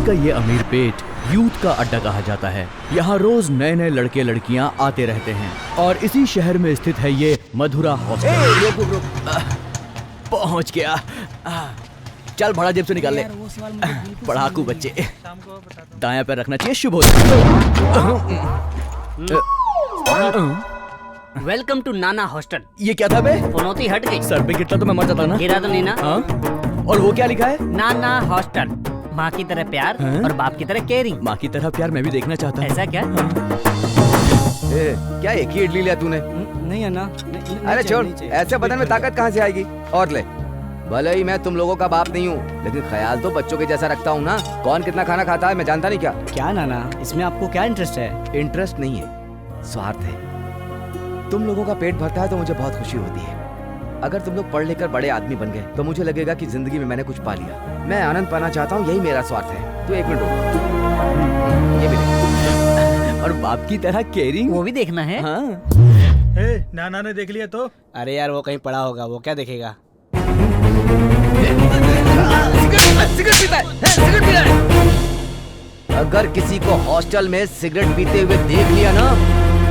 हैदराबाद का ये अमीर पेट यूथ का अड्डा कहा जाता है। यहाँ रोज नए नए लड़के लड़कियाँ आते रहते हैं और इसी शहर में स्थित है ये मधुरा हॉस्टल। पहुँच गया। चल भाड़ा जेब से निकाल ले। पढ़ाकू बच्चे। दायां पैर रखना चाहिए, शुभ वेलकम टू नाना हॉस्टल। ये क्या था बे? पनौती हट गई। सर पे गिरता तो मैं मर जाता ना। गिरा तो नहीं ना? हाँ? और वो क्या लिखा है? नाना हॉस्टल, माँ की तरह प्यार और बाप की तरह केयरिंग। माँ की तरह प्यार मैं भी देखना चाहता हूँ। ऐसा क्या? क्या एक ही इडली लिया तूने? नहीं है ना। अरे छोड़, ऐसे बदन में ताकत कहाँ से आएगी? और ले। भले ही मैं तुम लोगों का बाप नहीं हूँ, लेकिन ख्याल तो बच्चों के जैसा रखता हूँ ना। कौन कितना खाना खाता है मैं जानता नहीं क्या? क्या नाना, इसमें आपको क्या इंटरेस्ट है? इंटरेस्ट नहीं है, स्वार्थ है। तुम लोगों का पेट भरता है तो मुझे बहुत खुशी होती है। अगर तुम लोग पढ़ लेकर बड़े आदमी बन गए तो मुझे लगेगा कि जिंदगी में मैंने कुछ पा लिया। मैं आनंद पाना चाहता हूँ, यही मेरा स्वार्थ है। तो एक मिनट रुक, ये भी देख। और बाप की तरह केयरिंग वो भी देखना है। हाँ। नाना ने देख लिया तो? अरे यार वो कहीं पड़ा होगा, वो क्या देखेगा? सिगरेट पीता है, सिगरेट पी रहा है। अगर किसी को हॉस्टल में सिगरेट पीते हुए देख लिया ना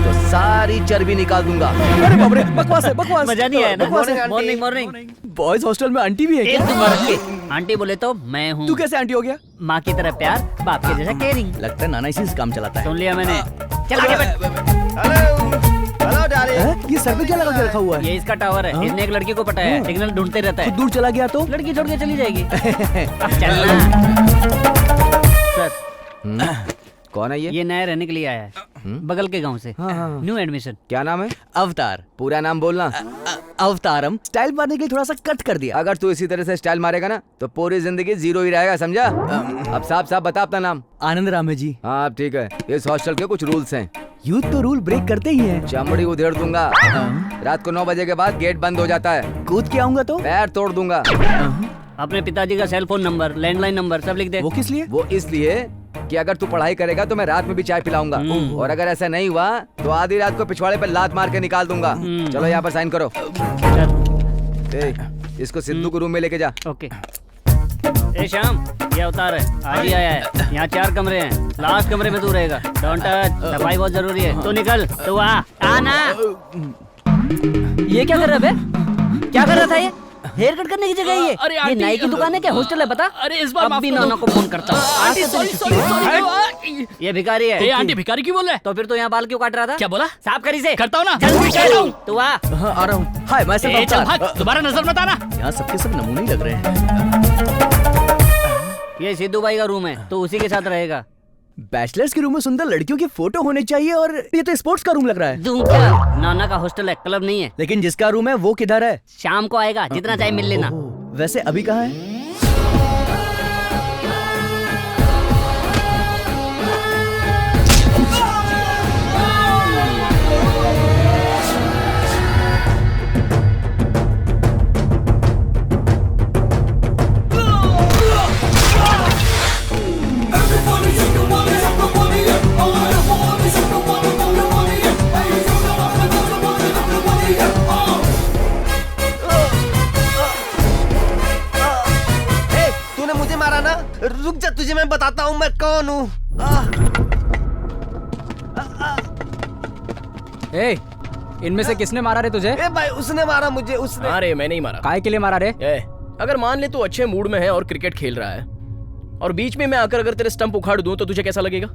तो सारी चर्बी निकाल दूंगा। अरे बाप रे, बकवास है, बकवास। मजा नहीं आया ना? बकवास है। Morning morning. बॉयज हॉस्टल में आंटी भी है एक क्या? तुम्हारा आंटी बोले तो मैं हूँ। तू कैसे आंटी हो गया? माँ की तरह प्यार, बाप के जैसा केयरिंग। लगता है नाना इसी से काम चलाता है। सुन लिया मैंने। चल आगे बढ़। Hello darling. ये सर पे क्या लगा के रखा हुआ है? ये इसका टावर है। इसने एक लड़की को पटाया है, सिग्नल ढूंढते रहता खुद है। दूर चला गया तो? लड़की छोड़ के चली जाएगी। अब चलना। सर, कौन है ये? ये नया रहने के लिए आया है, बगल के गांव से। New admission. क्या नाम है? अवतार। पूरा नाम बोलना। अवतारम। स्टाइल मारने के लिए थोड़ा सा कट कर दिया। अगर तू इसी तरह से स्टाइल मारेगा ना तो पूरी जिंदगी जीरो ही रहेगा, समझा? अब साफ साफ बता अपना नाम। आनंद राम है जी। हाँ अब ठीक है। इस हॉस्टल के कुछ रूल्स हैं। यूथ तो रूल ब्रेक करते ही हैं। चमड़ी उधेड़ दूंगा। रात को 9 बजे के बाद गेट बंद हो जाता है। कूद के आऊंगा तो? पैर तोड़ दूंगा। अपने पिताजी का cell phone number, landline number सब लिख दे। वो किस लिए? वो इसलिए कि अगर तू पढ़ाई करेगा तो मैं रात में भी चाय पिलाऊंगा, और अगर ऐसा नहीं हुआ तो आधी रात को पिछवाड़े पर लात मार के निकाल दूंगा। चलो यहाँ पर साइन करो। इसको सिद्धू को रूम में लेके जा। ओके। ए श्याम, ये अवतार है, आज ही आया है। यहाँ 4 कमरे हैं, लास्ट कमरे में तू रहेगा। डोंट टच, सफाई बहुत जरूरी है। तो निकल, तो आना। ये क्या कर रहा है बे? क्या कर रहा था ये? हेयर कट करने की जगह ये नाई की दुकान है क्या? हॉस्टल है बता? अरे इस बार अब भी नाना को फोन करता हूँ। Aunty sorry. ये भिखारी है। ए आंटी भिखारी क्यों बोल रहा है? तो फिर तो यहाँ बाल क्यों काट रहा था? क्या बोला? साफ करी से। करता हूँ ना। जल्दी कर। तू आ। हाँ, आ रहा हूँ। हाय, मैं सिर्फ चल अवतार। भाग, दोबारा नजर मत आना। यहाँ सबके सब नमूने ही लग रहे हैं। ये सिद्धू भाई का रूम है, तो उसी के साथ रहेगा। बैचलर्स के रूम में सुंदर लड़कियों की फोटो होने चाहिए, और ये तो स्पोर्ट्स का रूम लग रहा है। दूं क्या? नाना का हॉस्टल है, क्लब नहीं है। लेकिन जिसका रूम है वो किधर है? शाम को आएगा, जितना चाहे मिल लेना। वैसे अभी कहाँ है? रुक जा, तुझे मैं बताता हूँ मैं कौन हूँ। ए, इनमें से किसने मारा रे तुझे? ए भाई उसने मारा मुझे, उसने। अरे मैं नहीं मारा। काय के लिए मारा रे? अगर मान ले तू अच्छे मूड में है और क्रिकेट खेल रहा है और बीच में मैं आकर अगर तेरे स्टंप उखाड़ दूं तो तुझे कैसा लगेगा?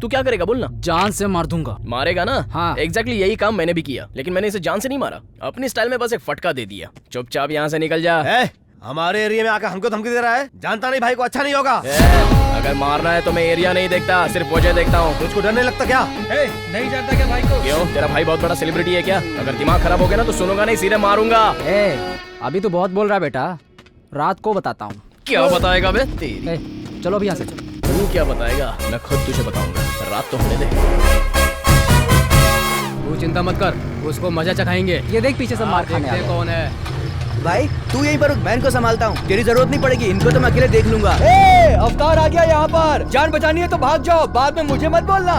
तू क्या करेगा बोलना? जान से मार दूंगा। मारेगा ना? हाँ। एग्जैक्टली यही काम मैंने भी किया, लेकिन मैंने इसे जान से नहीं मारा, अपनी स्टाइल में बस एक फटका दे दिया। चुपचाप यहाँ से निकल जा। हमारे एरिया में आकर हमको धमकी दे रहा है, जानता नहीं भाई को अच्छा नहीं होगा। अगर मारना है तो मैं एरिया नहीं देखता, सिर्फ वजह देखता हूँ। तुझको डर नहीं लगता क्या? नहीं जानता क्या भाई को? क्यों, तेरा भाई बहुत बड़ा सेलिब्रिटी है क्या? अगर दिमाग खराब हो गया ना तो सुनूंगा नहीं, सीधे मारूंगा। अभी तो बहुत बोल रहा है बेटा, रात को बताता हूँ। क्या बताएगा बे? तेरी चलो अभी यहाँ से। तू क्या बताएगा? मैं खुद तुझे बताऊंगा, रात तो होने दे। तू चिंता मत कर, उसको मजा चखाएंगे। ये देख पीछे से मार खाने आ रहा है। कौन है? भाई तू यहीं पर रुक, मैं इनको संभालता हूँ। तेरी जरूरत नहीं पड़ेगी, इनको तो मैं अकेले देख लूंगा। अवतार आ गया यहाँ पर। जान बचानी है तो भाग जाओ, बाद में मुझे मत बोलना।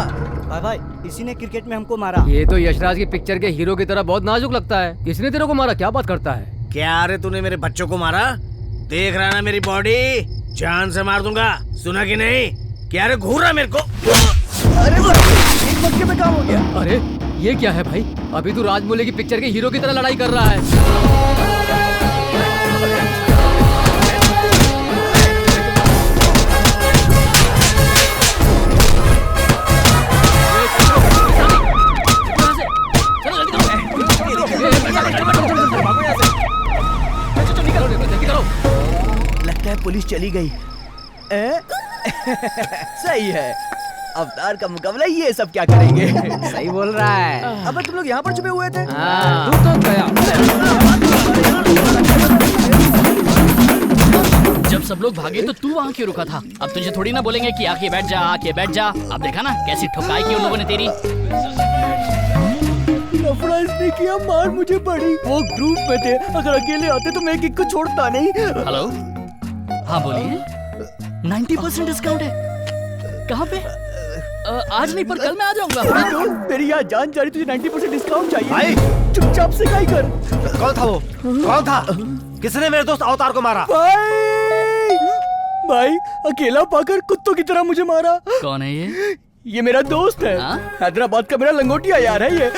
भाई इसी ने क्रिकेट में हमको मारा। ये तो यशराज की पिक्चर के हीरो की तरह बहुत नाजुक लगता है। इसने तेरे को मारा? क्या बात करता है? क्या रे, तूने मेरे बच्चों को मारा? देख रहा ना मेरी बॉडी, जान से मार दूंगा, सुना कि नहीं? क्या रे घूर रहा है मेरे को? अरे एक मटके में काम हो गया। अरे ये क्या है भाई? अभी तू राजमौली की पिक्चर के हीरो की तरह लड़ाई कर रहा है। लगता है पुलिस चली गई। सही है, अवतार का मुकाबला ये सब क्या करेंगे। सही बोल रहा है। अब तुम लोग यहाँ पर छुपे हुए थे। तू तो गया। जब सब लोग भागे तो तू वहाँ क्यों रुका था? अब तुझे थोड़ी ना बोलेंगे कि आके बैठ जा, आके बैठ जा। अब देखा ना कैसी ठुकाई की उन लोगों ने तेरी। लफड़ा इसने किया, मार मुझे पड़ी। वो ग्रुप में थे, अगर अकेले आते तो मैं किक को छोड़ता नहीं। हेलो, हाँ बोलिए। 90% डिस्काउंट है। कहाँ पे? आज नहीं पर कल मैं आ जाऊंगा। तो मेरी यहाँ जान जा रही, तुझे 90% डिस्काउंट चाहिए। भाई! चुपचाप से काय कर। कौन था वो? कौन था? किसने मेरे दोस्त अवतार को मारा? भाई अकेला पाकर कुत्तों की तरह मुझे मारा। कौन है ये? मेरा दोस्त है। हाँ? हैदराबाद का मेरा लंगोटिया यार है ये।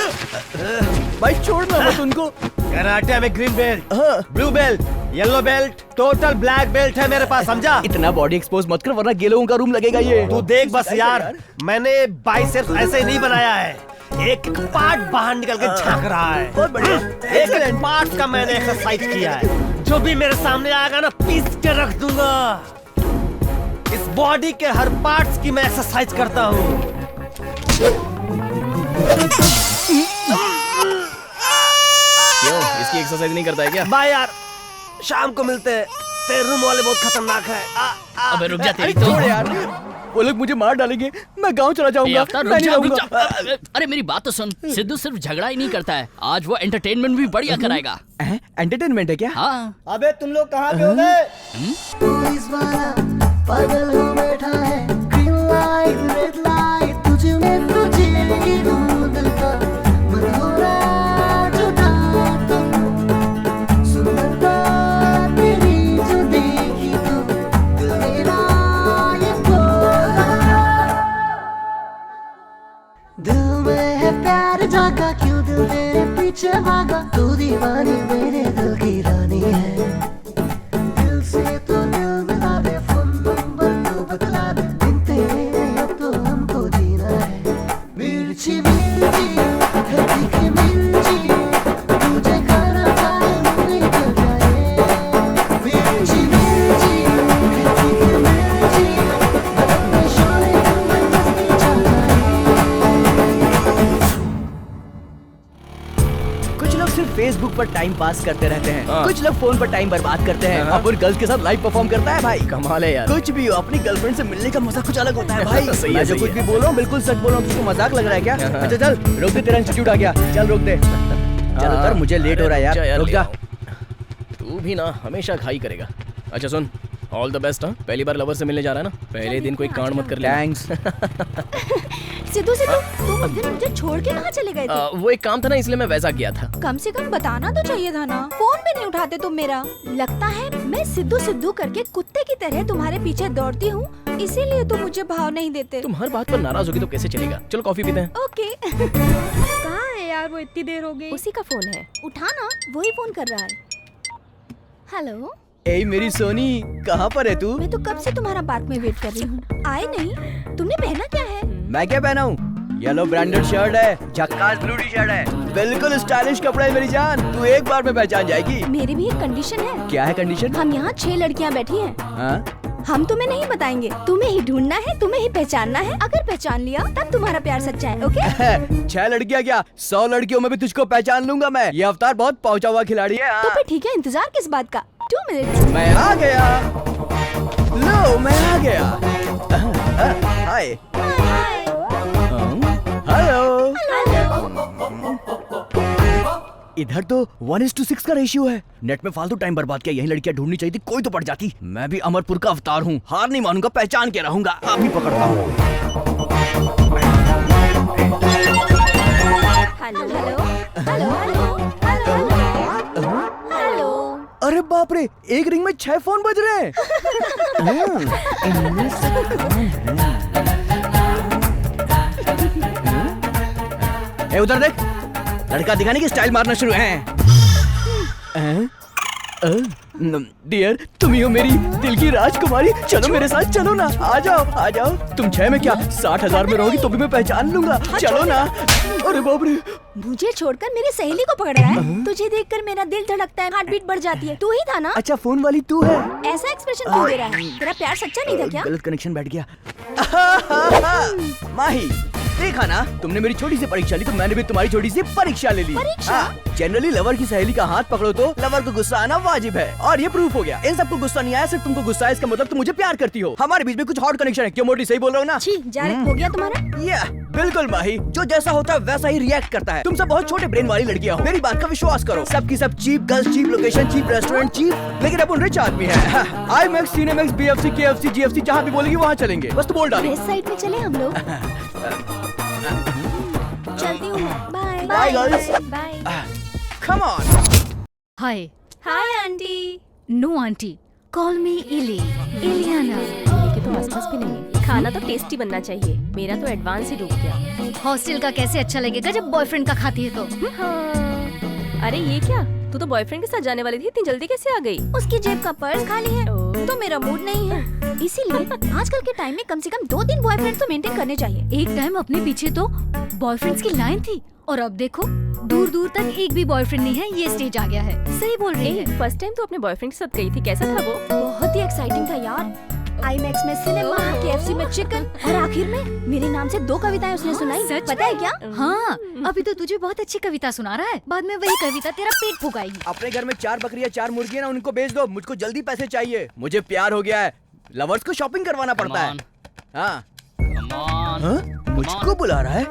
भाई छोड़ना मत उनको। कराटे में ग्रीन बेल्ट, हाँ। Blue belt, yellow belt, total black belt है मेरे पास, समझा? इतना बॉडी एक्सपोज मत कर वरना गे लोगों का रूम लगेगा ये। तू देख बस यार, मैंने बाइसेप्स ऐसे ही नहीं बनाया है। एक पार्ट बाहर निकल के झांक रहा है। बहुत बढ़िया। एक पार्ट का मैंने एक्सरसाइज किया है। जो भी मेरे सामने आएगा ना, पीस के रख दूंगा। इस बॉडी के हर पार्ट्स की मैं एक्सरसाइज करता हूँ। क्यों, इसकी एक्सरसाइज नहीं करता है क्या? बाय यार, शाम को मिलते हैं। तेरे रूम वाले बहुत खतरनाक है। अबे रुक जा, तेरी अरे तो। छोड़ यार, वो लोग मुझे मार डालेंगे। मैं गांव चला ये जाऊंगा। अवतार, मैं रुक नहीं जा, रुक रहूंगा। जा। अरे मेरी बात तो सुन। सिद्धू सिर्फ झगड़ा ही नहीं करता है, आज वो एंटरटेनमेंट भी बढ़िया कराएगा। एंटरटेनमेंट है क्या? हाँ। अबे तुम लोग कहाँ पे हो गए? पुलिस वाला पागल हो बैठा है। ग्रीन लाइट रेड लाइट, तुझे में तुझे ही ढूंढ का मधुरा जुदा तुम। सुंदरता तेरी जो देखी तो दिल मेरा ये बोला। दिल में है प्यार जागा, क्यों दिल तेरे पीछे भागा। तू दीवानी मेरे दिल की रानी है। दिल से तो दिल मिला दे, फोन नंबर तो बतला दे। बिन तेरे अब तो हमको जीना है। मिर्ची मिर्ची है तीखी मिर्ची, तुझे खाना चाहे मुझे कर जाए। मिर्ची मिर्ची है तीखी मिर्ची, अपने शोले में मस्ती चलाए। कुछ लोग सिर्फ फेसबुक पर टाइम पास करते रहते हैं। हाँ। कुछ लोग फोन पर टाइम बर्बाद करते हैं। हाँ। और गर्ल्स के साथ लाइव परफॉर्म करता है भाई। कमाल है यार। कुछ भी हो, अपनी गर्लफ्रेंड से मिलने का मजा कुछ अलग होता है भाई। सही है, मैं जो सही कुछ है। भी बोल रहा हूँ बिल्कुल सच बोल रहा हूँ। तुझको मजाक लग रहा है क्या? हाँ। अच्छा चल रोक दे, तेरा इंस्टीट्यूट आ गया। चल रोक दे। चल उतर, मुझे लेट हो रहा है यार। रुक ले जा। आओ। तू भी ना हमेशा खाई करेगा। अच्छा सुन, ऑल द बेस्ट। हाँ, पहली बार लवर से मिलने जा रहा है ना, पहले दिन कोई कांड मत कर ले। थैंक्स। सिद्धू सिद्धू, तुम उस दिन मुझे छोड़ के कहाँ चले गए थे? वो एक काम था ना, इसलिए मैं वैसा किया था। कम से कम बताना तो चाहिए था ना। फोन भी नहीं उठाते तुम मेरा। लगता है मैं सिद्धू सिद्धू करके कुत्ते की तरह तुम्हारे पीछे दौड़ती हूँ, इसीलिए तुम मुझे भाव नहीं देते। तुम हर बात पर नाराज होगी तो कैसे चलेगा? चलो कॉफी पीते हैं। ओके। कहाँ है यार वो, इतनी देर हो गई। उसी का फोन है। उठाना, वही फोन कर रहा है। हेलो, ए मेरी सोनी, कहाँ पर है तू? मैं तो कब से तुम्हारा पार्क में वेट कर रही हूँ। आए नहीं। तुमने पहना क्या है? मैं क्या पहना हूँ? येलो ब्रांडेड शर्ट है, झक्कास ब्लू टी शर्ट है, बिल्कुल स्टाइलिश कपड़ा है मेरी जान। तू एक बार में पहचान जाएगी। मेरी भी एक कंडीशन है। क्या है कंडीशन? हम यहाँ 6 लड़कियाँ बैठी हैं। हाँ? हम तुम्हें नहीं बताएंगे, तुम्हें ही ढूंढना है, तुम्हें ही पहचानना है। अगर पहचान लिया तब तुम्हारा प्यार सच्चा है। ओके? 6 लड़कियाँ क्या, 100 लड़कियों में भी तुझको पहचान लूंगा मैं। ये अवतार बहुत पहुंचा हुआ खिलाड़ी है। तो फिर ठीक है, इंतजार किस बात का? 2 मिनट्स। मैं आ गया। लो मैं आ गया। हाय। हेलो। इधर तो 1:6 का रेशियो है। नेट में फालतू टाइम बर्बाद किया। यही लड़कियां ढूंढनी चाहिए थी, कोई तो पड़ जाती। मैं भी अमरपुर का अवतार हूँ, हार नहीं मानूंगा, पहचान के रहूंगा। अभी पकड़ता हूँ। Hello hello hello hello hello hello. अरे बाप रे, एक रिंग में 6 फोन बज रहे हैं। इनमें से कौन है? ए उधर देख, लड़का दिखाने की स्टाइल मारना शुरू है। डियर, तुम ही हो मेरी दिल की राजकुमारी। चलो मेरे साथ, चलो ना, आ जाओ आ जाओ। तुम 6 में क्या 60,000 में रहोगी तो भी मैं पहचान लूंगा। चलो ना। अरे बाप रे, मुझे छोड़कर मेरी सहेली को पकड़ रहा है। तुझे देखकर मेरा दिल धड़कता है, हार्ट बीट बढ़ जाती है। तू ही था ना? अच्छा फोन वाली तू है। ऐसा एक्सप्रेशन क्यों दे रहा है? तेरा प्यार सच्चा नहीं था क्या? गलत कनेक्शन बैठ गया। माही, देखा ना, तुमने मेरी छोटी सी परीक्षा ली तो मैंने भी तुम्हारी छोटी सी परीक्षा ले ली। परीक्षा? जनरली लवर की सहेली का हाथ पकड़ो तो लवर को गुस्सा आना वाजिब है, और ये प्रूफ हो गया। इन सबको गुस्सा नहीं आया, सिर्फ तुमको गुस्सा है, इसका मतलब तुम मुझे प्यार करती हो। हमारे बीच में कुछ हॉट कनेक्शन है। क्यों मोटी, सही बोल रहा हूँ ना? छी, जायरेक्ट हो गया तुम्हारा। ये बिल्कुल माही, जो जैसा होता है वैसा ही रिएक्ट करता है। तुम सब बहुत छोटे ब्रेन वाली लड़कियां हो, मेरी बात का विश्वास करो। सबकी सब cheap girls, cheap location, cheap restaurant, cheap, लेकिन अपन रिच आदमी है। IMAX, Cinemax, BFC, KFC, GFC, जहाँ भी बोलेगी वहाँ चलेंगे। बस तो बोल डालो। वेस्ट साइड में चले हम लोग। चलती हूँ। Bye Bye, guys. Bye. Come on. Hi hi aunty. No aunty, call me Ili, Ileana. के तो आसपास भी नहीं है। खाना तो टेस्टी बनना चाहिए। मेरा तो एडवांस ही डूब गया। हॉस्टल का कैसे अच्छा लगेगा जब बॉयफ्रेंड का खाती है तो। हाँ। अरे ये क्या, तू तो बॉयफ्रेंड के साथ जाने वाली थी, इतनी जल्दी कैसे आ गई? उसकी जेब का पर्स खाली है तो मेरा मूड नहीं है, इसीलिए आजकल के टाइम में कम से कम 2-3 बॉयफ्रेंड तो मेंटेन करने चाहिए। एक टाइम अपने पीछे तो बॉयफ्रेंड्स की लाइन थी, और अब देखो दूर दूर तक एक भी बॉयफ्रेंड नहीं है, ये स्टेज आ गया है। सही बोल रही है। फर्स्ट टाइम तो अपने बॉयफ्रेंड के साथ गई थी, कैसा था वो? बहुत ही एक्साइटिंग था यार। IMAX में सिनेमा, KFC में चिकन, और आखिर में मेरे नाम से 2 कविताएं उसने सुनाई। सच पता है क्या? हाँ, अभी तो तुझे बहुत अच्छी कविता सुना रहा है, बाद में वही कविता तेरा पेट फुकाएगी। अपने घर में 4 बकरियां 4 मुर्गियां ना, उनको बेच दो। मुझको जल्दी पैसे चाहिए, मुझे प्यार हो गया है। लवर्स को शॉपिंग करवाना पड़ता है। हाँ, मुझको बुला रहा है।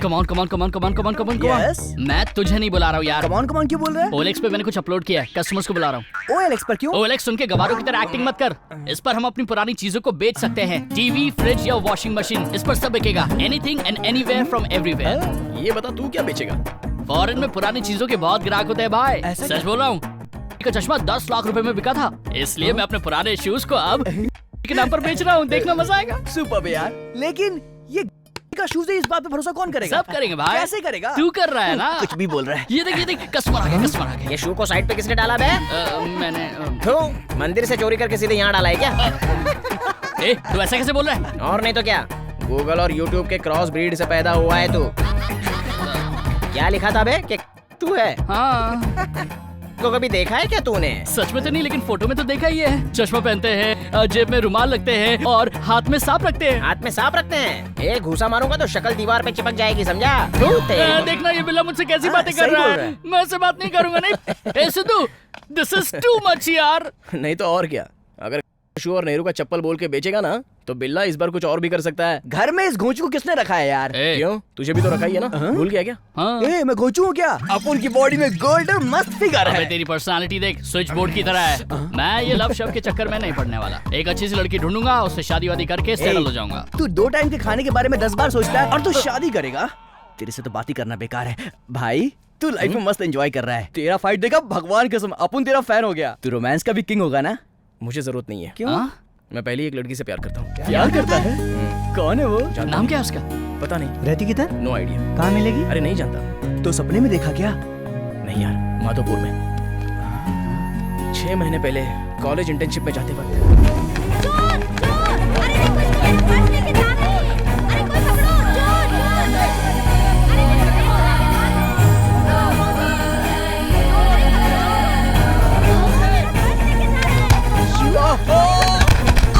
Come on come on come on come on come on come on Yes? मैं तुझे नहीं बुला रहा हूँ यार। कमान कमान क्यों बोल रहा है? OLX पे मैंने कुछ अपलोड किया है, कस्टमर्स को बुला रहा हूँ। OLX पर क्यों? OLX सुन के गवारों की तरह एक्टिंग मत कर। इस पर हम अपनी पुरानी चीजों को बेच सकते हैं। टीवी, फ्रिज या वॉशिंग मशीन, इस पर सब बिकेगा। Anything and anywhere from everywhere. ये बता तू क्या बेचेगा? फॉरेन में पुरानी चीजों के बहुत ग्राहक होते हैं भाई। ऐसा सच बोल रहा हूँ। का चश्मा 10 लाख रुपए में बिका था, इसलिए मैं अपने पुराने शूज को अब के नाम पर बेच रहा हूँ। देखना मजा आएगा। सुपर यार, लेकिन ये का शूज है, इस बात पे भरोसा कौन करेगा? सब करेंगे भाई। कैसे करेगा? तू कर रहा है ना। कुछ भी बोल रहा है। ये देख कस्टमर आ गया, कस्टमर आ गया। ये शू को साइड पे किसने डाला बे? मैंने तो मंदिर से चोरी करके सीधे यहाँ डाला है क्या? ए, तू ऐसा कैसे बोल रहा है? और नहीं तो क्या, गूगल और यूट्यूब के क्रॉस ब्रीड से पैदा हुआ है तू। क्या लिखा था बे कि तू है? हाँ, को कभी देखा है क्या तूने? सच में तो नहीं, लेकिन फोटो में तो देखा ही है। चश्मा पहनते हैं, जेब में रुमाल रखते हैं और हाथ में सांप रखते हैं। हाथ में सांप रखते हैं? एक घूसा मारूंगा तो शक्ल दीवार पे चिपक जाएगी, समझा? देखना ये बिल्ला मुझसे कैसी बातें कर सही रहा बोल रहा है। मैं उससे बात नहीं करूंगा। नहीं ए Sidhu, this is too much यार। नहीं तो और क्या, अगर शू और नेहरू का चप्पल बोल के बेचेगा ना तो बिल्ला इस बार कुछ और भी कर सकता है। घर में इस घोंचू को किसने रखा है यार? ए, क्यों, तुझे भी तो रखा ही है ना? भूल गया क्या? हाँ। ए, मैं घोंचू हूँ क्या? अपन की बॉडी में गोल्ड और मस्त फिगर अबे है। तेरी पर्सनालिटी देख, स्विच बोर्ड की तरह है। मैं ये लव शव के चक्कर में नहीं पड़ने वाला। एक अच्छी सी लड़की ढूंढूंगा, उससे शादी वादी करके सेटल हो जाऊंगा। तू 2 टाइम के खाने के बारे में 10 बार सोचता है और तू शादी करेगा? तेरे से तो बात ही करना बेकार है भाई। तू लाइफ में मस्त एंजॉय कर रहा है। तेरा फाइट देखा, भगवान कसम अपन तेरा फैन हो गया। तू रोमांस का भी किंग होगा ना? मुझे जरूरत नहीं है। क्यों? हाँ? मैं पहले एक लड़की से प्यार करता हूँ। प्यार करता है? कौन है वो? नाम क्या है उसका? पता नहीं। रहती किधर? No idea. कहाँ मिलेगी? अरे नहीं जानता। तो सपने में देखा क्या? नहीं यार, माधोपुर में 6 महीने पहले कॉलेज इंटर्नशिप में जाते वक्त। चोर, चोर! अरे देखो, इसको पर्स लेके जा रहे हैं। अरे कोई पकड़ो, चोर, चोर!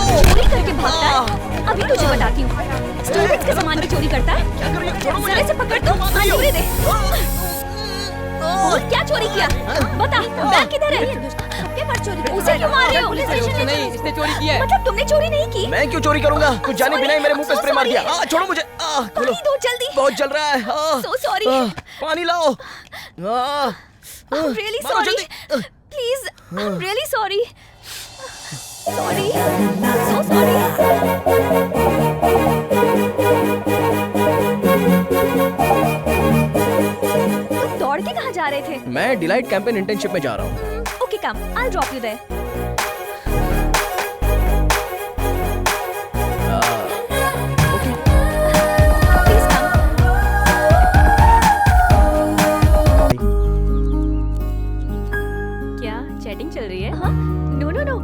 अरे चोरी करके भागता है। अभी तुझे बताती हूँ, स्टूडेंट्स का सामान भी चोरी करता है। जरा से पकड़ तो, चोरी दे। और क्या चोरी किया? बता, बैग किधर है? सबके पास चोरी किया। उसे क्यों मार रहे हो? पुलिस स्टेशन ले चलो। इसने चोरी किया है। मतलब तुमने चोरी नहीं की? मैं क्यों चोरी करूंगा? कुछ जाने बिना ही मेरे मुंह पे स्प्रे मार दिया। छोड़ो मुझे। खोलो। पानी दो जल्दी। बहुत जल रहा है। So sorry. पानी लाओ। I'm really मारो sorry. जल्दी। Please, I'm really sorry. Sorry. So sorry. तुम दौड़ के कहाँ जा रहे थे? मैं डिलाइट कैंपेन इंटर्नशिप में जा रहा हूँ। Okay, come. I'll drop you there. Please come. Dating चल रही है? No no no,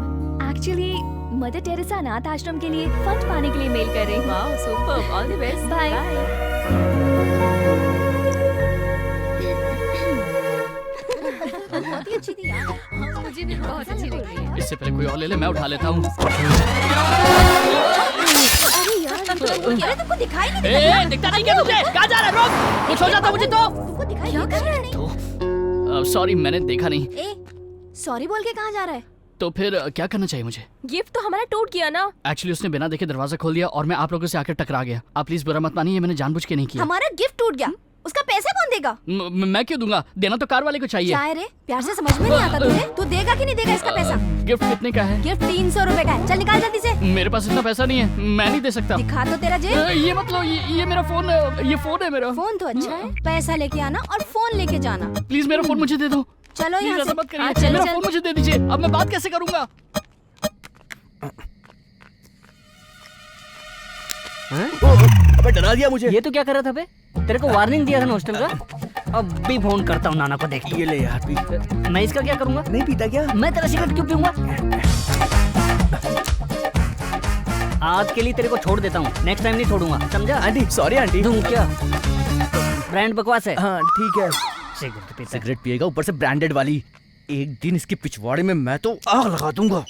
actually Mother Teresa अनाथ आश्रम के लिए फंड पाने के लिए मेल कर रही हूँ। Wow super, all the best. Bye. बहुत ही अच्छी थी यार। मुझे भी बहुत अच्छी लग रही है। इससे पहले कोई और ले ले, मैं उठा लेता हूँ। अरे यार तुमको दिखाई नहीं ए, दिखता नहीं क्या तुझे? कहाँ जा रहा है? रुक, कुछ हो जाता मुझे तो। तुमको दिखाई नहीं। सॉरी, मैंने देखा नहीं। ए, सॉरी बोल के कहाँ जा रहा है? तो फिर क्या करना चाहिए मुझे? गिफ्ट तो हमारा टूट गया ना। एक्चुअली उसने बिना देखे दरवाजा खोल दिया और मैं आप लोगों से आकर टकरा गया। आप प्लीज बुरा मत मानिए, मैंने जानबूझ के नहीं किया। हमारा गिफ्ट टूट गया, उसका पैसा कौन देगा? मैं क्यों दूंगा? देना तो कार वाले को चाहिए। क्या है रे, प्यार से समझ में नहीं आता तुझे? तू देगा कि नहीं देगा इसका पैसा? गिफ्ट कितने का है? गिफ्ट 300 रुपए का है। चल निकाल जल्दी से। मेरे पास इतना पैसा नहीं है, मैं नहीं दे सकता। दिखा तो तेरा जेब। ये मतलब ये मेरा फोन, ये फोन है मेरा। फोन तो अच्छा है, पैसा लेके आना और फोन लेके जाना। प्लीज मेरा फोन मुझे दे दो। चलो प्लीज यहाँ ऐसा से। मत करिए। हाँ, चल, मेरा चल। फोन मुझे दे दीजिए, अब मैं बात कैसे करूंगा? अबे डरा दिया मुझे। ये तो क्या कर रहा था बे? तेरे को वार्निंग दिया था ना हॉस्टल का। अब भी फोन करता हूँ नाना को, देख। ये ले यार पी। मैं इसका क्या करूंगा? नहीं पीता क्या? मैं तेरा सिगरेट क्यों पीऊंगा? आज के लिए तेरे को छोड़ देता हूँ, नेक्स्ट टाइम नहीं छोड़ूंगा, समझा? Aunty sorry aunty. दूं क्या? ब्रांड बकवास है। हाँ ठीक है। सिगरेट पीता है। सिगरेट पिएगा, ऊपर से ब्रांडेड वाली। एक दिन इसकी पिछवाड़े में मैं तो आग लगा दूंगा।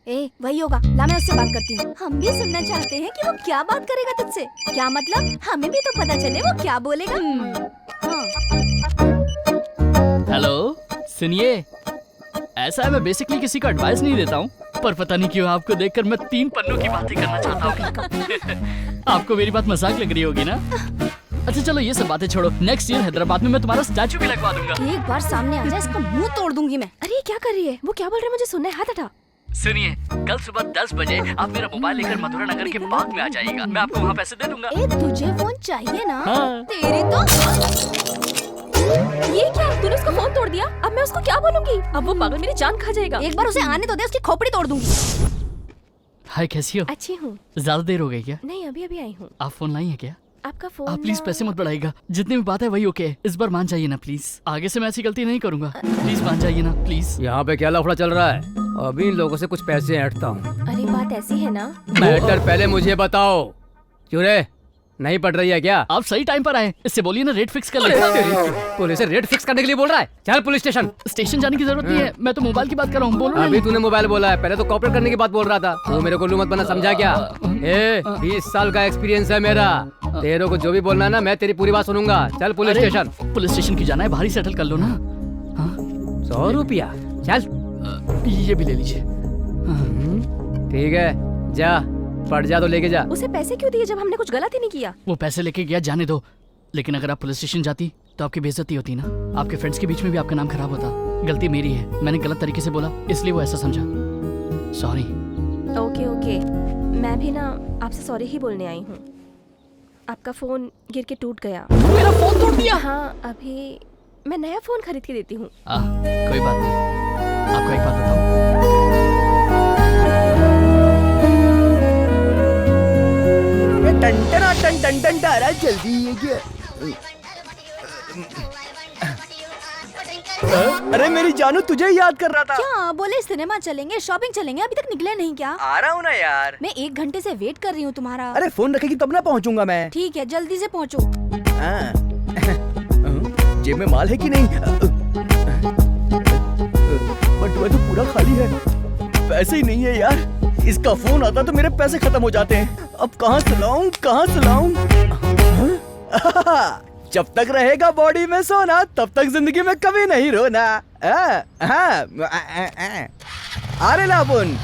ए, वही होगा। ला मैं उससे बात करती हूँ। हम भी सुनना चाहते हैं कि वो क्या बात करेगा तुझसे। क्या मतलब? हमें भी तो पता चले वो क्या बोलेगा। हाँ। हेलो, सुनिए। ऐसा है, मैं बेसिकली किसी को एडवाइस नहीं देता हूँ, पर पता नहीं क्यों आपको देखकर मैं 3 पन्नों की बातें करना चाहता हूँ। आपको मेरी बात मजाक लग रही होगी ना? अच्छा चलो ये सब बातें छोड़ो। नेक्स्ट ईयर हैदराबाद में मैं तुम्हारा स्टैचू भी लगवा दूंगा। एक बार सामने आ जाए, इसका मुंह तोड़ दूंगी मैं। अरे क्या कर रही है? वो क्या बोल रहा है? मुझे सुनना है, हाथ हटा। सुनिए, कल सुबह 10 बजे आप मेरा मोबाइल लेकर मथुरा नगर के पार्क में आ जाइएगा। मैं आपको वहाँ पैसे दे दूंगा। ए, तुझे फोन चाहिए ना? हाँ। तेरी तो ये क्या? तूने उसका फोन तोड़ दिया? अब मैं उसको क्या बोलूंगी? अब वो पागल मेरी जान खा जाएगा। एक बार उसे आने तो दे, उसकी खोपड़ी तोड़ दूंगी। हाय, कैसी हो? अच्छी हूँ। ज्यादा देर हो गई क्या? नहीं, अभी अभी आई हूँ। आप फोन लाई है क्या? आपका फोन। आप प्लीज पैसे मत बढ़ाइएगा, जितनी भी बात है वही ओके है। इस बार मान जाइए ना प्लीज, आगे से मैं ऐसी गलती नहीं करूंगा। प्लीज मान जाइए ना प्लीज। यहाँ पे क्या लफड़ा चल रहा है? अभी इन लोगों से कुछ पैसे ऐंठता हूँ। अरे बात ऐसी है ना। मैटर पहले मुझे बताओ। क्यों रे, नहीं पड़ रही है क्या? आप सही टाइम पर आए, इससे बोलिए ना रेट फिक्स कर लेते। पुलिस से रेट फिक्स करने के लिए बोल रहा है? चल पुलिस स्टेशन। स्टेशन जाने की जरूरत नहीं है, मैं तो मोबाइल की बात कर रहा हूँ। बोलो ना। अभी तूने मोबाइल बोला है, पहले तो कॉपरेट करने की बात बोल रहा था। तू मेरे को उल्लू मत बना, समझा क्या? 20 साल का एक्सपीरियंस है मेरा। तेरे को जो भी बोलना है ना, मैं तेरी पूरी बात सुनूंगा। चल पुलिस स्टेशन। पुलिस स्टेशन क्यों जाना है? बाहर ही सेटल कर लो ना। 100 रुपया? चल ये भी ले लीजिए। ठीक है, जा पड़ जा तो लेके जा। उसे पैसे क्यों दिए जब हमने कुछ गलत ही नहीं किया? वो पैसे लेके गया, जाने दो। लेकिन अगर आप पुलिस स्टेशन जाती तो आपकी बेइज्जती होती ना, आपके फ्रेंड्स के बीच में भी आपका नाम खराब होता। गलती मेरी है, मैंने गलत तरीके से बोला, इसलिए वो ऐसा समझा। सॉरी। ओके ओके, मैं भी ना आपसे सॉरी ही बोलने आई हूँ। आपका फोन गिर के टूट गया। मेरा फोन तोड़ दिया? हाँ, अभी मैं नया फोन खरीद के देती हूँ। कोई बात नहीं। आपको एक बात बताऊं? टन टन टन टन टारा जल्दी ये क्या? अरे मेरी जानू, तुझे ही याद कर रहा था। क्या बोले? सिनेमा चलेंगे, शॉपिंग चलेंगे, अभी तक निकले नहीं क्या? आ रहा हूँ ना यार। मैं 1 घंटे से वेट कर रही हूँ तुम्हारा। अरे फोन रखेगी तब ना पहुँचूंगा मैं। ठीक है, जल्दी से पहुँचो। जेब में माल है कि नहीं? बटुआ तो पूरा खाली है, पैसे ही नहीं है यार। इसका फोन आता तो मेरे पैसे खत्म हो जाते हैं। अब कहाँ से लाऊं, कहाँ से लाऊं? जब तक रहेगा बॉडी में सोना, तब तक जिंदगी में कभी नहीं रोना। अरे लाबुन।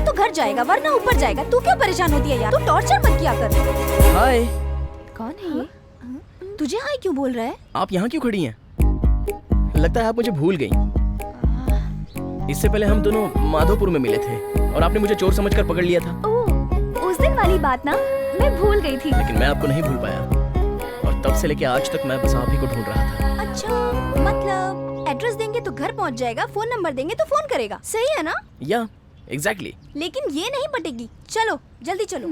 तो घर जाएगा वरना ऊपर जाएगा। तू क्यों परेशान होती है यार? तू टॉर्चर मत किया कर। हाय, कौन है ये? तुझे हाय क्यों बोल रहा है? आप यहाँ क्यों खड़ी हैं? लगता है आप मुझे भूल गई। इससे पहले हम दोनों माधोपुर में मिले थे और आपने मुझे चोर समझकर पकड़ लिया था। ओह, उस दिन वाली बात ना, मैं भूल गई थी। लेकिन मैं आपको नहीं भूल पाया और तब से लेके आज तक मैं बस आप ही को ढूंढ रहा था। अच्छा, मतलब एड्रेस देंगे तो घर पहुंच जाएगा, फोन नंबर देंगे तो फोन करेगा, सही है ना? या एग्जैक्टली। लेकिन ये नहीं पटेगी। चलो जल्दी चलो।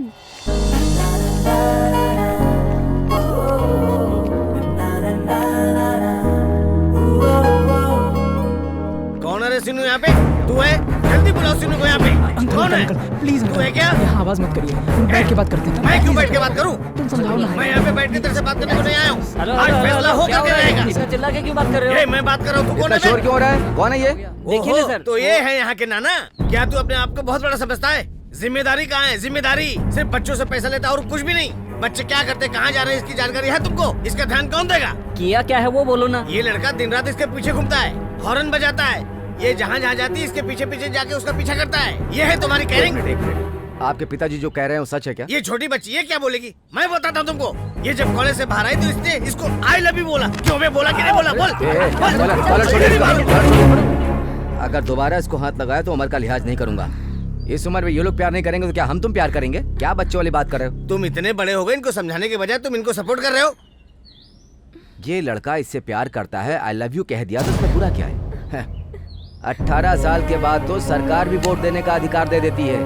कौन है रे सिन्नू यहाँ पे? तू है? जल्दी बुलाओ सिन्नू को यहाँ पे। कौन है? प्लीज तू है क्या? यहाँ आवाज मत करिए, बैठ के बात करते हैं। मैं क्यों बैठ के बात करूँ? तुम समझाओ ना। मैं यहाँ पे बैठ के तेरे से बात करने को नहीं आया हूँ। आज फैसला हो करके रहेगा। चिल्ला के क्यों बात कर रहे हो? ये मैं बात कर रहा हूँ, तू कौन है? शोर क्यों हो रहा है? कौन है ये? देखिए ना सर। तो ये है यहाँ के नाना। क्या तू अपने आप को बहुत बड़ा समझता है? जिम्मेदारी कहाँ है? जिम्मेदारी सिर्फ बच्चों से पैसा लेता और कुछ भी नहीं। बच्चे क्या करते, कहाँ जा रहे हैं, इसकी जानकारी है तुमको? इसका ध्यान कौन देगा? किया क्या है वो बोलो ना। ये लड़का दिन रात इसके पीछे घूमता है, हॉर्न बजाता है। ये जहाँ जहाँ जाती है इसके पीछे पीछे जाके उसका पीछा करता है। ये है तुम्हारी केयरिंग? आपके पिताजी जो कह रहे हैं वो सच है क्या? ये छोटी बच्ची ये क्या बोलेगी? मैं बताता हूँ तुमको। ये जब कॉलेज से बाहर आई तो इसने इसको आई लव यू बोला। क्यों मैं बोला कि नहीं बोला? बोल। अगर दोबारा इसको हाथ लगाया तो उम्र का लिहाज नहीं करूंगा। इस उम्र में ये लोग प्यार नहीं करेंगे तो क्या हम तुम प्यार करेंगे? क्या बच्चों वाली बात कर रहे हो? तुम इतने बड़े हो गए, इनको समझाने के बजाय तुम इनको सपोर्ट कर रहे हो। ये लड़का इससे प्यार करता है, आई लव यू कह दिया तो इसमें बुरा क्या है? 18 साल के बाद तो सरकार भी वोट देने का अधिकार दे देती है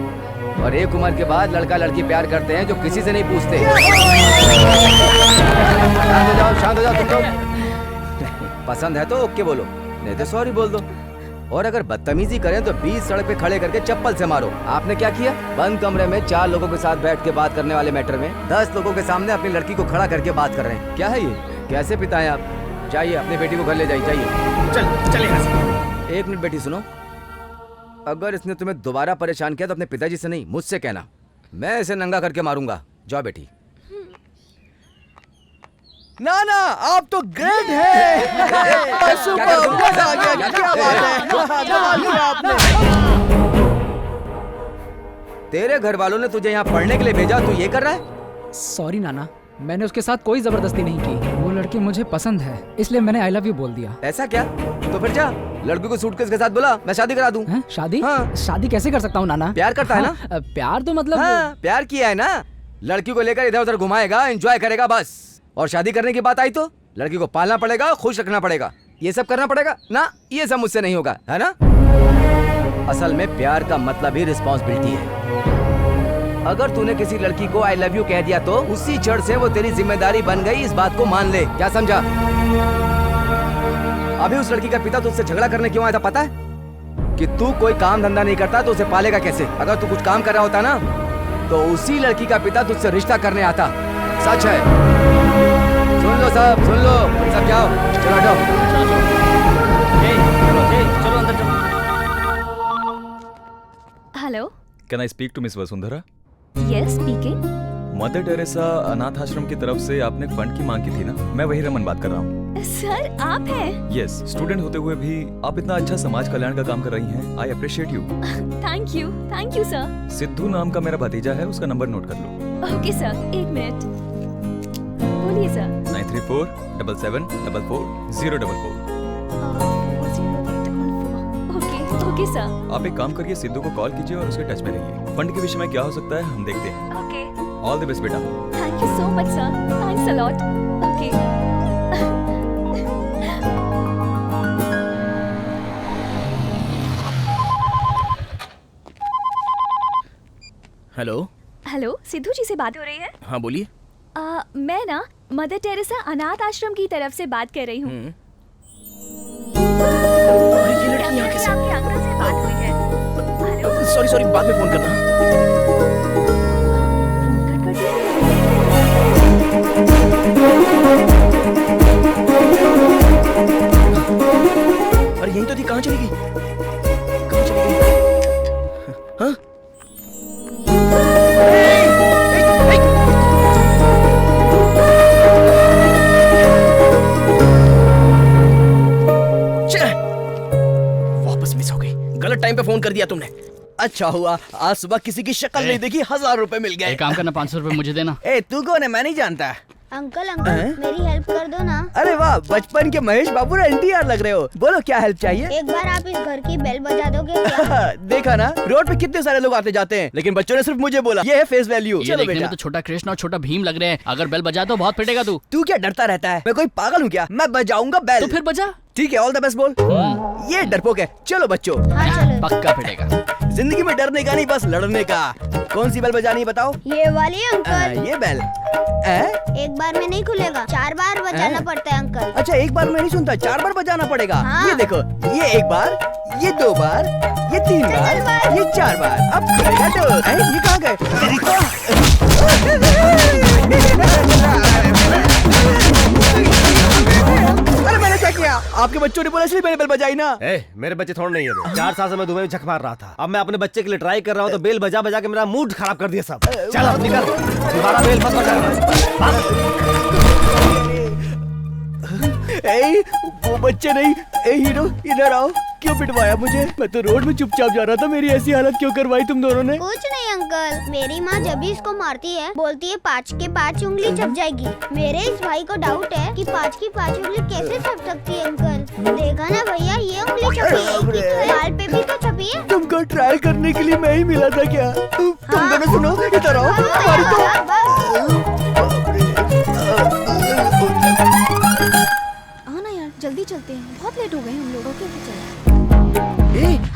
और एक उम्र के बाद लड़का लड़की प्यार करते हैं जो किसी से नहीं पूछते। शांत हो जाओ तुम लोग। पसंद है तो ओके बोलो, नहीं तो सॉरी बोल दो। और अगर बदतमीजी करें तो 20 सड़क पे खड़े करके चप्पल से मारो। आपने क्या किया? बंद कमरे में 4 लोगों के साथ बैठ के बात करने वाले मैटर में 10 लोगों के सामने अपनी लड़की को खड़ा करके बात कर रहे हैं। क्या है ये? कैसे पिता है आप? जाइए अपनी बेटी को घर ले जाइए, जाइए। चल यहाँ से। एक मिनट बेटी सुनो, अगर इसने तुम्हें दोबारा परेशान किया तो अपने पिताजी से नहीं मुझसे कहना। मैं इसे नंगा करके मारूंगा। जाओ बेटी। नाना आप तो ग्रेट है। सुपर, मजा आ गया। क्या बात है, कमाल किया आपने। तेरे घर वालों ने तुझे यहाँ पढ़ने के लिए भेजा, तू ये कर रहा है? सॉरी नाना, मैंने उसके साथ कोई जबरदस्ती नहीं की। वो लड़की मुझे पसंद है, इसलिए मैंने आई लव यू बोल दिया। ऐसा क्या? तो फिर जा लड़की को सूटकेस के साथ बुला, मैं शादी करा दूं। शादी? हाँ। शादी कैसे कर सकता हूँ नाना? प्यार करता है ना? प्यार तो मतलब हाँ, प्यार किया है ना। लड़की को लेकर इधर उधर घुमाएगा, एंजॉय करेगा बस। और शादी करने की बात आई तो लड़की को पालना पड़ेगा, खुश रखना पड़ेगा, ये सब करना पड़ेगा ना। ये सब मुझसे नहीं होगा, है ना? असल में प्यार का मतलब ही रिस्पॉन्सिबिलिटी है। अगर तूने किसी लड़की को आई लव यू कह दिया तो उसी क्षण से वो तेरी जिम्मेदारी बन गई, इस बात को मान ले। क्या समझा? अभी उस लड़की का पिता तुझसे झगड़ा करने क्यों आया था पता है? कि तू कोई काम धंधा नहीं करता तो उसे पालेगा कैसे? अगर तू कुछ काम कर रहा होता ना तो उसी लड़की का पिता तुझसे रिश्ता करने आता। सच है। सुन लो सब, सुन लो सब, जाओ चलो हटो। चलो अंदर चलो। Hello, can I speak to Miss Vasundhara? Yes speaking. Mother Teresa अनाथ आश्रम की तरफ से आपने फंड की मांग की थी ना? मैं वही रमन बात कर रहा हूँ। सर आप हैं? यस, स्टूडेंट होते हुए भी आप इतना अच्छा समाज कल्याण का काम कर रही हैं। I appreciate you. Thank you sir. Sidhu नाम का मेरा भतीजा है, उसका नंबर नोट कर लो। ओके सर, एक मिनट। बोलिए सर। 9347444044। Okay sir. आप एक काम करिए, सिद्धू को कॉल कीजिए और उसके टच में रहिए। फंड के विषय में क्या हो सकता है हम देखते हैं। ओके। ऑल द बेस्ट बेटा। Thank you so much sir, thanks a lot. Okay. Hello. Hello, Sidhu ji से बात हो रही है? हाँ बोलिए। मैं ना मदर टेरेसा अनाथ आश्रम की तरफ से बात कर रही हूँ। ये लड़की यहाँ कैसे? आपके अंकल से बात हुई है। सॉरी बाद में फोन करना। अरे यही तो थी, कहाँ चली गई? कहाँ चली गई? हाँ? वापस मिस हो गई। गलत टाइम पे फोन कर दिया तुमने। अच्छा हुआ आज सुबह किसी की शक्ल नहीं देखी, 1000 रुपए मिल गए। एक काम करना, 500 रुपए मुझे देना। ए तू कौन है, मैं नहीं जानता। अंकल मेरी हेल्प कर दो ना। अरे वाह, बचपन के महेश बाबू ना NTR लग रहे हो। बोलो क्या हेल्प चाहिए? एक बार आप इस घर की बेल बजा दोगे क्या? देखा ना, रोड पे कितने सारे लोग आते जाते हैं, लेकिन बच्चों ने सिर्फ मुझे बोला ये है फेस वैल्यू। ये चलो देखने बेटा। में तो छोटा कृष्ण और छोटा भीम लग रहे हैं, अगर बेल बजा तो बहुत पिटेगा तू। तू क्या डरता रहता है, मैं कोई पागल हूँ क्या? मैं बजाऊंगा बेल। तो फिर बजा। ठीक है, ऑल द बेस्ट बोल। ये डरपोक है। चलो बच्चों, पक्का पिटेगा। जिंदगी में डरने का नहीं, बस लड़ने का। कौन सी बेल बजानी बताओ? ये वाली अंकल। ये बेल एक बार में नहीं खुलेगा, 4 बार बजाना पड़ता है अंकल। अच्छा, एक बार में नहीं सुनता, 4 बार बजाना पड़ेगा। हाँ। ये देखो, ये 1 बार, ये 2 बार, ये 3 बार, ये 4 बार। अब खुलेगा तो। ये कहाँ गए? अरे मैंने क्या किया? आपके बच्चों ने बोला इसलिए मैंने बेल बजाई ना। मेरे बच्चे थोड़े नहीं है। 4 साल से मैं दुबई में झक मार रहा था। अब मैं अपने बच्चे के लिए ट्राई कर रहा हूँ तो बेल बजा बजा के मेरा मूड खराब कर दिया सब। चल अब निकल, दोबारा बेल मत बजा। वो बच्चे नहीं। हीरो इधर आओ। क्यों पिटवाया मुझे? मैं तो रोड में चुपचाप जा रहा था, मेरी ऐसी हालत क्यों करवाई तुम दोनों ने? कुछ नहीं अंकल, मेरी माँ जब भी इसको मारती है बोलती है 5 के 5 उंगली छप जाएगी। मेरे इस भाई को डाउट है कि 5 की 5 उंगली कैसे छप सकती है अंकल। देखा ना भैया, ये उंगली छपी है, गाल पे भी तो छपी है। तुमको ट्राई करने के लिए मैं ही मिला था क्या? तुम दोनों सुनो, इधर आओ। तुम्हारी हाँ ना यार, जल्दी चलते हैं, बहुत लेट हो गए हम लोगों के।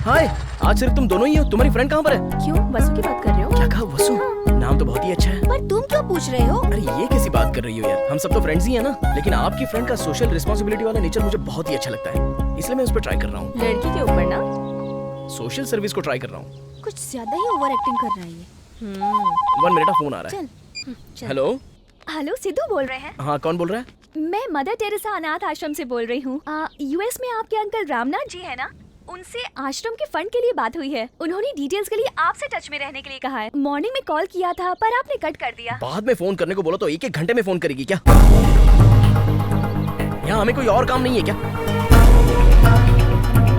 हाय, आज सिर्फ तुम दोनों ही हो। तुम्हारी फ्रेंड कहाँ पर है? क्यों, वसु की बात कर रहे हो? क्या कहा वसु? नाम तो बहुत ही अच्छा है। पर तुम क्यों पूछ रहे हो? अरे ये कैसी बात कर रही हो यार, हम सब तो फ्रेंड्स ही हैं ना। लेकिन आपकी फ्रेंड का सोशल रिस्पांसिबिलिटी वाला नेचर मुझे बहुत ही अच्छा लगता है, इसलिए मैं उस पर ट्राई कर रहा हूँ। लड़की के ऊपर ना? सोशल सर्विस को ट्राई कर रहा हूँ। कुछ ज्यादा ही ओवर एक्टिंग कर रहा है ये। 1 मिनट, फोन आ रहा है। चल। हेलो। हेलो, सिद्धू बोल रहे हैं? हाँ, कौन बोल रहा है? मैं मदर टेरेसा अनाथ आश्रम से बोल रही हूँ। यूएस में आपके अंकल रामनाथ जी है ना, उनसे आश्रम के फंड के लिए बात हुई है। उन्होंने डिटेल्स के लिए आपसे टच में रहने के लिए कहा है। मॉर्निंग में कॉल किया था पर आपने कट कर दिया। बाद में फोन करने को बोलो तो 1-1 घंटे में फोन करेगी क्या? यहाँ हमें कोई और काम नहीं है क्या?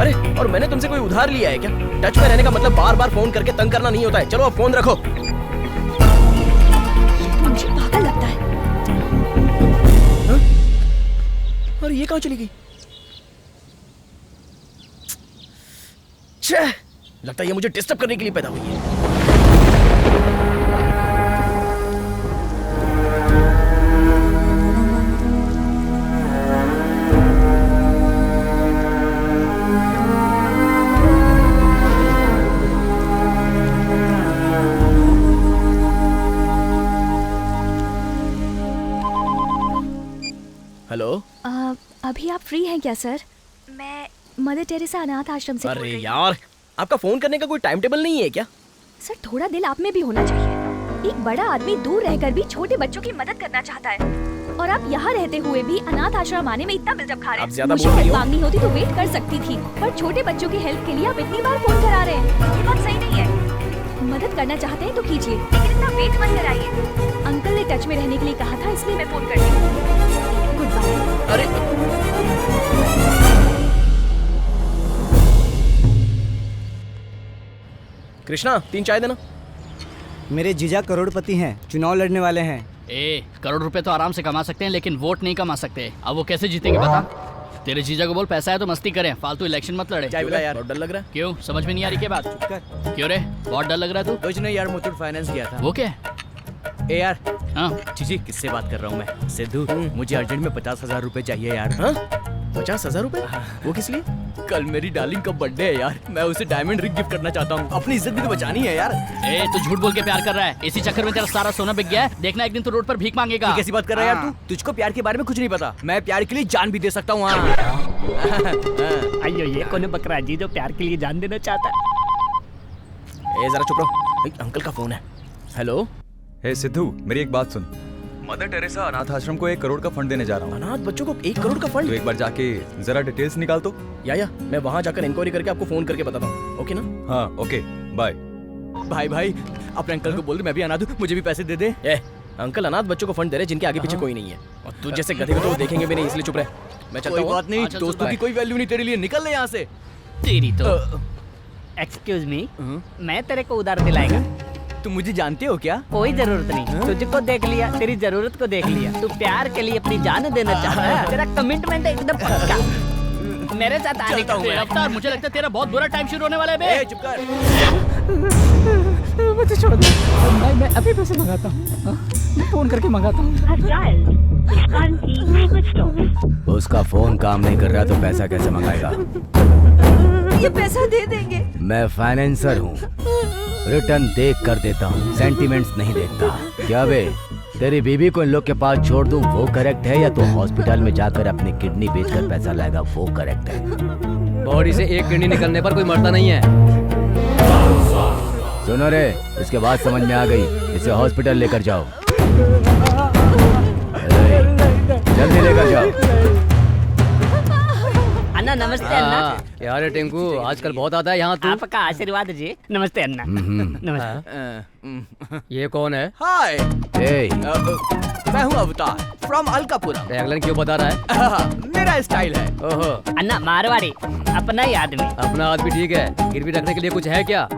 अरे, और मैंने तुमसे कोई उधार लिया है क्या? टच में रहने का मतलब बार बार फोन करके तंग करना नहीं होता है। चलो अब फोन रखो। मुझे पागल लगता है। अरे ये कहाँ चली गई? लगता है ये मुझे डिस्टर्ब करने के लिए पैदा हुई है। हेलो। अभी आप फ्री हैं क्या सर? मैं मदर टेरेसा अनाथ आश्रम से बोल अरे रही हूँ। यार, आपका फोन करने का कोई टाइम टेबल नहीं है क्या? सर, थोड़ा दिल आप में भी होना चाहिए। एक बड़ा आदमी दूर रहकर भी छोटे बच्चों की मदद करना चाहता है, और आप यहाँ रहते हुए भी अनाथ आश्रम आने में इतना बिल्डअप खा रहे आप हैं। ज्यादा मुझे बोल रही हेल्प हो। मांगनी होती तो वेट कर सकती थी, पर छोटे बच्चों की हेल्प के लिए आप इतनी बार फोन करा रहे हैं, ये बात सही नहीं है। मदद करना चाहते हैं तो कीजिए, लेकिन इतना वेट मत कराइए। अंकल ने टच में रहने के लिए कहा था, इसलिए मैं फोन कर रही हूँ। Good bye. अरे कृष्णा, 3 चाय देना। मेरे जीजा करोड़पति हैं, चुनाव लड़ने वाले हैं। करोड़ रुपए तो आराम से कमा सकते हैं, लेकिन वोट नहीं कमा सकते। अब वो कैसे जीतेंगे बता? तेरे जीजा को बोल पैसा है तो मस्ती करें, फालतू इलेक्शन मत लड़े। चाय पिला यार, बहुत डर लग रहा है। क्यों, समझ में नहीं आ रही क्या बात? क्यों रे, बहुत डर लग रहा है तू? कुछ नहीं यार, मुथूट फाइनेंस किया था। वो क्या? ए यार, जी किससे बात कर रहा हूँ मैं? सिद्धू, मुझे अर्जेंट में 50,000 रुपए चाहिए यार। 50,000 रुपए? वो किस लिए? कल मेरी डार्लिंग का बर्थडे है यार, मैं उसे डायमंड रिंग गिफ्ट करना चाहता हूँ। अपनी इज्जत भी तो बचानी है यार। तू झूठ बोल के प्यार कर रहा है, इसी चक्कर में तेरा सारा सोना बिक गया है। देखना एक दिन तू रोड पर भीख मांगेगा। कैसी बात कर रहा है यार तू? तुझको प्यार के बारे में कुछ नहीं पता। मैं प्यार के लिए जान भी दे सकता हूँ। अयो, ये कौन बकरा जी जो प्यार के लिए जान देना चाहता है? जरा चुप रहो, अंकल का फोन है। हेलो। हे सिद्धू, मेरी एक बात सुन। मदर टेरेसा अनाथ आश्रम को 1 करोड़ का फंड देने जा रहा हूँ। अनाथ बच्चों को 1 करोड़ का फंड? तो एक बार जाके जरा डिटेल्स निकाल तो। या मैं वहाँ जाकर इंक्वायरी करके आपको फोन करके बताता हूँ। ओके ना? हाँ ओके, बाय। भाई अपने अंकल को बोल, मैं भी अनाथ हूँ, मुझे भी पैसे दे दे। अंकल अनाथ बच्चों को फंड दे रहे जिनके आगे पीछे कोई नहीं है, और तू जैसे गधे को तो वो देखेंगे भी नहीं, इसलिए चुप रहे। मैं चलता हूँ। कोई बात नहीं, दोस्तों की कोई वैल्यू नहीं तेरे लिए, निकल ले यहाँ से। तेरी तो एक्सक्यूज मी, मैं तेरे को उधार दिलाएगा। तुम मुझे जानते हो क्या? कोई जरूरत नहीं, तुझको देख लिया, तेरी जरूरत को देख लिया। तू प्यार के लिए अपनी जान देना चाहता है, तेरा कमिटमेंट एकदम पक्का। मेरे साथ आने का हुआ। अवतार, मुझे लगता है तेरा बहुत बुरा टाइम शुरू होने वाला है बे। चुप कर। मुझे छोड़ दे। मैं अभी पैसे मंगाता हूँ, मैं फोन करके मंगाता हूँ। उसका फोन काम नहीं कर रहा तो पैसा कैसे मंगाएगा? ये पैसा दे देंगे। मैं फाइनेंसर हूँ, रिटर्न देख कर देता हूँ, सेंटिमेंट्स नहीं देखता। क्या बे, तेरी बीबी को इन लोग के पास छोड़ दूँ वो करेक्ट है, या तो हॉस्पिटल में जाकर अपनी किडनी बेचकर पैसा लाएगा वो करेक्ट है? बॉडी से एक किडनी निकलने पर कोई मरता नहीं है। सुनो रे, इसके बाद समझ में आ गई, इसे हॉस्पिटल लेकर जाओ, जल्दी लेकर जाओ। अन्ना नमस्ते। अन्ना क्या रे टिंकू, आजकल बहुत आता है यहाँ तू। आपका आशीर्वाद जी। नमस्ते अन्ना। नमस्ते। ये कौन है? हाय, मैं हूँ अवतार फ्रॉम अलकापुरा। टैगलाइन क्यों बता रहा है? मेरा स्टाइल है। ओहो, अन्ना मारवाड़ी, अपना ही आदमी। अपना आदमी ठीक है, गिरवी रखने के लिए कुछ है क्या?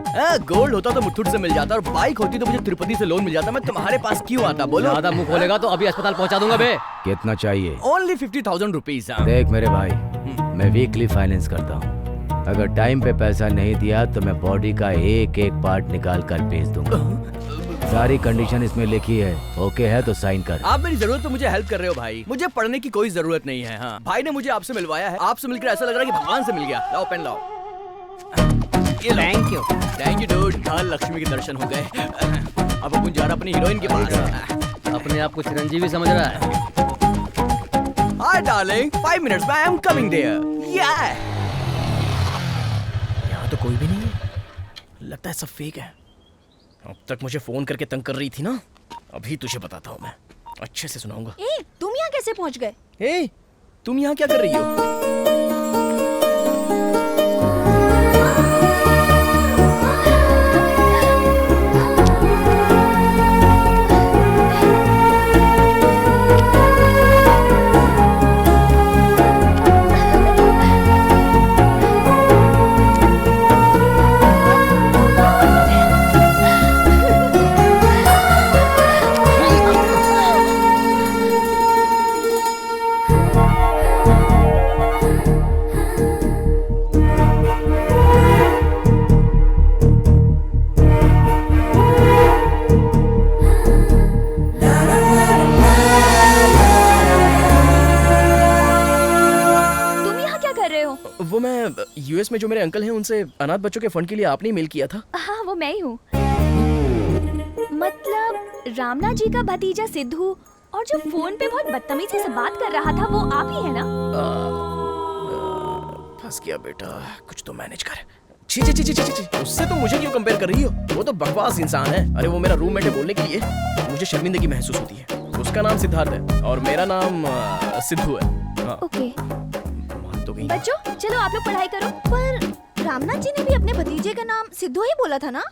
गोल्ड होता तो मुथुट से मिल जाता, और बाइक होती तो मुझे तिरुपति से लोन मिल जाता। मैं तुम्हारे पास क्यों आता? बोलो। ज्यादा मुंह खोलेगा तो अभी अस्पताल पहुँचा दूंगा बे। कितना चाहिए? Only 50,000 rupees. देख मेरे भाई, मैं वीकली फाइनेंस करता हूँ, अगर टाइम पे पैसा नहीं दिया तो मैं बॉडी का एक एक पार्ट निकाल कर बेच दूंगा। सारी कंडीशन इसमें लिखी है, ओके है तो साइन कर। आप मेरी जरूरत तो मुझे हेल्प कर रहे हो भाई, मुझे पढ़ने की कोई जरूरत नहीं है। हाँ, भाई ने मुझे आपसे मिलवाया है, आपसे मिलकर ऐसा लग रहा है कि भगवान से मिल गया। लाओ पेन लाओ। Thank you dude. कल लक्ष्मी के दर्शन हो गए। अब अपन जा रहा अपनी हीरोइन के पास। अपने आप को चिरंजीवी समझ रहा है। हाय डार्लिंग, 5 मिनट्स में आई एम कमिंग देयर। यहाँ तो कोई भी नहीं है, लगता है सब फेक है। अब तक मुझे फोन करके तंग कर रही थी ना, अभी तुझे बताता हूँ मैं, अच्छे से सुनाऊंगा। तुम यहाँ कैसे पहुँच गए? तुम यहाँ क्या कर रही हो? वो मैं यूएस में जो मेरे अंकल हैं उनसे अनाथ बच्चों के फंड के लिए आपने मेल किया था। हाँ, वो मैं ही हूँ। मतलब रामना जी का भतीजा सिद्धू, और जो फोन पे बहुत बदतमीजी से बात कर रहा था वो आप ही है ना? फंस गया बेटा, कुछ तो मैनेज कर। छी छी छी छी छी, उससे तो मुझे क्यों कंपेयर कर रही हो? वो तो बकवास इंसान है। अरे वो मेरा रूममेट है, बोलने के लिए मुझे शर्मिंदगी महसूस होती है। उसका नाम सिद्धार्थ है और मेरा नाम सिद्धू है। ओके तो बच्चों चलो आप लोग पढ़ाई करो। पर रामनाथ जी ने भी अपने भतीजे का नाम सिद्धू ही बोला था ना?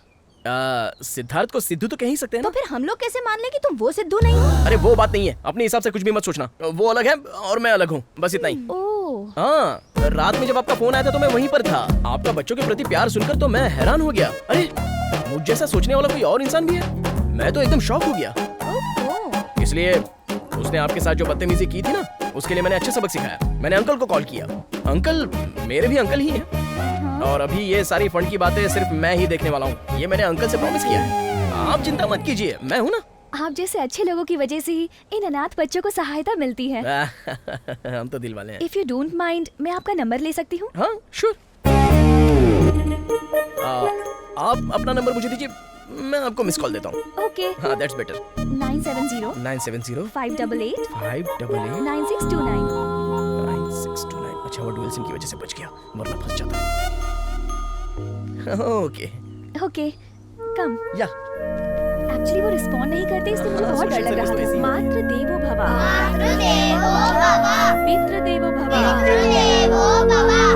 सिद्धार्थ को सिद्धू तो कह ही सकते हैं ना? तो फिर हम लोग कैसे मान ले कि तुम वो सिद्धू नहीं हो? अरे वो बात नहीं है, अपने हिसाब से कुछ भी मत सोचना। वो अलग है और मैं अलग हूँ, बस इतना ही। हाँ, रात में जब आपका फोन आया था तो मैं वहीं पर था। आपका बच्चों के प्रति प्यार सुनकर तो मैं हैरान हो गया। अरे मुझ जैसा सोचने वाला कोई और इंसान भी है? मैं तो एकदम शॉक हो गया। इसलिए उसने आपके साथ जो बदतमीजी की थी ना, उसके लिए मैंने अच्छे सबक सिखाया। मैंने अंकल को कॉल किया। अंकल मेरे भी अंकल ही हैं। और अभी ये सारी फंड की बातें सिर्फ मैं ही देखने वाला हूँ, ये मैंने अंकल से प्रॉमिस किया है। आप चिंता मत कीजिए, मैं हूँ ना। आप जैसे अच्छे लोगों की वजह से ही इन अनाथ बच्चों को सहायता मिलती है। हम तो दिल वाले हैं। इफ यू डोंट माइंड, मैं आपका नंबर ले सकती हूँ? हाँ श्योर। आप अपना नंबर मुझे दीजिए, मैं आपको मिस कॉल देता हूँ। ओके। हाँ दैट्स बेटर। 970 588 9629। अच्छा वो डुअल सिम की वजह से बच गया, वरना फंस जाता। ओके ओके कम। या एक्चुअली वो रिस्पॉन्ड नहीं करते, इसलिए मुझे बहुत डर लग रहा था। मातृ देवो भव, पितृ देवो भव,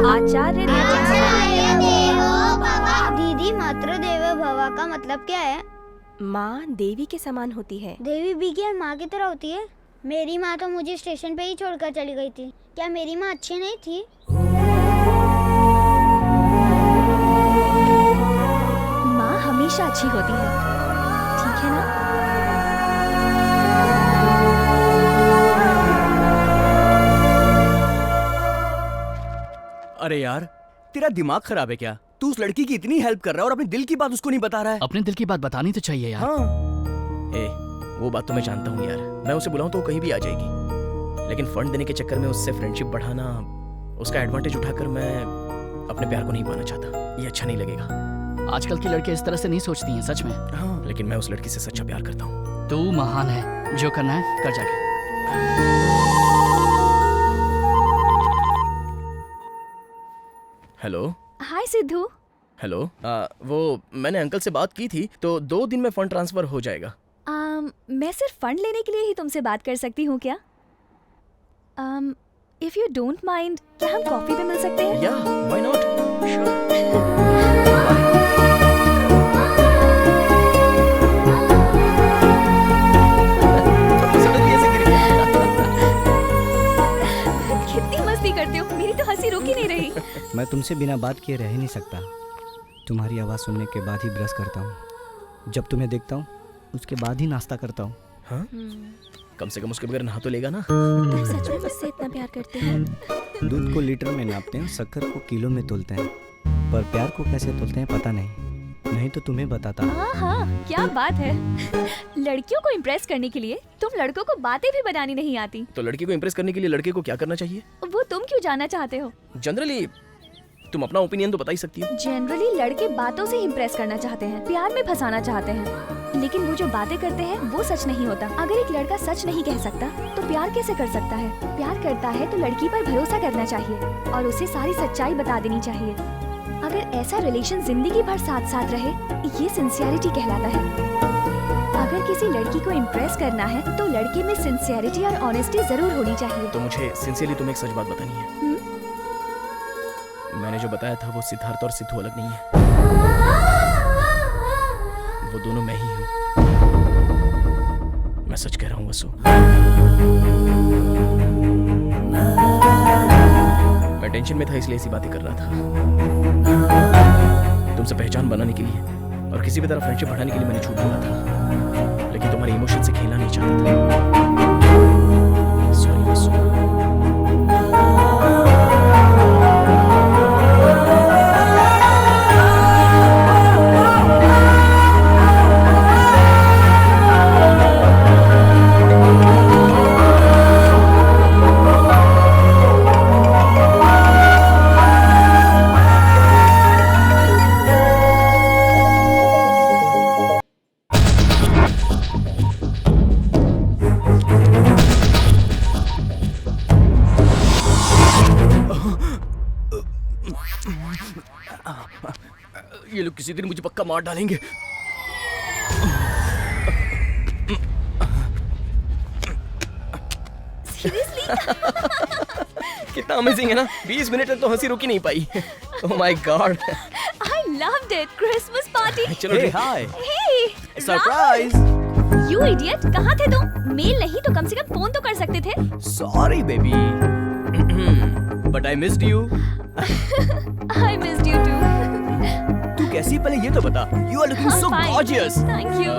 आचार्य देवो भव। दीदी मातृ देवो भव का मतलब क्या है? माँ देवी के समान होती है। देवी भी क्या माँ की तरह होती है? मेरी माँ तो मुझे स्टेशन पे ही छोड़कर चली गई थी। क्या मेरी माँ अच्छी नहीं थी? हमेशा अच्छी होती है, ठीक है ना? अरे यार, तेरा दिमाग खराब है क्या? तू उस लड़की की इतनी हेल्प कर रहा है और अपने दिल की बात उसको नहीं बता रहा है। अपने दिल की बात बतानी तो चाहिए यार। हाँ। ए, वो बात तो मैं जानता हूँ यार। मैं उसे बुलाऊं तो वो कहीं भी आ जाएगी, लेकिन फंड देने के चक्कर में उससे फ्रेंडशिप बढ़ाना, उसका एडवांटेज उठाकर मैं अपने प्यार को नहीं पाना चाहता। ये अच्छा नहीं लगेगा। आजकल की लड़कियां इस तरह से नहीं सोचती हैं, सच में। हाँ, लेकिन मैं उस लड़की से सच्चा प्यार करता हूँ। तू महान है, जो करना है कर जाके। हेलो। हाय सिद्धू। हेलो। वो मैंने अंकल से बात की थी, तो 2 दिन में फंड ट्रांसफर हो जाएगा। मैं सिर्फ फंड लेने के लिए ही तुमसे बात कर सकती हूँ क्या? इफ यू डोंट माइंड, क्या हम कॉफी पे मिल सकते हैं? या, व्हाई नॉट? कितनी मस्ती करते हो, मेरी तो हंसी रुक ही नहीं रही। मैं तुमसे बिना बात किए रह ही नहीं सकता। तुम्हारी आवाज़ सुनने के बाद ही ब्रश करता हूँ। जब तुम्हें देखता हूँ उसके बाद ही नाश्ता करता हूँ। हाँ? कम से कम उसके बगैर नहा तो लेगा ना? तुम सच में मुझसे इतना प्यार करते हो? दूध को लीटर में नापते हैं, शक्कर को किलो में तोलते हैं, पर प्यार को कैसे तोलते हैं पता नहीं तो तुम्हें बताता। हाँ, क्या बात है। लड़कियों को इम्प्रेस करने के लिए तुम लड़कों को बातें भी बनानी नहीं आती। तो लड़की को इम्प्रेस करने के लिए लड़के को क्या करना चाहिए? वो तुम क्यों जानना चाहते हो? जनरली तुम अपना ओपिनियन तो बता ही सकती हो। जनरली लड़के बातों से इम्प्रेस करना चाहते हैं, प्यार में फंसाना चाहते हैं, लेकिन वो जो बातें करते हैं वो सच नहीं होता। अगर एक लड़का सच नहीं कह सकता तो प्यार कैसे कर सकता है? प्यार करता है तो लड़की पर भरोसा करना चाहिए और उसे सारी सच्चाई बता देनी चाहिए। अगर ऐसा रिलेशन जिंदगी भर साथ साथ रहे, ये सिंसियरिटी कहलाता है। अगर किसी लड़की को इम्प्रेस करना है तो लड़के में सिंसियरिटी और ऑनेस्टी जरूर होनी चाहिए। तो मुझे सिंसियरली तुम्हें एक सच बात बतानी है। मैंने जो बताया था वो सिद्धार्थ और सिद्धू अलग नहीं है, वो दोनों मैं ही हूँ। मैं सच कह रहा हूँ वसु। मैं टेंशन में था इसलिए ऐसी बातें कर रहा था। तुमसे पहचान बनाने के लिए और किसी भी तरह फ्रेंडशिप बढ़ाने के लिए मैंने झूठ बोला था, लेकिन तुम्हारे इमोशन से खेलना नहीं चाहता था। सॉरी वसु। ये लोग किसी दिन मुझे पक्का मार डालेंगे। कितना अमेजिंग है ना? 20 मिनट तक तो हंसी रुक ही नहीं पाई। Oh my God. I loved it. Christmas party. चलो Hey, hi. Hey, surprise. You idiot, कहाँ थे तुम? मेल नहीं तो कम से कम फोन तो कर सकते थे। Sorry baby, but I missed you. I missed you too. तू कैसी है पहले ये तो बता। You are looking so fine. Gorgeous. Thank you.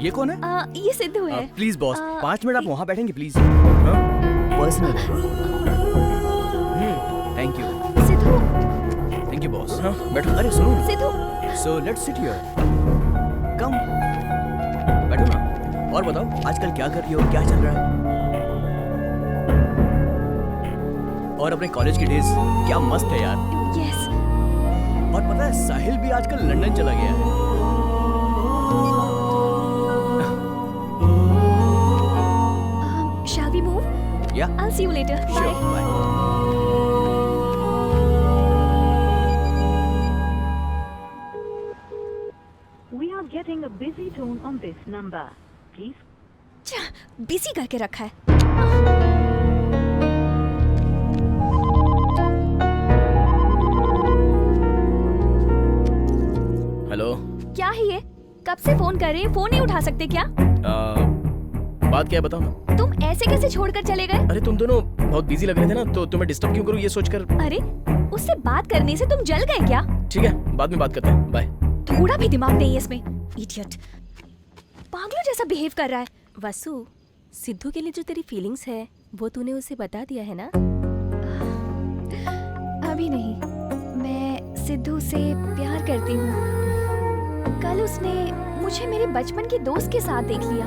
ये कौन है? ये सिद्धू है। प्लीज बॉस, 5 मिनट आप वहाँ बैठेंगे please. Personal. Thank you. Sidhu. Thank you boss. हाँ बैठो। अरे सुनो। Sidhu. So let's sit here. Come. बैठो ना। और बताओ आजकल क्या कर रही हो, क्या चल रहा है? और अपने कॉलेज की डेज क्या मस्त है यार। Yes. और पता है साहिल भी आजकल लंदन चला गया है। Shall we move? Yeah. I'll see you later. Sure. Bye. We are getting a busy tone on this number. Please. Busy करके रखा है। हेलो। क्या है ये? कब से फोन कर रहे हैं, फोन नहीं उठा सकते क्या? बात क्या है बताओ ना। तुम ऐसे कैसे छोड़कर चले गए? अरे तुम दोनों बहुत बिजी लग रहे थे ना, तो तुम्हें डिस्टर्ब क्यों करूं ये सोचकर। अरे उससे बात करने से तुम जल गए क्या? ठीक है बाद में बात करते हैं, बाय। थोड़ा भी दिमाग नहीं है इसमें। इडियट, पागलों जैसा बिहेव कर रहा है। वसु, सिद्धू के लिए जो तेरी फीलिंग्स है वो तूने उसे बता दिया है ना? अभी नहीं, मैं सिद्धू से प्यार करती हूँ। कल उसने मुझे मेरे बचपन के दोस्त के साथ देख लिया।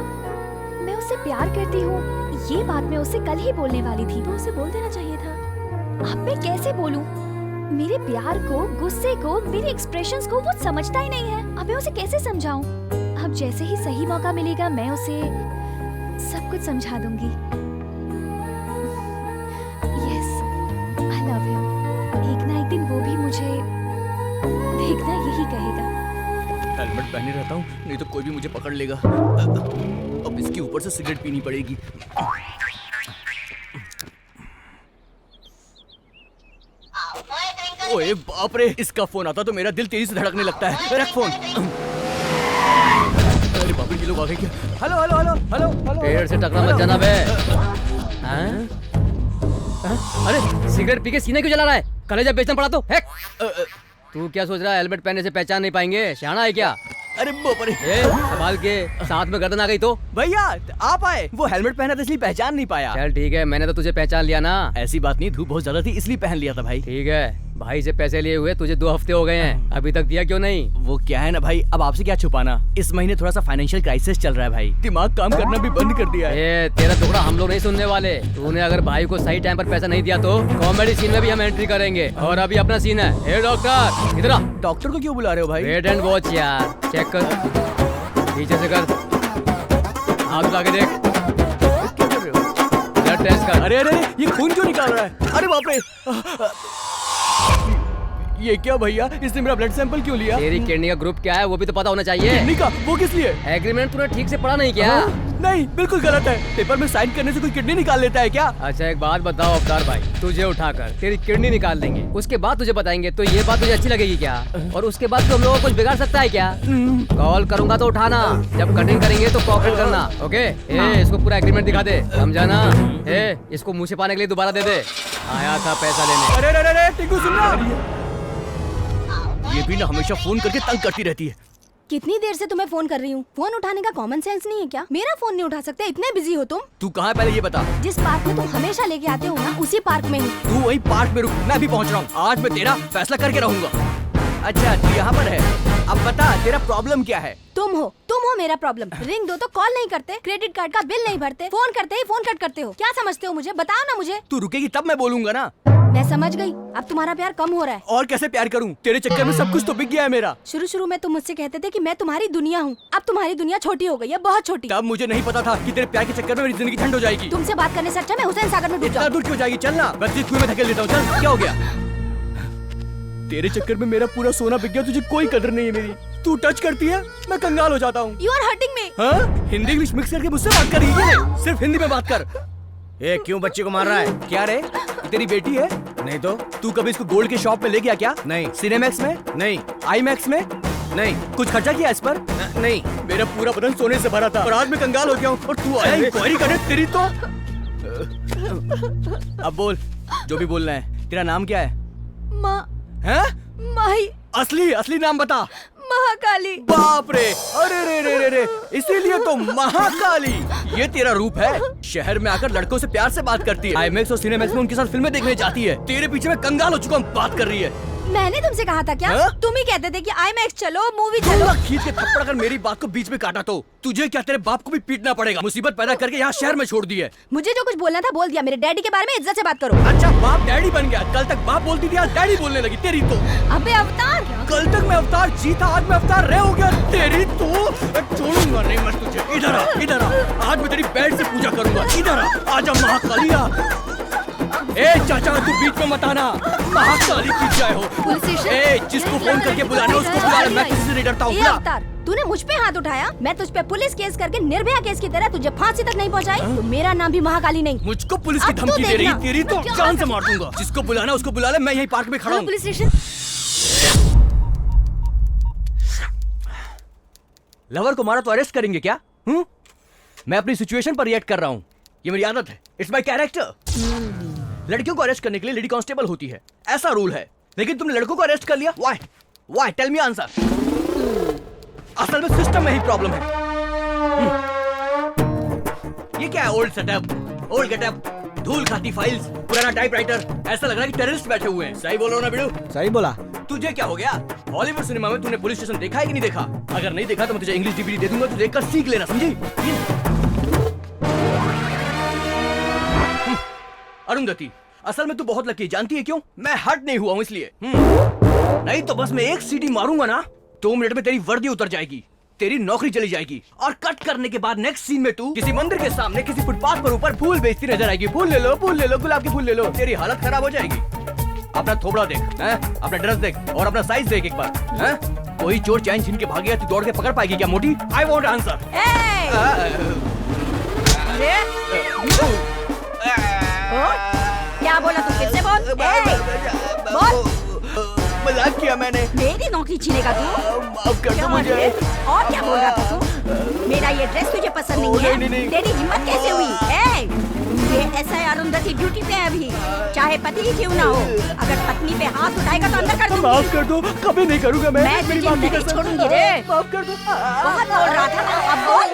मैं उससे प्यार करती हूँ, ये बात मैं उससे कल ही बोलने वाली थी। तो उसे बोल देना चाहिए था। अब मैं कैसे बोलूं? मेरे प्यार को, गुस्से को, मेरे एक्सप्रेशंस को वो समझता ही नहीं है। अब मैं उसे कैसे समझाऊं? अब जैसे ही सही मौका मिलेगा मैं उसे सब कुछ समझा दूंगी। Yes, I love you. एक ना एक दिन वो भी मुझे देखना यही कहेगा। हेलमेट पहने रहता हूँ, नहीं तो कोई भी मुझे पकड़ लेगा। अब इसके ऊपर से सिगरेट पीनी पड़ेगी। ओए बाप रे, इसका फोन आता तो मेरा दिल तेजी से धड़कने लगता है। रख फोन। अरे बाप रे, ये लोग आ गए क्या? Hello hello hello hello hello. पेड़ से टकरा मत जाना बे। हाँ? अरे सिगरेट पी के सीने क्यों जला रहा है? कलेजा बेचना पड़ा तो फेंक। तू क्या सोच रहा है, हेलमेट पहनने से पहचान नहीं पाएंगे? शाना है क्या? अरे बाप रे, संभाल के, साथ में गर्दन आ गई तो। भैया आप आए, वो हेलमेट पहना था इसलिए पहचान नहीं पाया। चल ठीक है, मैंने तो तुझे पहचान लिया ना। ऐसी बात नहीं, धूप बहुत ज्यादा थी इसलिए पहन लिया था भाई। ठीक है, भाई से पैसे लिए हुए तुझे 2 हफ्ते हो गए हैं, अभी तक दिया क्यों नहीं? वो क्या है ना भाई, अब आपसे क्या छुपाना, इस महीने थोड़ा सा फाइनेंशियल क्राइसिस चल रहा है भाई, दिमाग काम करना भी बंद कर दिया है। तेरा टुकड़ा हम लोग नहीं सुनने वाले। तूने अगर भाई को सही टाइम पर पैसा नहीं दिया तो कॉमेडी सीन में भी हम एंट्री करेंगे। और अभी अपना सीन है। डॉक्टर इधर आ। डॉक्टर को क्यों बुला रहे हो भाई? वेट एंड वॉच यार, चेक कर, पीछे से कर, हाथ उठा के देख, ब्लड टेस्ट कर। अरे अरे ये खून क्यों निकाल रहा है? अरे बाप रे, ये क्या भैया, इसने मेरा ब्लड सैंपल क्यों लिया? तेरी किडनी का ग्रुप क्या है वो भी तो पता होना चाहिए। किडनी का? वो किस लिए? एग्रीमेंट तूने ठीक से पढ़ा नहीं क्या? नहीं, बिल्कुल गलत है। पेपर में साइन करने से कोई किडनी निकाल लेता है क्या? अच्छा एक बात बताओ अवतार भाई, तुझे उठाकर तेरी किडनी निकाल देंगे, उसके बाद तुझे बताएंगे, तो ये बात तुझे अच्छी लगेगी क्या? और उसके बाद तो हम लोगों को कुछ बिगाड़ सकता है क्या? कॉल करूंगा तो उठाना, जब कटिंग करेंगे तो कोऑपरेट करना, ओके? इसको पूरा एग्रीमेंट दिखा दे, समझा ना? इसको मुँह छिपाने के लिए दोबारा दे दे। आया था पैसा लेने। अरे अरे अरे टिंकू सुनना, ये भी ना हमेशा फोन करके तंग करती रहती है। कितनी देर से तुम्हें फोन कर रही हूँ, फोन उठाने का कॉमन सेंस नहीं है क्या? मेरा फोन नहीं उठा सकते, इतने बिजी हो तुम। तू कहाँ है पहले ये बता। जिस पार्क में तुम हमेशा लेके आते हो ना, उसी पार्क में हूँ। तू वही पार्क में रुक, मैं भी पहुँच रहा हूँ। आज मैं तेरा फैसला करके रहूंगा। अच्छा तू यहाँ पर है, अब बता तेरा प्रॉब्लम क्या है? तुम हो मेरा प्रॉब्लम। रिंग दो तो कॉल नहीं करते, क्रेडिट कार्ड का बिल नहीं भरते, फोन करते ही फोन कट करते हो। क्या समझते हो मुझे? बताओ ना मुझे। तू रुकेगी तब मैं बोलूंगा ना। मैं समझ गई, अब तुम्हारा प्यार कम हो रहा है। और कैसे प्यार करूं? तेरे चक्कर में सब कुछ तो बिक गया है मेरा। शुरू में तुम मुझसे कहते थे कि मैं तुम्हारी दुनिया हूँ, अब तुम्हारी दुनिया छोटी हो गई है, बहुत छोटी। तब मुझे नहीं पता था कि तेरे प्यार के चक्कर में मेरी जिंदगी ठंड हो जाएगी। तुमसे बात करने से अच्छा मैं हुसैन सागर में डूब जाऊं। इतना दूर क्यों जाएगी? चलना, बस कुएं में धकेल देता हूँ। चल, क्या हो गया? तेरे चक्कर में मेरा पूरा सोना बिक गया, तुझे कोई कदर नहीं है मेरी। तू टच करती है मैं कंगाल हो जाता हूँ। You are hurting me। हाँ? हिंदी इंग्लिश मिक्स करके मुझसे बात कर रही है? सिर्फ हिंदी में बात कर। ए क्यों बच्चे को मार रहा है? क्या रे, तेरी बेटी है? नहीं तो। तू कभी इसको गोल्ड के शॉप में ले गया क्या? नहीं। सिनेमैक्स में? नहीं। आईमैक्स में? नहीं। कुछ खर्चा किया इस पर? नहीं। मेरा पूरा बदन सोने से भरा था और आज मैं कंगाल हो गया हूँ और तू आया इंक्वायरी करने। तेरी तो अब बोल, जो भी बोलना है। तेरा नाम क्या है? माँ। हैं? माही। असली नाम बता। महाकाली। बाप रे, अरे रे रे रे रे, इसीलिए तो महाकाली। ये तेरा रूप है। शहर में आकर लड़कों से प्यार से बात करती है, आईमैक्स और सिनेमैक्स में उनके साथ फिल्में देखने जाती है। तेरे पीछे मैं कंगाल हो चुका हूँ, बात कर रही है। मैंने तुमसे कहा था क्या? तुम ही कहते थे कि आईमैक्स चलो, मूवी चलो। खींच के थप्पड़ अगर मेरी बात को बीच में काटा तो तुझे क्या, तेरे बाप को भी पीटना पड़ेगा। मुसीबत पैदा करके यहाँ शहर में छोड़ दी है। मुझे जो कुछ बोलना था बोल दिया। मेरे डैडी के बारे में इज्जत से बात करो। अच्छा बाप डैडी बन गया? कल तक बाप बोलती थी, आज डैडी बोलने लगी। तेरी तो। अबे अवतार, कल तक मैं अवतार जी था, आज मैं अवतार रे हो गया। तेरी तो छोड़ूंगा नहीं मैं तुझे। इधर आ, इधर आ, आज मैं तेरी बेड से पूजा करूंगा। इधर आ, आजा महाकालिया। ए चाचा तू बीच में मत आना, महाकाली पीछे आए हो। Police station. ए जिसको फोन करके बुलाना उसको बुला, मैं किसी से नहीं डरता हूँ। अवतार, तूने मुझ पे हाथ उठाया, मैं तुझ पे पुलिस केस करके निर्भया केस की तरह तुझे फांसी तक नहीं पहुंचाई, तो मेरा नाम भी महाकाली नहीं। मुझको पुलिस की धमकी दे रही? तेरी तो जान से मार दूंगा। जिसको बुलाना उसको बुला ले, मैं यही पार्क में खड़ा हूँ। Police station. लवर को मारा तो अरेस्ट करेंगे क्या? मैं अपनी सिचुएशन पर रिएक्ट कर रहा हूँ, ये मेरी आदत है, इट्स माय कैरेक्टर। लड़कियों को अरेस्ट करने के लिए लेडी कांस्टेबल होती है, ऐसा रूल है। लेकिन तुमने लड़कों को अरेस्ट कर लिया, व्हाई? Tell me answer. असल में सिस्टम में ही प्रॉब्लम है। ये क्या है? ओल्ड सेटअप, ओल्ड गेटअप, धूल खाती फाइल्स, पुराना टाइपराइटर, ऐसा लग रहा है कि टेररिस्ट बैठे हुए हैं। सही बोलो ना बिड़ू? सही बोला। तुझे क्या हो गया? हॉलीवुड सिनेमा में तूने पुलिस स्टेशन देखा है कि नहीं देखा? अगर नहीं देखा तो मैं तुझे इंग्लिश डीवीडी दे दूंगा, तू देखकर सीख लेना, समझी? अरुंधति, असल में तू बहुत लकी है, जानती है क्यों? मैं हर्ट नहीं हुआ हूँ इसलिए। नहीं तो बस मैं एक सीटी मारूंगा ना, 2 मिनट में तेरी वर्दी उतर जाएगी, तेरी नौकरी चली जाएगी, और कट करने के बाद नेक्स्ट सीन में तू किसी मंदिर के सामने किसी फुटपाथ पर ऊपर फूल बेचती नजर आएगी। फूल ले लो, गुलाब के फूल ले लो। तेरी हालत खराब हो जाएगी। अपना थोबड़ा देख, हैं? अपना ड्रेस देख और अपना साइज देख एक बार, हैं? कोई चोर चैन छीन के भाग गया, तू दौड़ के पकड़ पाएगी क्या मोटी? I want answer. क्या बोला तू? फिर से बोल। बोल। मजाक किया मैंने। मेरी नौकरी छीनेगा तू? अब कर दो मुझे। और क्या बोल रहा था तू? मेरा ये ड्रेस तुझे पसंद नहीं है? नहीं। तेरी हिम्मत कैसे हुई? ये ऐसा है, अरुंधति ड्यूटी पे है अभी, चाहे पति ही क्यों ना हो। अगर पत्नी पे हाथ उठाएगा तो अंदर कर दूंगी। माफ कर दो, कभी नहीं करूंगा मैं। तुझे नहीं छोड़ूंगी रे। माफ कर दो। बहुत बोल रहा था ना, अब बोल।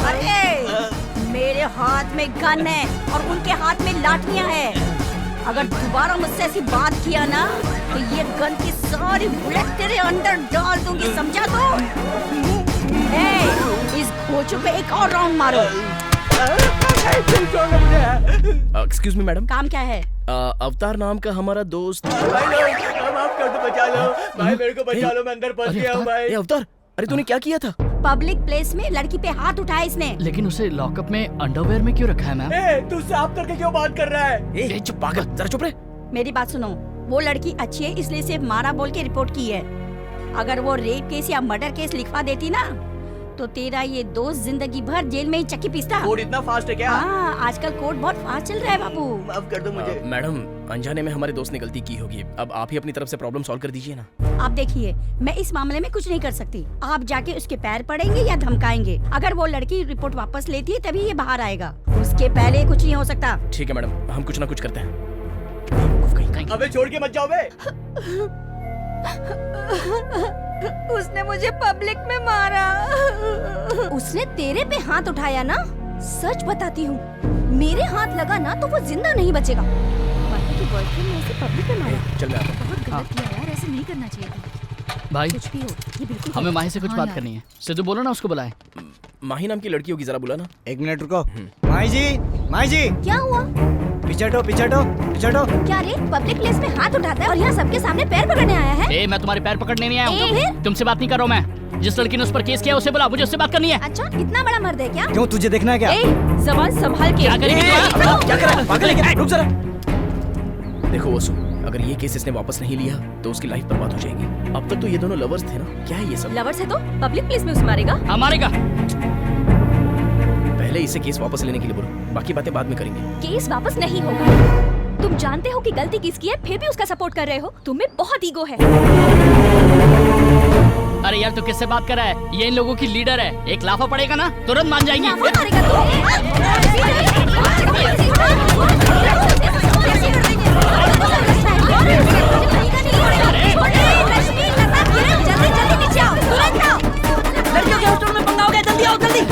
अरे मेरे हाथ में गन है और उनके हाथ में लाठियां हैं। अगर दोबारा मुझसे ऐसी बात किया ना तो ये गन की सारी बुलेट तेरे अंदर डाल दूंगी, समझा तो? इस घोचू पे एक और राउंड मारो। Excuse me madam. काम क्या है? अवतार नाम का हमारा दोस्त। माफ कर दो, बचा लो भाई, मेरे को बचा लो, मैं अंदर फंस गया हूँ भाई। अवतार, अरे तूने क्या किया था? पब्लिक प्लेस में लड़की पे हाथ उठाया इसने। लेकिन उसे लॉकअप में अंडरवेयर में क्यों रखा है मैम? तू साफ करके क्यों बात कर रहा है? चुप पागल, जरा चुप रहे। मेरी बात सुनो, वो लड़की अच्छी है इसलिए सिर्फ मारा बोल के रिपोर्ट की है। अगर वो रेप केस या मर्डर केस लिखवा देती ना तो तेरा ये दोस्त जिंदगी भर जेल में ही चक्की पीसता। कोर्ट इतना फास्ट है क्या? हाँ, आजकल कोर्ट बहुत फास्ट चल रहा है बाबू। माफ कर दो मुझे। मैडम, अनजाने में हमारे दोस्त ने गलती की होगी, अब आप ही अपनी तरफ से प्रॉब्लम सॉल्व कर दीजिए ना। आप देखिए, मैं इस मामले में कुछ नहीं कर सकती। आप जाके उसके पैर पड़ेंगे या धमकाएंगे। अगर वो लड़की रिपोर्ट वापस लेती है तभी ये बाहर आएगा, उसके पहले कुछ नहीं हो सकता। ठीक है मैडम, हम कुछ ना कुछ करते हैं। अबे छोड़ के मत जाओ बे। उसने मुझे पब्लिक में मारा। उसने तेरे पे हाथ उठाया ना? सच बताती हूँ, मेरे हाथ लगा ना तो वो जिंदा नहीं बचेगा। बाकी की बॉयफ्रेंड ने उसे पब्लिक में मारा। चल मैं आता हूँ। बहुत गलत किया यार, ऐसे नहीं करना चाहिए था। भाई कुछ भी हो, ये बिल्कुल हमें माही से कुछ बात करनी है। सिद्धू बोलो ना, उसको बुलाए। माही नाम की लड़की होगी, जरा बुला ना। 1 मिनट रुको। माही जी। क्या हुआ? पीछे हटो। क्या रे, पब्लिक प्लेस में हाथ उठाता है और यहाँ सबके सामने पैर पकड़ने आया है? ए, मैं तुम्हारे पैर पकड़ने नहीं आया हूँ। तो फिर? तुमसे बात नहीं कर रहा हूँ मैं। जिस लड़की ने उस पर केस किया उसे बुला, मुझे उससे बात करनी है। अच्छा, इतना बड़ा मर्द है क्या? क्यों, तुझे देखना है क्या? जबान संभाल के। क्या करेगी? क्या कर रहा है? पागल है क्या? रुक जरा। देखो वसु, अगर ये केस इसने वापस नहीं लिया तो उसकी लाइफ बर्बाद हो जाएगी। अब तक तो ये दोनों लवर्स थे ना, क्या है ये सब? लवर्स है तो पब्लिक प्लेस में उसे मारेगा? हाँ मारेगा। पहले इसे केस वापस लेने के लिए बोलो, बाकी बातें बाद में करेंगे। केस वापस नहीं होगा। तुम जानते हो कि गलती किसकी है, फिर भी उसका सपोर्ट कर रहे हो। तुम्हें बहुत ईगो है। अरे यार, तू किससे बात कर रहा है? ये इन लोगों की लीडर है, एक लाफा पड़ेगा ना तुरंत मान जाएंगी। जल्दी नीचे आओ, तुरंत आओ। लड़कियों के हॉस्टल में पंगा हो गया, जल्दी आओ, जल्दी।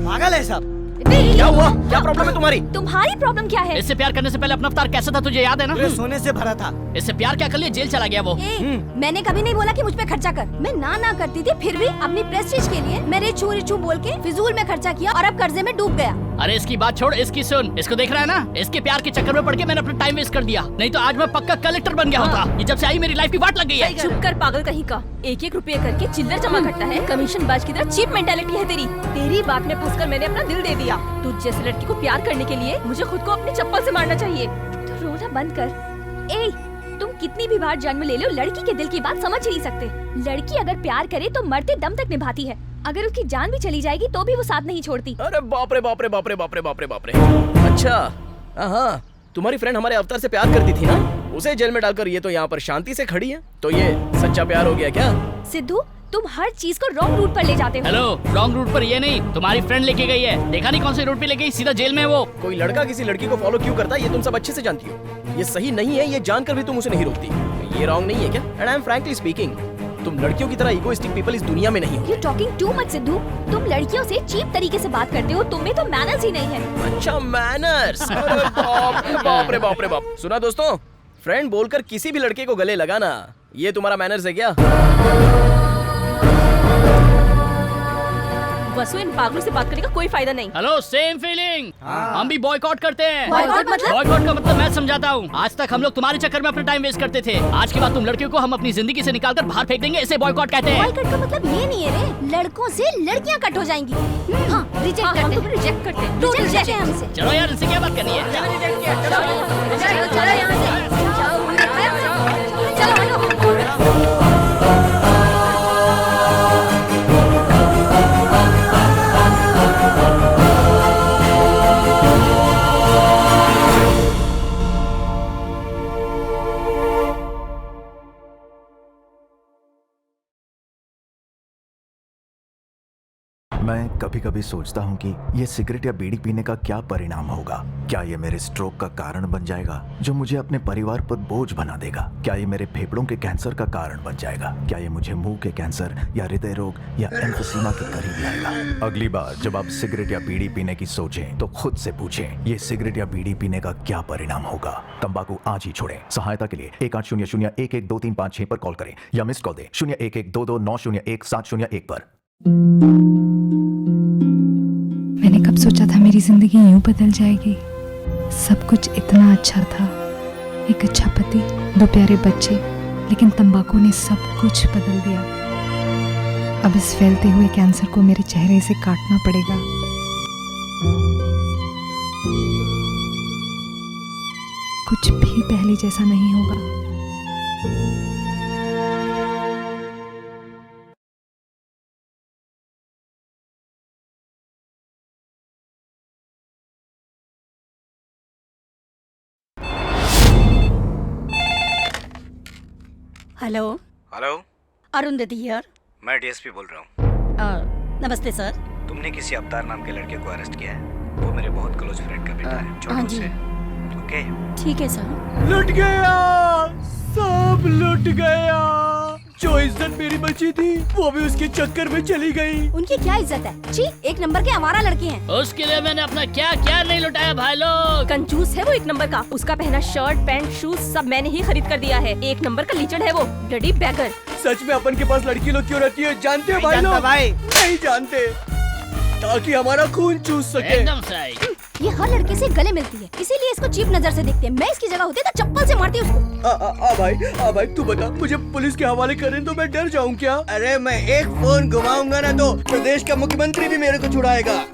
पागल है सब। क्या हुआ? क्या प्रॉब्लम है तुम्हारी? तुम्हारी प्रॉब्लम क्या है? इससे प्यार करने से पहले अपना अवतार कैसा था तुझे याद है ना? सोने से भरा था। इससे प्यार क्या कर लिया, जेल चला गया वो। मैंने कभी नहीं बोला कि मुझ पे खर्चा कर। मैं ना करती थी, फिर भी अपनी प्रेस्टीज के लिए मैंने चोरी बोल के फिजूल में खर्चा किया और अब कर्जे में डूब गया। अरे इसकी बात छोड़, इसकी सुन। इसको देख रहा है ना, इसके प्यार के चक्कर में पड़ के मैंने अपना टाइम वेस्ट कर दिया, नहीं तो आज मैं पक्का कलेक्टर बन गया होता। ये जब से आई मेरी लाइफ की वाट लग गई है। चुप कर पागल कहीं का। 1-1 रुपये करके चिल्लर जमा करता है, कमीशन बाज की तरह चीप मेंटालिटी है तेरी। तेरी बात में फंसकर मैंने अपना दिल दे दिया। तुझ जैसे लड़की को प्यार करने के लिए मुझे खुद को अपनी चप्पल से मारना चाहिए। तो रोना बंद कर। ए, तुम कितनी भी बार जन्म ले लो, लड़की के दिल की बात समझ ही नहीं सकते। लड़की अगर प्यार करे तो मरते दम तक निभाती है। अगर उसकी जान भी चली जाएगी तो भी वो साथ नहीं छोड़ती। अरे बाप रे बाप रे बाप रे बाप रे बाप रे बाप रे। अच्छा, हाँ, तुम्हारी फ्रेंड हमारे अवतार से प्यार करती थी ना, उसे जेल में डालकर ये तो यहाँ पर शांति से खड़ी है, तो ये सच्चा प्यार हो गया क्या? सिद्धू, तुम हर चीज को रॉन्ग रूट पर ले जाते हो। हेलो, रॉन्ग रूट पर ये नहीं, तुम्हारी फ्रेंड लेके गई है। देखा नहीं कौन से रूट पे ले गई, सीधा जेल में है वो। कोई लड़का किसी लड़की को फॉलो क्यों करता है ये तुम सब अच्छे से जानती हो। ये सही नहीं है, ये जानकर भी तुम उसे नहीं रोकती। ये रॉन्ग नहीं है क्या? And I am frankly speaking, तुम लड़कियों की तरह इगोइस्टिक पीपल इस दुनिया में नहीं हो। You talking too much Sidhu. तुम लड़कियों से चीप तरीके से बात करते हो, तुम में तो मैनर्स ही नहीं है। अच्छा, मैनर्स। बाप रे बाप रे बाप। सुना दोस्तों, फ्रेंड बोलकर किसी भी लड़के को गले लगाना, ये तुम्हारा मैनर्स है क्या? वसु, इन पागलों से बात करने का कोई फायदा नहीं। Hello, same feeling. हम भी बॉयकॉट करते हैं। बॉयकॉट मतलब? बॉयकॉट का मतलब मैं समझाता हूँ। आज तक हम लोग तुम्हारे चक्कर में अपना टाइम वेस्ट करते थे, आज के बाद तुम लड़कियों को हम अपनी जिंदगी से निकालकर बाहर फेंक देंगे, इसे बॉयकॉट कहते हैं। बॉयकॉट का मतलब ये नहीं है रे, लड़कों से लड़कियां कट हो जाएंगी। हाँ, रिजेक्ट करते हैं। रिजेक्ट करते हैं। टू रिजेक्ट है हमसे। चलो यार, इनसे क्या बात करनी है? चलो यहाँ से। मैं कभी कभी सोचता हूँ कि ये सिगरेट या बीड़ी पीने का क्या परिणाम होगा। क्या ये मेरे स्ट्रोक का कारण बन जाएगा, जो मुझे अपने परिवार पर बोझ बना देगा? क्या ये मेरे फेफड़ों के कैंसर का कारण बन जाएगा? क्या ये मुझे मुंह के कैंसर या हृदय रोग या एम्फीसीमा के करीब लाएगा? अगली बार जब आप सिगरेट या बीड़ी पीने की सोचें तो खुद से पूछें, ये सिगरेट या बीड़ी पीने का क्या परिणाम होगा? तंबाकू आज ही छोड़ें। सहायता के लिए 1800-112356 पर कॉल करें या मिस कॉल दें 01122901 पर। मैंने कब सोचा था मेरी जिंदगी यूं बदल जाएगी। सब कुछ इतना अच्छा था, एक अच्छा पति, 2 प्यारे बच्चे, लेकिन तंबाकू ने सब कुछ बदल दिया। अब इस फैलते हुए कैंसर को मेरे चेहरे से काटना पड़ेगा। कुछ भी पहले जैसा नहीं होगा। Hello hello, Arundhati here. मैं डीएसपी बोल रहा हूँ। नमस्ते सर। तुमने किसी अवतार नाम के लड़के को अरेस्ट किया है। वो मेरे बहुत क्लोज फ्रेंड का बेटा है, छोड़ो जी। उसे। ओके, ठीक है सर। लुट गया, सब लुट गया। जो इज्जत मेरी बची थी वो भी उसके चक्कर में चली गई। उनकी क्या इज्जत है? छी, एक नंबर के आवारा लड़के हैं। उसके लिए मैंने अपना क्या क्या नहीं लुटाया भाई लोग। कंजूस है वो एक नंबर का। उसका पहना शर्ट, पैंट, शूज सब मैंने ही खरीद कर दिया है। एक नंबर का लीचड़ है वो, ब्लडी बैगर। सच में अपन के पास लड़की लोग क्यों रहती है जानते हो भाई जानता लोग? भाई। नहीं जानते, ताकि हमारा खून चूस सके। एकदम सही। ये हर लड़के से गले मिलती है, इसीलिए इसको चीप नजर से देखते हैं। मैं इसकी जगह होती तो चप्पल से मारती उसको। आ भाई तू बता, मुझे पुलिस के हवाले करें तो मैं डर जाऊं क्या? अरे मैं एक फोन घुमाऊंगा ना तो प्रदेश का मुख्यमंत्री भी मेरे को छुड़ाएगा।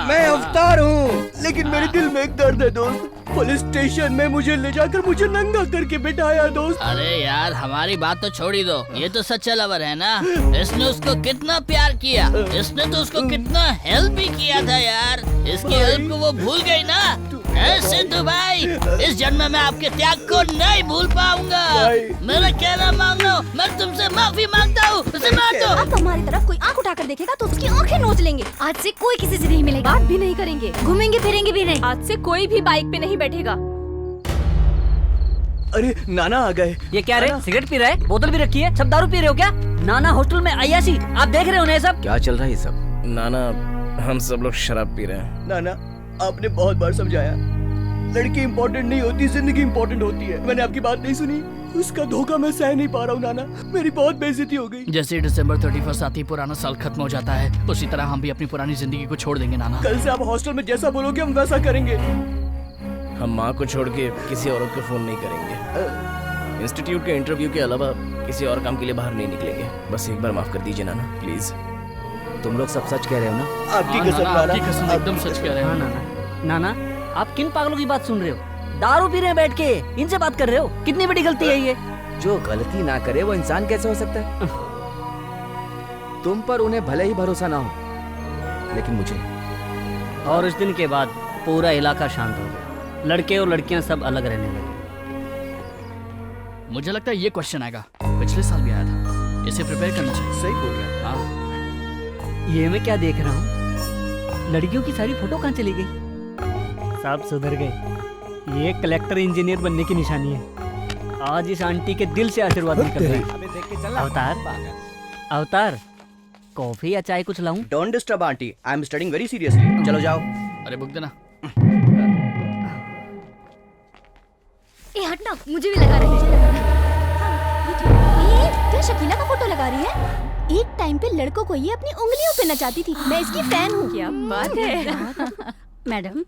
मैं अवतार हूँ, लेकिन मेरे दिल में एक दर्द है दोस्त। पुलिस स्टेशन में मुझे ले जाकर मुझे नंगा करके बिठाया दोस्त। अरे यार, हमारी बात तो छोड़ ही दो। ये तो सच्चा लवर है ना। इसने उसको कितना प्यार किया, इसने तो उसको कितना हेल्प भी किया था यार। इसकी हेल्प को वो भूल गई ना। सिद्धू भाई, इस जन्म में आपके त्याग को नहीं भूल पाऊंगा। मेरा कहना मानो, मैं तुमसे माफी मांगता हूँ। उसे मार दो। अब हमारी तरफ कोई आंख उठाकर देखेगा तो उसकी आंखें नोच लेंगे। आज से कोई किसी से नहीं मिलेगा, बात भी नहीं करेंगे, घूमेंगे फिरेंगे भी नहीं। आज से कोई भी बाइक पे नहीं बैठेगा। अरे नाना आ गए। ये क्या रे, सिगरेट पी रहा है? बोतल भी रखी है, सब दारू पी रहे हो क्या? नाना हॉस्टल में अय्याशी, आप देख रहे हो ना ये सब? क्या चल रहा है ये सब? नाना, हम सब लोग शराब पी रहे हैं। नाना, आपने बहुत बार समझाया, लड़की इम्पोर्टेंट नहीं होती, जिंदगी इम्पोर्टेंट होती है। मैंने आपकी बात नहीं सुनी, उसका धोखा मैं सह नहीं पा रहा हूँ नाना। मेरी बहुत बेइज्जती हो गई। जैसे दिसंबर 31 आती पुराना साल खत्म हो जाता है, उसी तरह हम भी अपनी पुरानी जिंदगी को छोड़ देंगे नाना। कल से आप हॉस्टल में जैसा बोलोगे हम वैसा करेंगे। हम माँ को छोड़ के किसी औरत को फोन नहीं करेंगे। इंस्टीट्यूट के इंटरव्यू के अलावा किसी और काम के लिए बाहर नहीं निकलेंगे। बस एक बार माफ कर दीजिए नाना, प्लीज। तुम लोग सब सच कह रहे हो ना? आपकी कसम नाना, आपकी कसम, एकदम सच कह रहे हैं। नाना, आप किन पागलों की बात सुन रहे हो? दारू पी रहे हैं बैठ के, इनसे बात कर रहे हो? कितनी बड़ी गलती है ये। जो गलती ना करे वो इंसान कैसे हो सकता है? तुम पर उन्हें भले ही भरोसा ना हो, लेकिन मुझे। और उस दिन के बाद पूरा इलाका शांत हो गया। लड़के और लड़कियां सब अलग रहने लगे। मुझे लगता है ये क्वेश्चन आएगा, पिछले साल भी आया था, इसे प्रिपेयर करना चाहिए। सही बोल रहे हैं। हाँ। ये मैं क्या देख रहा हूँ, लड़कियों की सारी फोटो कहाँ चली गई? सब सुधर गए। ये कलेक्टर इंजीनियर बनने की निशानी है। आज इस आंटी के दिल से आशीर्वाद निकल रहे हैं। अवतार, कॉफी या चाय कुछ लाऊं? Don't disturb aunty, I am studying very seriously. चलो जाओ। अरे बुक देना। ए हटना, मुझे भी लगा रही है। ये क्या शकीला का फोटो लगा रही है? एक टाइम पे लड़कों को ये अपनी उंगलियों पे नचाती थी। मैं इसकी फैन हूँ। क्या बात है। मैडम,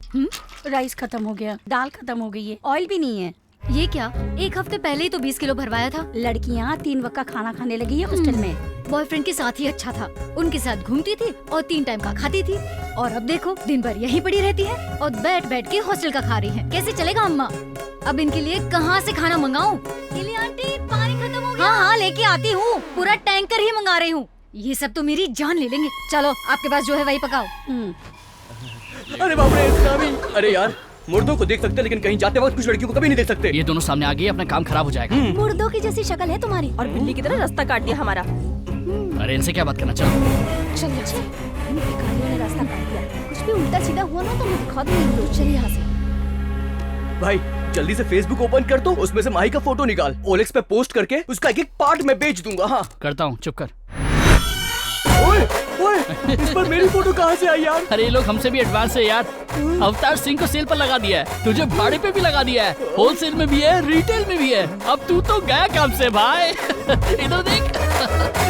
राइस खत्म हो गया, दाल खत्म हो गई है, ऑयल भी नहीं है। ये क्या, एक हफ्ते पहले ही तो 20 किलो भरवाया था। लड़कियाँ 3 वक्त का खाना खाने लगी है हॉस्टल में। बॉयफ्रेंड के साथ ही अच्छा था, उनके साथ घूमती थी और 3 टाइम का खाती थी। और अब देखो, दिन भर यहीं पड़ी रहती है और बैठ बैठ के हॉस्टल का खा रही है। कैसे चलेगा अम्मा? अब इनके लिए कहाँ से खाना मंगाऊं? आंटी, पानी खत्म हो गया। हाँ, लेके आती हूँ, पूरा टैंकर ही मंगा रही हूँ। ये सब तो मेरी जान ले लेंगे। चलो, आपके पास जो है वही पकाओ। अरे बाप रे, इतना भी? अरे यार, मुर्दों को देख सकते लेकिन कहीं जाते वक्त कुछ लड़कियों को कभी नहीं देख सकते। ये दोनों सामने आ गए, अपना काम खराब हो जाएगा। मुर्दों की जैसी शक्ल है तुम्हारी। और बिल्ली की तरह रास्ता काट दिया हमारा। अरे इनसे क्या बात करना, चलो। चलिए, इन भिखारियों ने रास्ता काट दिया। कुछ भी उल्टा सीधा हुआ ना तो मैं दिखा दूंगी। चलिए यहाँ से। भाई जल्दी से फेसबुक ओपन कर दो, उसमें से माही का फोटो निकाल, ओलेक्स पे पोस्ट करके उसका एक एक पार्ट मैं बेच दूंगा। हाँ करता हूँ, चुप कर। ओए, इस पर मेरी फोटो कहाँ से आई यार? अरे ये लोग हमसे भी एडवांस है यार। अवतार सिंह को सेल पर लगा दिया है, तुझे भाड़े पे भी लगा दिया है, होलसेल में भी है, रिटेल में भी है। अब तू तो गया काम से भाई। इधर देख,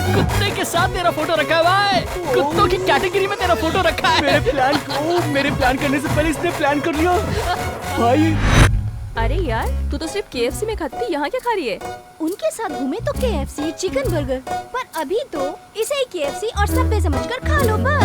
कुत्ते के साथ तेरा फोटो रखा है भाई। कुत्तों की कैटेगरी में तेरा फोटो रखा है। मेरे प्लान करने से पहले इसने प्लान कर लिया भाई। अरे यार, तू तो सिर्फ KFC में खाती थी, यहाँ क्या खा रही है? उनके साथ घूमे तो KFC, चिकन बर्गर, पर अभी तो इसे ही KFC और सबवे समझकर खा लो बस।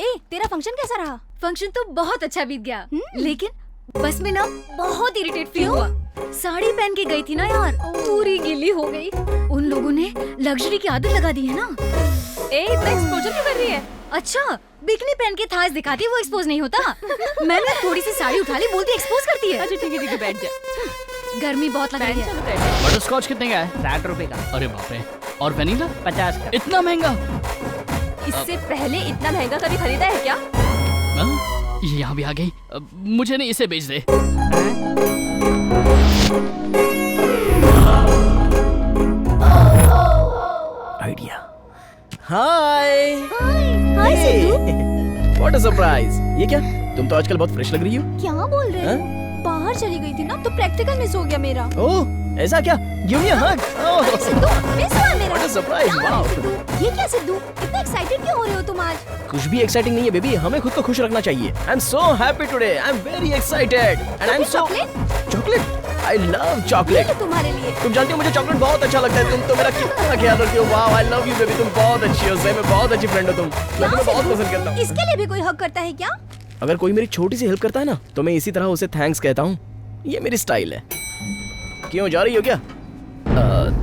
ए, तेरा फंक्शन कैसा रहा? फंक्शन तो बहुत अच्छा बीत गया, लेकिन बस में ना बहुत इरिटेट फील हुआ। साड़ी पहन के गई थी ना यार, पूरी गीली हो गई। उन लोगों ने लग्जरी की आदत लगा दी है ना। इतना एक्सपोजर क्यों कर रही है? अच्छा, बिकनी पहन के थास दिखाती है, वो एक्सपोज नहीं होता। मैंने थोड़ी सी साड़ी उठा ली, बोलती एक्सपोज करती है। अच्छा ठीक है, बैठ जा। गर्मी बहुत लग रही है। बटर स्कॉच कितने का है? 60 रुपए का। अरे बाप रे। और वेनिला? 50 का। इतना महंगा? इससे पहले इतना महंगा कभी खरीदा है क्या? ये यहाँ भी आ गई। मुझे नहीं, इसे बेच दे। Idea. Hi hi Sidhu. What a surprise. ये क्या, तुम तो आजकल बहुत फ्रेश लग रही हो। क्या बोल रहे हो? बाहर चली गई थी ना तो प्रैक्टिकल मिस हो गया मेरा। ओह ऐसा क्या? गिव मी अ हग। ओह सिद्धू, मिस हुआ मेरा। What a surprise. वाओ। ये क्या सिद्धू, इतना एक्साइटेड क्यों हो रहे हो तुम आज? कुछ भी एक्साइटिंग नहीं है बेबी, हमें खुद को खुश रखना चाहिए। I am so happy today, I am very excited and I am so chocolate. I love chocolate. तुम्हारे लिए। तुम जानती हो मुझे चॉकलेट बहुत अच्छा लगता है। तुम तो मेरा कितना ख्याल रखती हो। Wow, I love you baby, तुम बहुत अच्छी हो, सही में बहुत अच्छी फ्रेंड हो तुम। मैं तुम्हें बहुत पसंद करता हूँ। इसके लिए भी कोई हक करता है क्या? अगर कोई मेरी छोटी सी हेल्प करता है ना तो मैं इसी तरह उसे थैंक्स कहता हूँ। ये मेरी स्टाइल है। क्यों, जा रही हो क्या?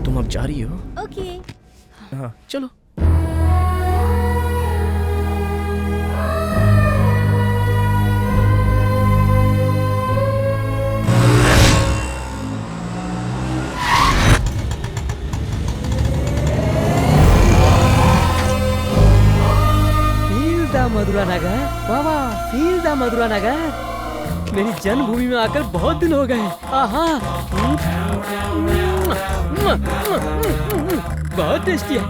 तुम अब जा रही हो? ओके। हाँ चलो। मधुरा नगर, वाह, फील द मधुरा नगर। मेरी जन्मभूमि में आकर बहुत दिन हो गए। आहा, बहुत टेस्टी है।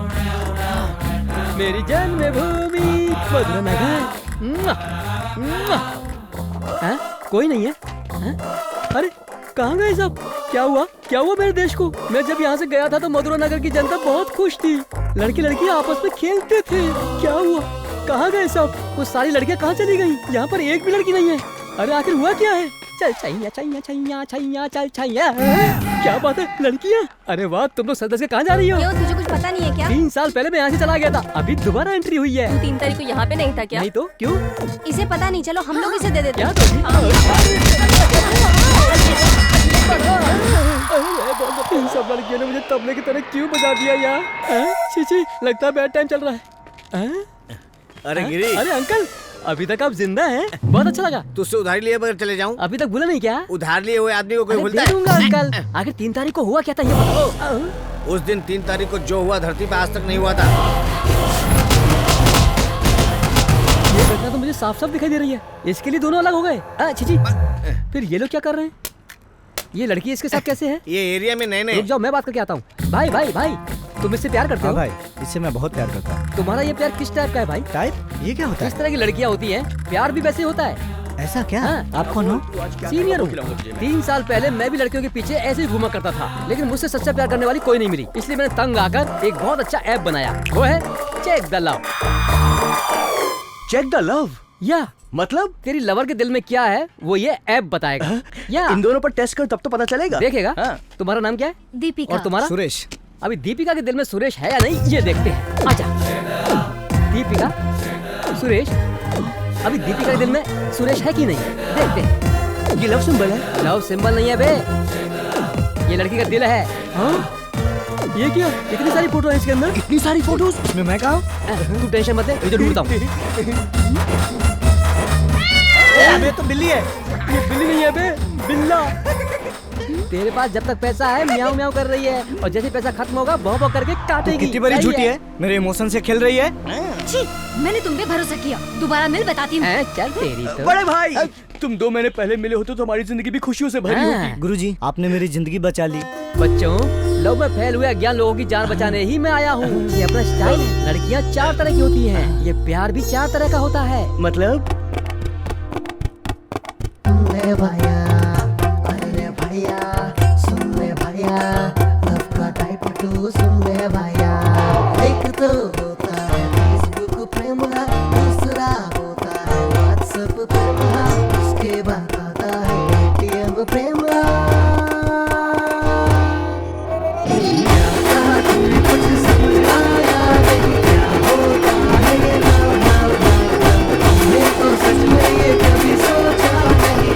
मेरी जन्मभूमि मधुरा नगर। कोई नहीं है? अरे कहाँ गए सब? क्या हुआ मेरे देश को? मैं जब यहाँ से गया था तो मधुरा नगर की जनता बहुत खुश थी। लड़की लड़की आपस में खेलते थे। क्या हुआ? कहाँ गए सब? वो सारी लड़कियाँ कहाँ चली गई? यहाँ पर एक भी लड़की नहीं है। अरे आखिर हुआ क्या है? चल छैया छैया छैया छैया चल छैया। क्या बात है, लड़कियाँ? अरे वाह, तुम लोग सदस्य से कहाँ जा रही हो? क्यों, तुझे कुछ पता नहीं है क्या? 3 साल पहले मैं यहाँ से चला गया था, अभी दोबारा एंट्री हुई है। 3 तारीख को यहाँ पे नहीं था क्या? नहीं तो क्यों? इसे पता नहीं, चलो हम लोग इसे दे देते हैं। इन सब लड़कियों ने मुझे तबले की तरह क्यों बजा दिया यार? छी, लगता है बैड टाइम चल रहा है। अरे गिरी। अरे अंकल, अभी तक आप जिंदा हैं? बहुत अच्छा लगा। तुझसे उधारी लिए बगैर चले जाऊं? अभी तक भूला नहीं क्या? उधार लिए हुए आदमी को कोई अरे भूलता दे दूंगा है? अंकल। आखिर 3 तारीख को हुआ क्या था ये बताओ। उस दिन 3 तारीख को जो हुआ धरती पे आज तक नहीं हुआ था। ये घटना तो मुझे साफ साफ दिखाई दे रही है। इसके लिए दोनों अलग हो गए। जी फिर ये लोग क्या कर रहे हैं? ये लड़की इसके साथ कैसे है? ये एरिया में नए नए। रुक जाओ, मैं बात करके आता हूँ। भाई भाई भाई, तुम इससे प्यार करते हो? भाई, इससे मैं बहुत प्यार करता हूँ। तुम्हारा ये प्यार किस टाइप का है भाई? टाइप? ये क्या होता है? जिस तरह की लड़कियाँ होती हैं, प्यार भी वैसे होता है। ऐसा क्या? आप कौन हो? सीनियर हूँ। 3 साल पहले मैं भी लड़कियों के पीछे ऐसे ही घूमा करता था, लेकिन मुझसे सच्चा प्यार करने वाली कोई नहीं मिली। इसलिए मैंने तंग आकर एक बहुत अच्छा ऐप बनाया, वो है check the love. Check the love? या मतलब तेरी लवर के दिल में क्या है वो ये ऐप बताएगा। या इन दोनों पर टेस्ट कर तब तो पता चलेगा। देखेगा। तुम्हारा नाम क्या है? दीपिका। और तुम्हारा? सुरेश। अभी दीपिका के दिल में सुरेश है या नहीं ये देखते हैं। आजा। दीपिका, सुरेश, अभी दीपिका के दिल में सुरेश है कि नहीं देखते हैं। ये लव सिंबल है? लव सिंबल नहीं है बे, ये लड़की का दिल है। हाँ? ये क्या? इतनी सारी फोटो है इसके अंदर। इतनी सारी फोटोज? इसमें मैं कहाँ? तू टेंशन मत ले, मुझे ढूंढता हूँ। ये तो बिल्ली है। ये बिल्ली नहीं है बे, बिल्ला। तेरे पास जब तक पैसा है म्याऊं म्याऊं कर रही है, और जैसे पैसा खत्म होगा भौं भौं करके काटेगी। कितनी बड़ी झूठी है, मेरे इमोशन से खेल रही है। छी, मैंने तुम पे भरोसा किया। दोबारा मिल बताती हूँ। चल तेरी तो। बड़े भाई, तुम 2 महीने पहले मिले होते तो हमारी जिंदगी भी खुशियों से भरी होती। गुरुजी, आपने मेरी जिंदगी बचा ली। बच्चों, लव में फैल हुए अज्ञान लोगों की जान बचाने ही मैं आया हूँ। ये अपना स्टाइल है। लड़कियाँ 4 तरह की होती हैं, ये प्यार भी 4 तरह का होता है। मतलब? भैया, अरे भैया, सुन ले भैया, लव का टाइप 2 सुन ले भैया। एक तो होता है फेसबुक प्रेम, दूसरा होता है व्हाट्सएप प्रेम, उसके बाद आता है ATM प्रेम। कुछ समझ आया नहीं क्या होता है ये लव लव लव लव। मैं तो सच में ये कभी सोचा नहीं।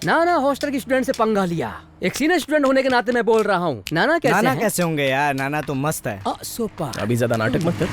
नाना हॉस्टल की स्टूडेंट से पंगा लिया। एक सीनियर स्टूडेंट होने के नाते मैं बोल रहा हूँ। नाना कैसे नाना है? कैसे होंगे यार, नाना तो मस्त है। सुपर। अभी ज्यादा नाटक मत कर,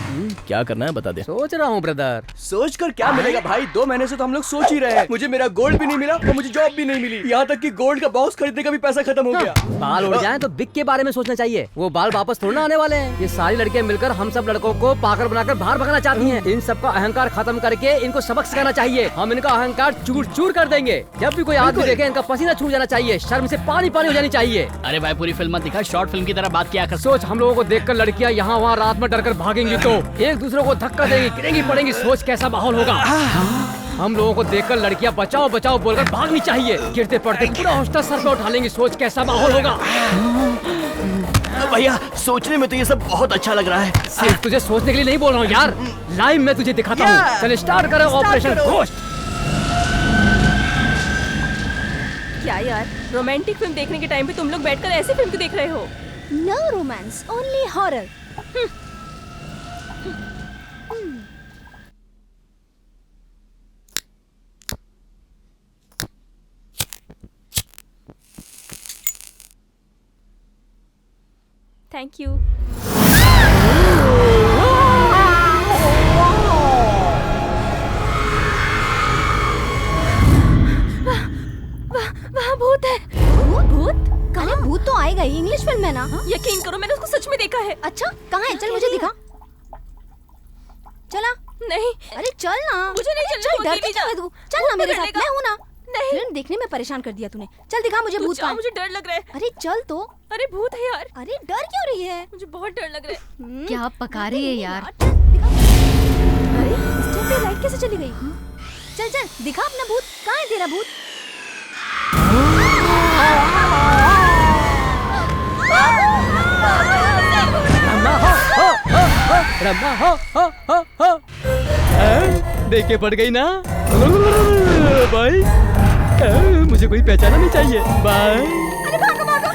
क्या करना है बता दे। सोच रहा हूँ ब्रदर। सोच कर क्या मिलेगा भाई, 2 महीने से तो हम लोग सोच ही रहे हैं। मुझे मेरा गोल्ड भी नहीं मिला और मुझे जॉब भी नहीं मिली, यहाँ तक कि गोल्ड का बॉक्स खरीदने का भी पैसा खत्म हो गया। बाल उड़ जाएं तो बिग के बारे में सोचना चाहिए, वो बाल वापस थोड़ा आने वाले हैं। ये सारी लड़कियां मिलकर हम सब लड़कों को पागल बनाकर बाहर भगाना चाहती हैं। इन सबका अहंकार खत्म करके इनको सबक सिखाना चाहिए। हम इनका अहंकार चूर चूर कर देंगे। जब भी कोई आदमी देखे इनका पसीना छूट जाना चाहिए, शर्म से पानी पानी हो जानी चाहिए। अरे भाई पूरी फिल्म मत दिखा, शॉर्ट फिल्म की तरह बात किया कर। सोच, हम लोगों को देखकर लड़कियां यहाँ वहाँ रात में डरकर भागेंगी तो एक दूसरे को धक्का देंगी, गिरेंगी पड़ेंगी। सोच कैसा माहौल होगा। हम लोगों को देखकर लड़कियां बचाओ बचाओ बोलकर भागनी चाहिए। गिरते पड़ते पूरा हॉस्टल सर पे उठा लेंगी। सोच कैसा माहौल होगा। भैया सोचने में तो ये सब बहुत अच्छा लग रहा है। सिर्फ तुझे सोचने के लिए नहीं बोल रहा हूँ यार, लाइव में तुझे दिखाता हूँ। चल स्टार्ट करें ऑपरेशन घोस्ट। क्या यार, रोमांटिक फिल्म देखने के टाइम पे तुम लोग बैठकर ऐसे फिल्म क्यों देख रहे हो? No romance, only horror. Thank you. वहाँ भूत है। भूत? भूत? अरे भूत तो आएगा ही, इंग्लिश फिल्म है ना। यकीन करो मैंने उसको सच में देखा अच्छा कहाँ है? चल मुझे दिखा। चला। नहीं। अरे चल ना। मुझे नहीं चलना। चल, डरती क्यों है तू? चल ना मेरे साथ, मैं हूँ ना। नहीं। फिल्म देखने में परेशान कर दिया तूने। चल दिखा मुझे भूत कहाँ है। मुझे डर लग रहा है। अरे चल तो। अरे भूत है यार। अरे डर क्यों रही है? मुझे बहुत डर लग रहा है। क्या पका रही है यार? अरे इस टाइम पे लाइट कैसे चली गई? चल चल दिखा अपना भूत। कहाँ है तेरा भूत? रम्मा हो देख के पड़ गई ना भाई। मुझे कोई पहचाना नहीं चाहिए। बाय। अरे भागो भागो।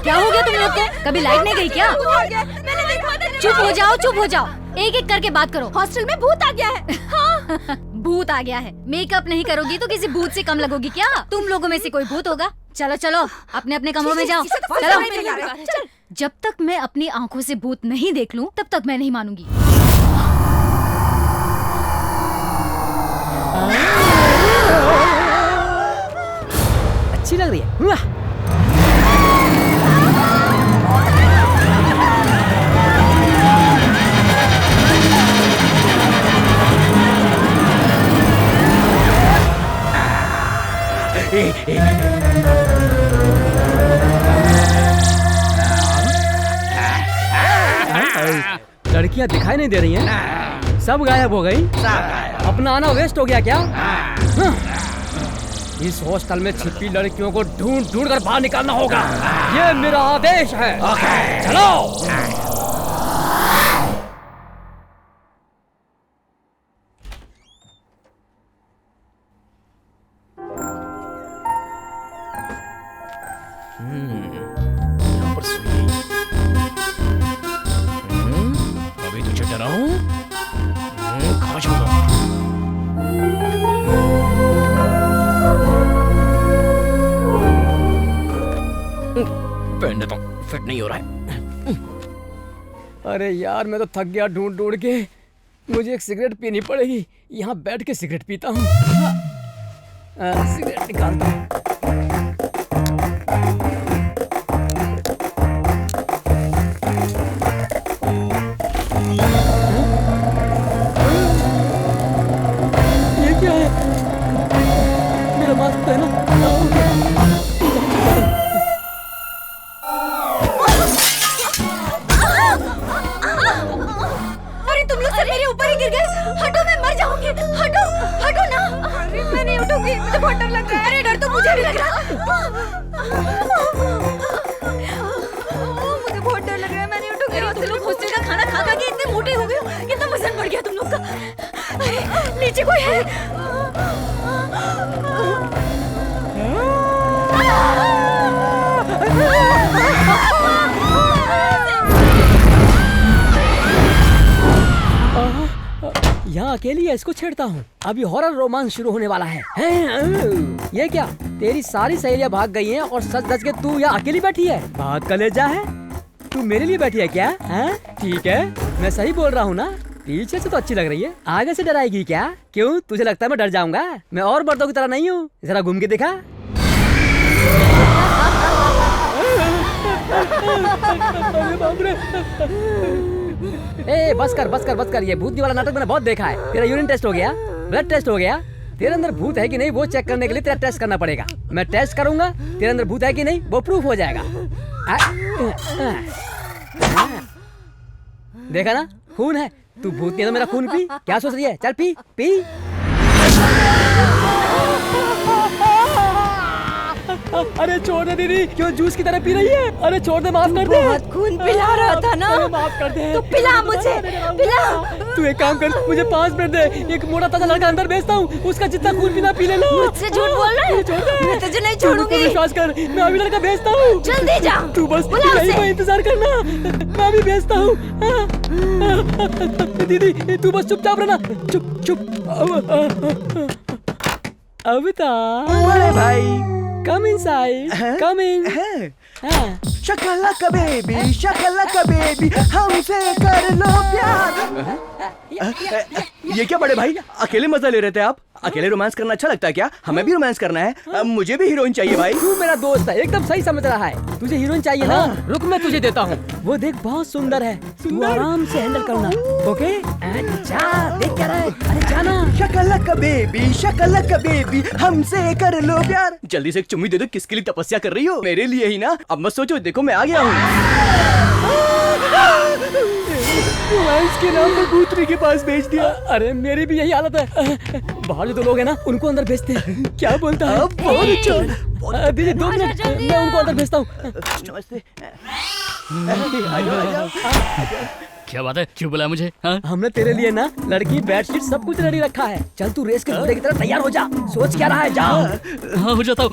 क्या हो गया तुम लोग को? कभी लाइट नहीं गई क्या? चुप हो जाओ, चुप हो जाओ। एक एक करके बात करो। हॉस्टल में भूत आ गया है। हाँ। भूत आ गया है। मेकअप नहीं करोगी तो किसी भूत से कम लगोगी क्या? तुम लोगों में से कोई भूत होगा। चलो चलो अपने अपने कमरों में जाओ। चलो। जब तक मैं अपनी आंखों से भूत नहीं देख लूं तब तक मैं नहीं मानूंगी। अच्छी लग रही है। लड़कियां दिखाई नहीं दे रही हैं। सब गायब हो गई। अपना आना वेस्ट हो गया क्या? इस हॉस्टल में छिपी लड़कियों को ढूंढ ढूंढ कर बाहर निकालना होगा। ये मेरा आदेश है। चलो। यहाँ पर सुई। अभी तुझे डराऊं? खा जाऊंगा। पहन देता हूँ, फिट नहीं हो रहा है। अरे यार मैं तो थक गया ढूंढ ढूंढ के। मुझे एक सिगरेट पीनी पड़ेगी। यहाँ बैठ के सिगरेट पीता हूँ। सिगरेट निकालता हूँ। ये क्या है? मेरा मास्क पहना। अरे तुम लोग सब मेरे ऊपर ही गिर गए। हटो, मैं मर जाऊंगी। हटो हटो ना। अरे मैं नहीं उठूंगी, मुझे बहुत डर लग रहा है। अरे डर तो मुझे भी लग रहा है। मुझे बहुत डर लग रहा है, मैं नहीं उठूंगी। अरे तुम लोग हॉस्टल का खाना खा खा के इतने मोटे हो गए हो। कितना वजन बढ़ गया तुम लोग का। अरे नीचे कोई है? यहाँ अकेली है, इसको छेड़ता हूँ। अभी हॉरर रोमांस शुरू होने वाला है। ये क्या? तेरी सारी सहेलियां भाग गई हैं और सच सच के तू यहाँ अकेली बैठी है। बहुत कलेजा है। तू मेरे लिए बैठी है क्या? ठीक है, मैं सही बोल रहा हूँ ना? पीछे से तो अच्छी लग रही है, आगे से डराएगी क्या? क्यों, तुझे लगता है मैं डर जाऊंगा? मैं और मर्दों की तरह नहीं हूँ। जरा घूम के दिखा। ए बस कर। ये भूत वाला नाटक मैंने बहुत देखा है। तेरा यूरिन टेस्ट हो गया, ब्लड टेस्ट हो गया। तेरे अंदर भूत है कि नहीं वो चेक करने के लिए तेरा टेस्ट करना पड़ेगा। मैं टेस्ट करूंगा, तेरे अंदर भूत है कि नहीं वो प्रूफ हो जाएगा। देखा ना, खून है। तू भूत नहीं है तो मेरा खून पी। क्या सोच रही है? चल पी पी। अरे छोड़ दे दीदी, क्यों जूस की तरह पी रही है? अरे छोड़ दे, माफ कर दे। बहुत खून पिला रहा था ना। माफ कर दे। तो पिला मुझे, पिला। तू एक काम कर, मुझे 5 मिनट दे। एक मोटा ताजा लड़का अंदर भेजता हूँ, उसका जितना खून पीना पी लेना। मुझसे झूठ बोल रहा है? मैं तुझे नहीं छोड़ूंगी। विश्वास कर, मैं अभी लड़का भेजता हूँ। जल्दी जा। तू बस यहीं पर इंतजार करना, मैं अभी भेजता हूँ। दीदी तू बस चुपचाप रहना। चुप। अवतार, अरे भाई, come inside, come in. शकला का बेबी हमसे कर लो प्यार। ये क्या बड़े भाई, अकेले मजा ले रहे थे आप? अकेले रोमांस करना अच्छा लगता है क्या? हमें भी रोमांस करना है, मुझे भी हीरोइन चाहिए भाई। तू मेरा दोस्त है, एकदम सही समझ रहा है। तुझे हीरोइन चाहिए ना? रुक मैं तुझे देता हूँ। वो देख बहुत सुंदर है, तू आराम से हैंडल करना, ओके? जा देख क्या रहा है, अरे जाना। शकला का बेबी हमसे कर लो प्यार। जल्दी से एक चुम्मी दे दो। किसके लिए तपस्या कर रही हो? मेरे लिए ही ना। अब मत सोचो, देखो मैं आ गया हूँ। रोमांस के नाम पर भूतनी के पास भेज दिया। अरे मेरी भी यही हालत है। बाहर जो 2 लोग हैं ना, उनको अंदर भेजते हैं। क्या बोलता है? बहुत अच्छा। दीदी 2 मिनट, मैं उनको अंदर भेजता हूँ। नमस्ते। क्या बात है, क्यों बुलाया मुझे? हाँ? हमने तेरे लिए ना लड़की, बेडशीट सब कुछ रेडी रखा है। चल तू रेस के घोड़े की तरह तैयार हो जा। सोच क्या रहा है, जा। हाँ हो जाता हूँ।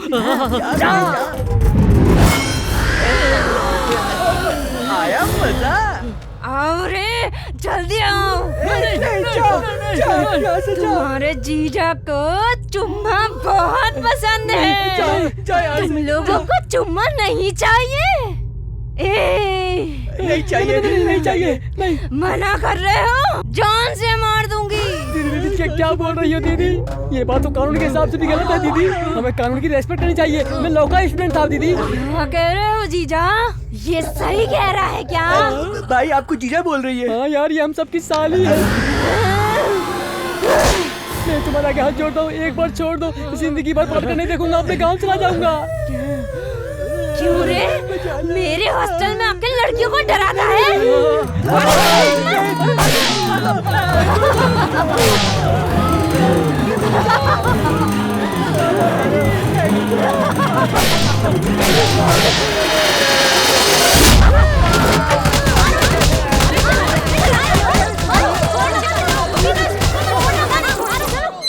आया मजा। आओ रे, जल्दी आओ। तुम्हारे जीजा को चुम्मा बहुत पसंद है। तुम लोगों को चुम्मा नहीं चाहिए? नहीं चाहिए। नहीं। मना कर रहे हो? जान से मार दूंगी। दीदी क्या बोल रही हो दीदी? ये बात तो कानून के हिसाब से भी गलत है दीदी। हमें कानून की रेस्पेक्ट करनी चाहिए। मैं लॉ का स्टूडेंट था दीदी। क्या कह रहे हो जीजा? ये सही कह रहा है क्या? भाई आपको जीजा बोल रही है? हाँ यार, ये हम सबकी साली है। मैं तुम्हारा हाथ जोड़ता हूँ, एक बार छोड़ दो। जिंदगी भर पढ़कर नहीं देखूंगा, अपने गाँव चला जाऊंगा। क्यों रे? मेरे हॉस्टल में आके लड़कियों को डराता है?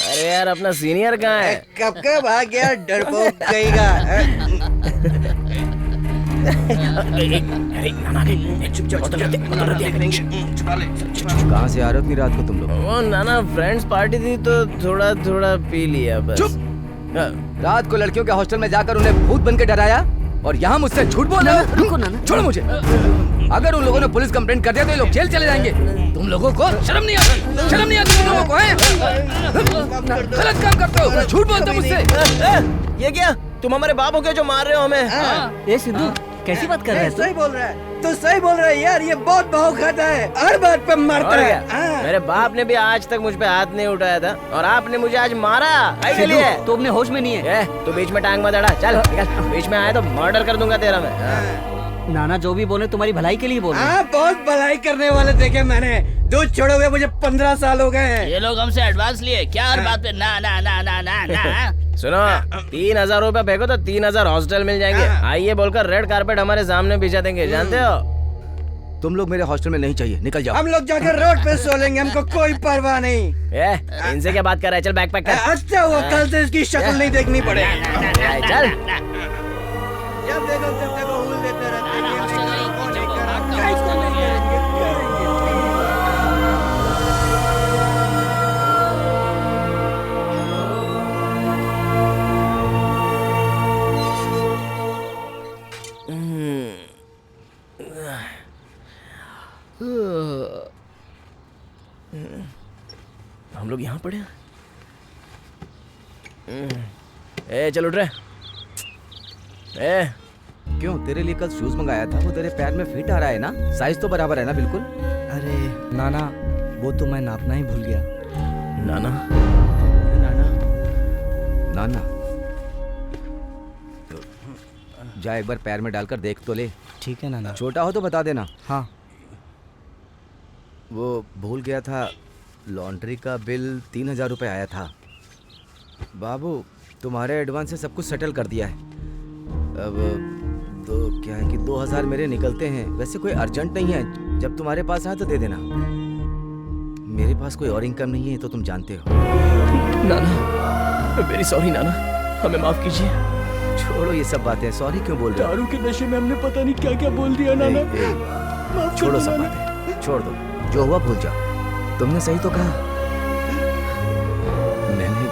अरे यार, अपना सीनियर कहाँ है? कब का भाग गया डरपोक कहेगा। कहाँ से आ रहे हो इतनी रात को तुम लोग? वो नाना फ्रेंड्स पार्टी थी तो थोड़ा थोड़ा पी लिया बस। रात को लड़कियों के हॉस्टल में जाकर उन्हें भूत बनकर डराया और यहाँ मुझसे झूठ बोल रहे हो? रुको नाना। छोड़ो मुझे। अगर उन लोगों ने पुलिस कंप्लेंट कर दिया तो ये लोग जेल चले जाएंगे। तुम लोगों को शर्म नहीं आती? शर्म नहीं आती तुम लोगों को? हैं? गलत काम करते हो, झूठ बोलते हो मुझसे। ये क्या? तुम हमारे बाप हो क्या जो मार रहे हो हमें? ये सिद्धू कैसी बात कर रहे हैं? सही बोल रहा है, तो सही बोल रहा है यार। ये बहुत भाव खाता है, हर बात पे मारता है। मेरे बाप ने भी आज तक मुझ पे हाथ नहीं उठाया था और आपने मुझे आज मारा। के लिए तो अपने होश में नहीं है। तू बीच में टांग मत अड़ा। चल निकल, बीच में आया तो मर्डर कर दूंगा तेरा मैं। नाना जो भी बोले तुम्हारी भलाई के लिए बोले। बहुत भलाई करने वाले देखे मैंने। दूध छोड़े हुए मुझे 15 साल हो गए हैं। ये लोग हमसे एडवांस लिए क्या? हर बात पे ना ना ना ना ना ना। सुनो, 3000 रुपए फेंको तो 3000 हॉस्टल मिल जाएंगे। आइए बोलकर रेड कारपेट हमारे सामने बिछा देंगे, जानते हो? तुम लोग मेरे हॉस्टल में नहीं चाहिए, निकल जाओ। हम लोग जाकर रोड पे सो लेंगे, हमको कोई परवाह नहीं। इनसे क्या बात कर रहा है? चल बैग पैक कर। अच्छा हुआ कल से इसकी शक्ल नहीं देखनी पड़े। चल जब देखो हुल देते रहते हैं। हम लोग यहाँ पड़े हैं। ए चल उठ रहे। क्यों, तेरे लिए कल शूज मंगाया था, वो तेरे पैर में फिट आ रहा है ना? साइज तो बराबर है ना? बिल्कुल। अरे नाना, वो तो मैं नापना ही भूल गया। नाना नाना जा एक बार पैर में डालकर देख तो ले। ठीक है नाना। छोटा हो तो बता देना। हाँ। वो भूल गया था, लॉन्ड्री का बिल 3000 रुपये आया था। बाबू तुम्हारे एडवांस से सब कुछ सेटल कर दिया है। अब तो क्या है कि 2000 मेरे निकलते हैं। वैसे कोई अर्जेंट नहीं है, जब तुम्हारे पास आए तो दे देना। मेरे पास कोई और इनकम नहीं है, तो तुम जानते हो। नाना वेरी सॉरी नाना, हमें माफ कीजिए। छोड़ो ये सब बातें, सॉरी क्यों बोल रहे हो? दारू के नशे में हमने पता नहीं क्या क्या बोल दिया नाना। छोड़ो सब बातें, छोड़ दो, जो हुआ भूल जाओ। तुमने सही तो कहा, मैंने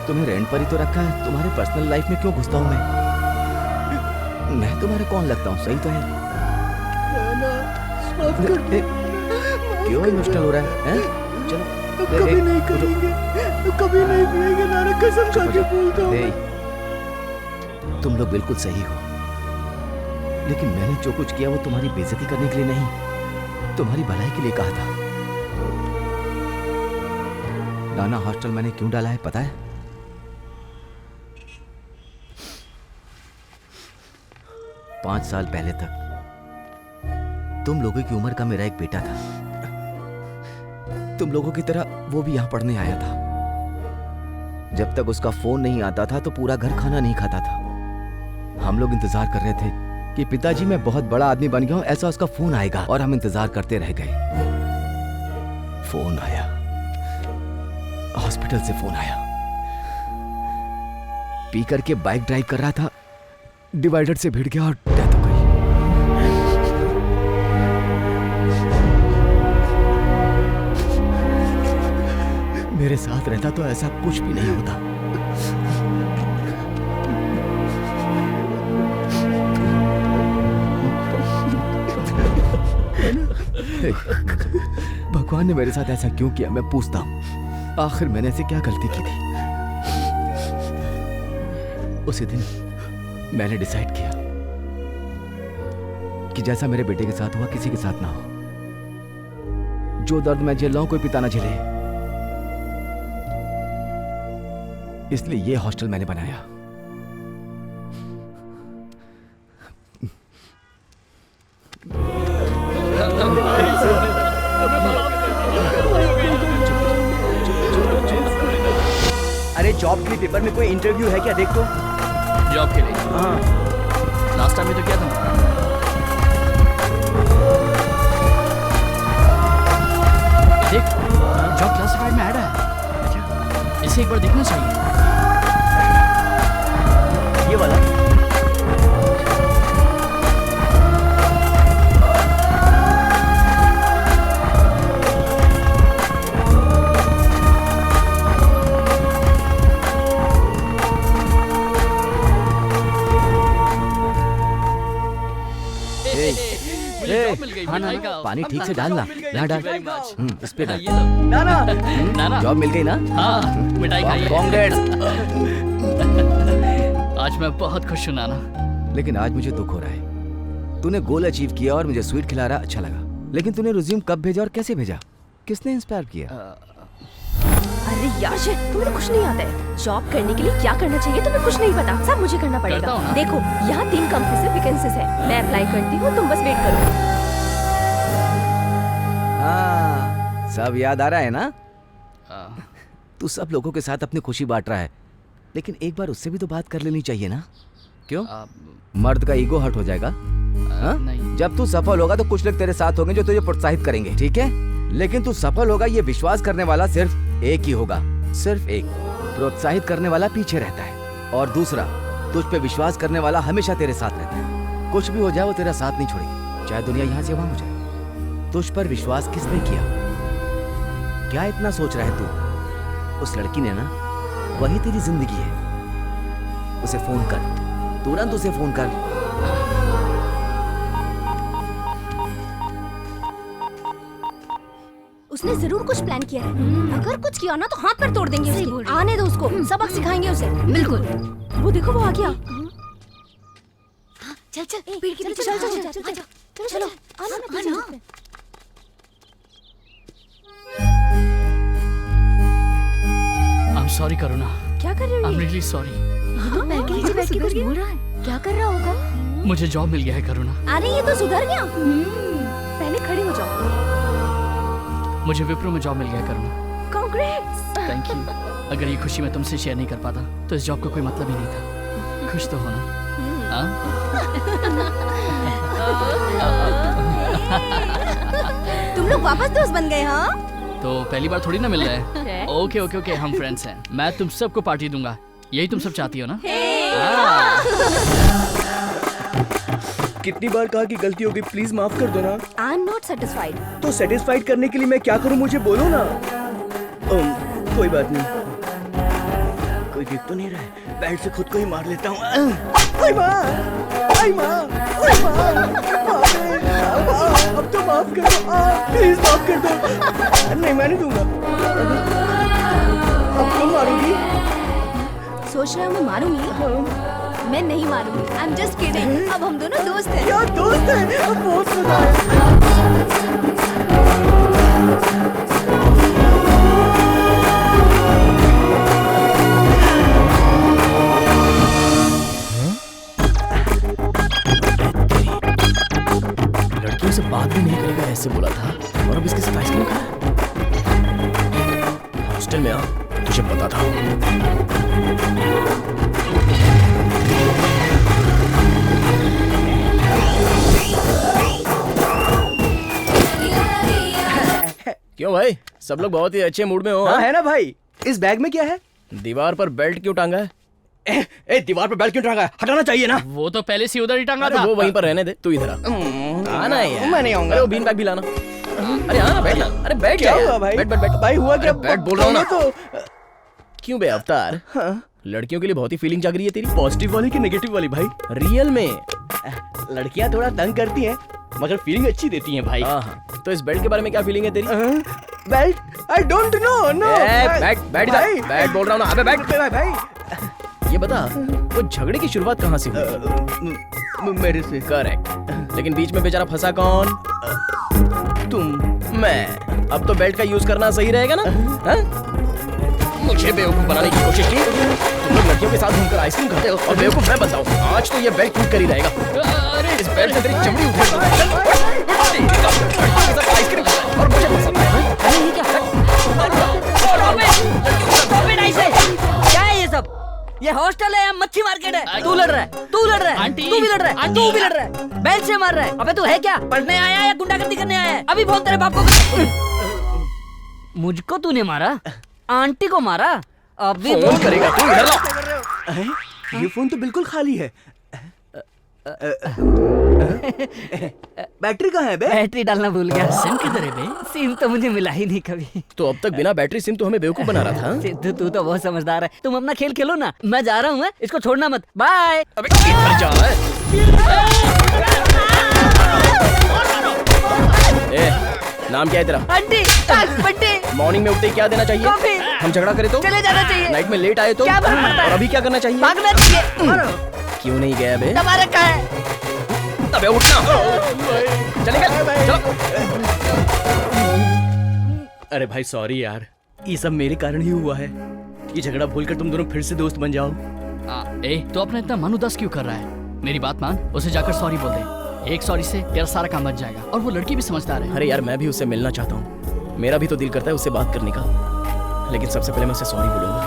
तुम्हें रेंट पर ही तो रखा है। तुम्हारे पर्सनल लाइफ में क्यों घुसता हूँ मैं? मैं तुम्हारा कौन लगता हूँ? सही तो है। क्यों इमोशनल हो रहा है? चलो कभी नहीं करेंगे, कभी नहीं पिएंगे नाना, कसम खा के बोलता हूँ। तुम लोग बिल्कुल सही हो, लेकिन मैंने जो कुछ किया वो तुम्हारी बेइज्जती करने के लिए नहीं, तुम्हारी भलाई के लिए कहा था। नाना हॉस्टल मैंने क्यों डाला है पता है? पांच साल पहले तक तुम लोगों की उम्र का मेरा एक बेटा था। तुम लोगों की तरह वो भी यहां पढ़ने आया था। जब तक उसका फोन नहीं आता था तो पूरा घर खाना नहीं खाता था। हम लोग इंतजार कर रहे थे कि पिताजी मैं बहुत बड़ा आदमी बन गया हूं, ऐसा उसका फोन आएगा, और हम इंतजार करते रह गए। फोन आया, हॉस्पिटल से फोन आया। पी करके बाइक ड्राइव कर रहा था, डिवाइडर से भिड़ गया और डेथ हो गई। मेरे साथ रहता तो ऐसा कुछ भी नहीं होता। भगवान ने मेरे साथ ऐसा क्यों किया, मैं पूछता हूं। आखिर मैंने ऐसे क्या गलती की थी? उसी दिन मैंने डिसाइड किया कि जैसा मेरे बेटे के साथ हुआ किसी के साथ ना हो। जो दर्द मैं झेल रहा हूं कोई पिता ना झेले, इसलिए ये हॉस्टल मैंने बनाया। अरे जॉब के लिए पेपर में कोई इंटरव्यू है क्या? देख तो। जॉब के लिए? हाँ। लास्ट टाइम में तो क्या था? देख, जॉब क्लासिफाइड में ऐड है। इसे एक बार देखना चाहिए। ये वाला? हाँ ना, पानी ठीक से डालना। यहाँ डाल। इस पे डाल। नाना जॉब मिल गई ना? हाँ, मिठाई खाइए। कांग्रेस। आज मैं बहुत खुश हूँ नाना। लेकिन आज मुझे दुख हो रहा है। तूने गोल अचीव किया और मुझे स्वीट खिला रहा, अच्छा लगा। लेकिन तूने रिज्यूम कब भेजा और कैसे भेजा? किसने इंस्पायर किया? अरे यार तुम्हें कुछ नहीं आता है। जॉब करने के लिए क्या करना चाहिए तुम्हें कुछ नहीं पता, सब मुझे करना पड़ेगा। देखो यहाँ 3 कंपनी से वैकेंसीज है, मैं अप्लाई करती हूँ, तुम बस वेट करो। हाँ, सब याद आ रहा है ना? तू सब लोगों के साथ अपनी खुशी बांट रहा है, लेकिन एक बार उससे भी तो बात कर लेनी चाहिए ना? क्यों? मर्द का ईगो हर्ट हो जाएगा। जब तू सफल होगा तो कुछ लोग तेरे साथ होंगे जो तुझे प्रोत्साहित करेंगे, ठीक है? लेकिन तू सफल होगा ये विश्वास करने वाला सिर्फ एक ही होगा, सिर्फ एक। प्रोत्साहित करने वाला पीछे रहता है, और दूसरा तुझ पे विश्वास करने वाला हमेशा तेरे साथ रहता है। कुछ भी हो जाए वो तेरा साथ नहीं छोड़ेगी, चाहे दुनिया यहाँ से वहां हो जाए। तुझ पर विश्वास किसने किया? क्या इतना सोच रहा है तू? उस लड़की ने ना, वही तेरी जिंदगी है। उसे फोन कर, तुरंत उसे फोन कर। उसने जरूर कुछ प्लान किया है। अगर कुछ किया ना तो हाथ पर तोड़ देंगे उसके। आने दो उसको, सबक सिखाएंगे उसे। बिल्कुल। वो देखो वो आ गया। चल चल, पेड़ के पीछे चल चल चल चलो आना ना। I'm sorry करुणा। क्या कर रहे हो? I'm really sorry। ये तो पैर के नीचे बैठ के कुछ बोल रहा है। क्या कर रहा होगा? मुझे जॉब मिल गया है करुणा। अरे ये तो सुधर गया। पहले खड़े हो जाओ। मुझे विप्रो में जॉब मिल गया करुणा। कांग्रेस। Thank you. अगर ये खुशी मैं तुमसे शेयर नहीं कर पाता तो इस जॉब का कोई मतलब ही नहीं था। खुश तो हो ना? तुम लोग वापस दोस्त बन गए? हाँ, तो पहली बार थोड़ी ना मिल रहा है। ओके ओके ओके, हम फ्रेंड्स हैं। मैं तुम सबको पार्टी दूंगा, यही तुम सब चाहती हो ना? कितनी बार कहा कि गलती हो गई, प्लीज माफ कर दो ना। I am not satisfied. तो सेटिस्फाइड करने के लिए मैं क्या करूं, मुझे बोलो ना। कोई बात नहीं, कोई देख तो नहीं रहा है। बेल्ट से खुद को ही मार लेता हूँ। आई माँ, आई माँ, आई माँ, अब तो माफ कर दो, प्लीज माफ कर दो। नहीं मैं नहीं दूंगा। अब तुम मारूंगी? सोच रहे हो मैं मारूंगी? मैं नहीं मारूंगी। I am just kidding. अब हम दोनों दोस्त हैं। क्या दोस्त हैं? अब बहुत सुना है। लड़कियों से बात भी नहीं करेगा ऐसे बोला था, और अब इसके साथ आइसक्रीम खा रहा है। हॉस्टल में आ, तुझे पता था। क्यों भाई, सब लोग बहुत ही अच्छे मूड में हो? हाँ है ना भाई। इस बैग में क्या है? दीवार पर बेल्ट क्यों टांगा है? दीवार पर बेल्ट क्यों टांगा है? हटाना चाहिए ना। वो तो पहले से उधर ही टांगा था। वो वहीं पर रहने दे, तू इधर आना यार। मैं नहीं आऊंगा। अरे वो बीन बैग भी लाना। अरे हाँ बैठ ना। अरे बैठ क्या जा हुआ यार। भाई? बैठ बैठ बैठ। भाई हुआ क्या? बैठ बोल रहा हूँ ना। तो क्यों बे अवतार? लड़कियों के लिए बहुत ही फीलिंग जाग रही है तेरी। पॉजिटिव वाली कि नेगेटिव वाली भाई? रियल में लड़कियां थोड़ा तंग करती हैं, मगर फीलिंग अच्छी देती हैं भाई। हाँ, तो इस बेल्ट के बारे में क्या फीलिंग है तेरी? Belt? I don't know. No बैठ बैठ इधर। बैठ बोल रहा हूँ ना। अबे बैठ भाई। ये बता, वो झगड़े की शुरुआत कहाँ से हुई? मेरे से। करेक्ट। लेकिन बीच में बेचारा फंसा कौन? तुम। मैं। अब तो बेल्ट का यूज करना सही रहेगा ना? हाँ? मुझे बेवकूफ बनाने की कोशिश की। तुम लोग लड़कियों के साथ घूमकर आइसक्रीम खाते हो और बेवकूफ मैं बनता हूँ। आज तो ये बेल्ट टूट कर ही रहेगा। अरे इस बेल्ट से तेरी चमड़ी उठेगी। आइसक्रीम और मुझे पसंद है। क्या है ये सब? ये हॉस्टल है या मच्छी मार्केट है? तू लड़ रहा है, तू लड़ रहा है, तू भी लड़ रहा है, तू भी लड़ रहा है। बेल्ट से मार रहा है। अबे तू है क्या? पढ़ने आया या गुंडागर्दी करने आया है? अभी फोन तेरे बाप को। मुझको तूने मारा? आंटी को मारा? अभी फोन करेगा तू। इधर ला। ये फोन तो बिल्कुल खाली है। बैटरी कहाँ है बे? बैटरी डालना भूल गया। सिम किधर है बे? सिम तो मुझे मिला ही नहीं कभी। तो अब तक बिना बैटरी सिम तो हमें बेवकूफ बना रहा था। सिद्धू तू तो बहुत समझदार है। तुम अपना खेल खेलो ना, मैं जा रहा हूँ। इसको छोड़ना मत। बाय। अबे किधर जा रहा है? नाम क्या है तेरा? आंटी, बंटी। मॉर्निंग में उठते ही क्या देना चाहिए? कॉफी। हम झगड़ा करें तो? चले जाना चाहिए। नाइट में लेट आए तो? क्या फर्क पड़ता है? और अभी क्या करना चाहिए? भागना चाहिए। क्यों नहीं गया बे? दबा रखा है। अबे उठना। चलेगा? चलो। अरे भाई सॉरी यार, ये सब मेरे कारण ही हुआ है। ये झगड़ा भूलकर तुम दोनों फिर से दोस्त बन जाओ। तो अपना इतना मन उदास क्यों कर रहा है? मेरी बात मान, उसे जाकर सॉरी बोल दे। एक सॉरी से तेरा सारा काम बच जाएगा। और वो लड़की भी समझदार है। अरे यार मैं भी उससे मिलना चाहता हूँ। मेरा भी तो दिल करता है उससे बात करने का, लेकिन सबसे पहले मैं उसे सॉरी बोलूंगा।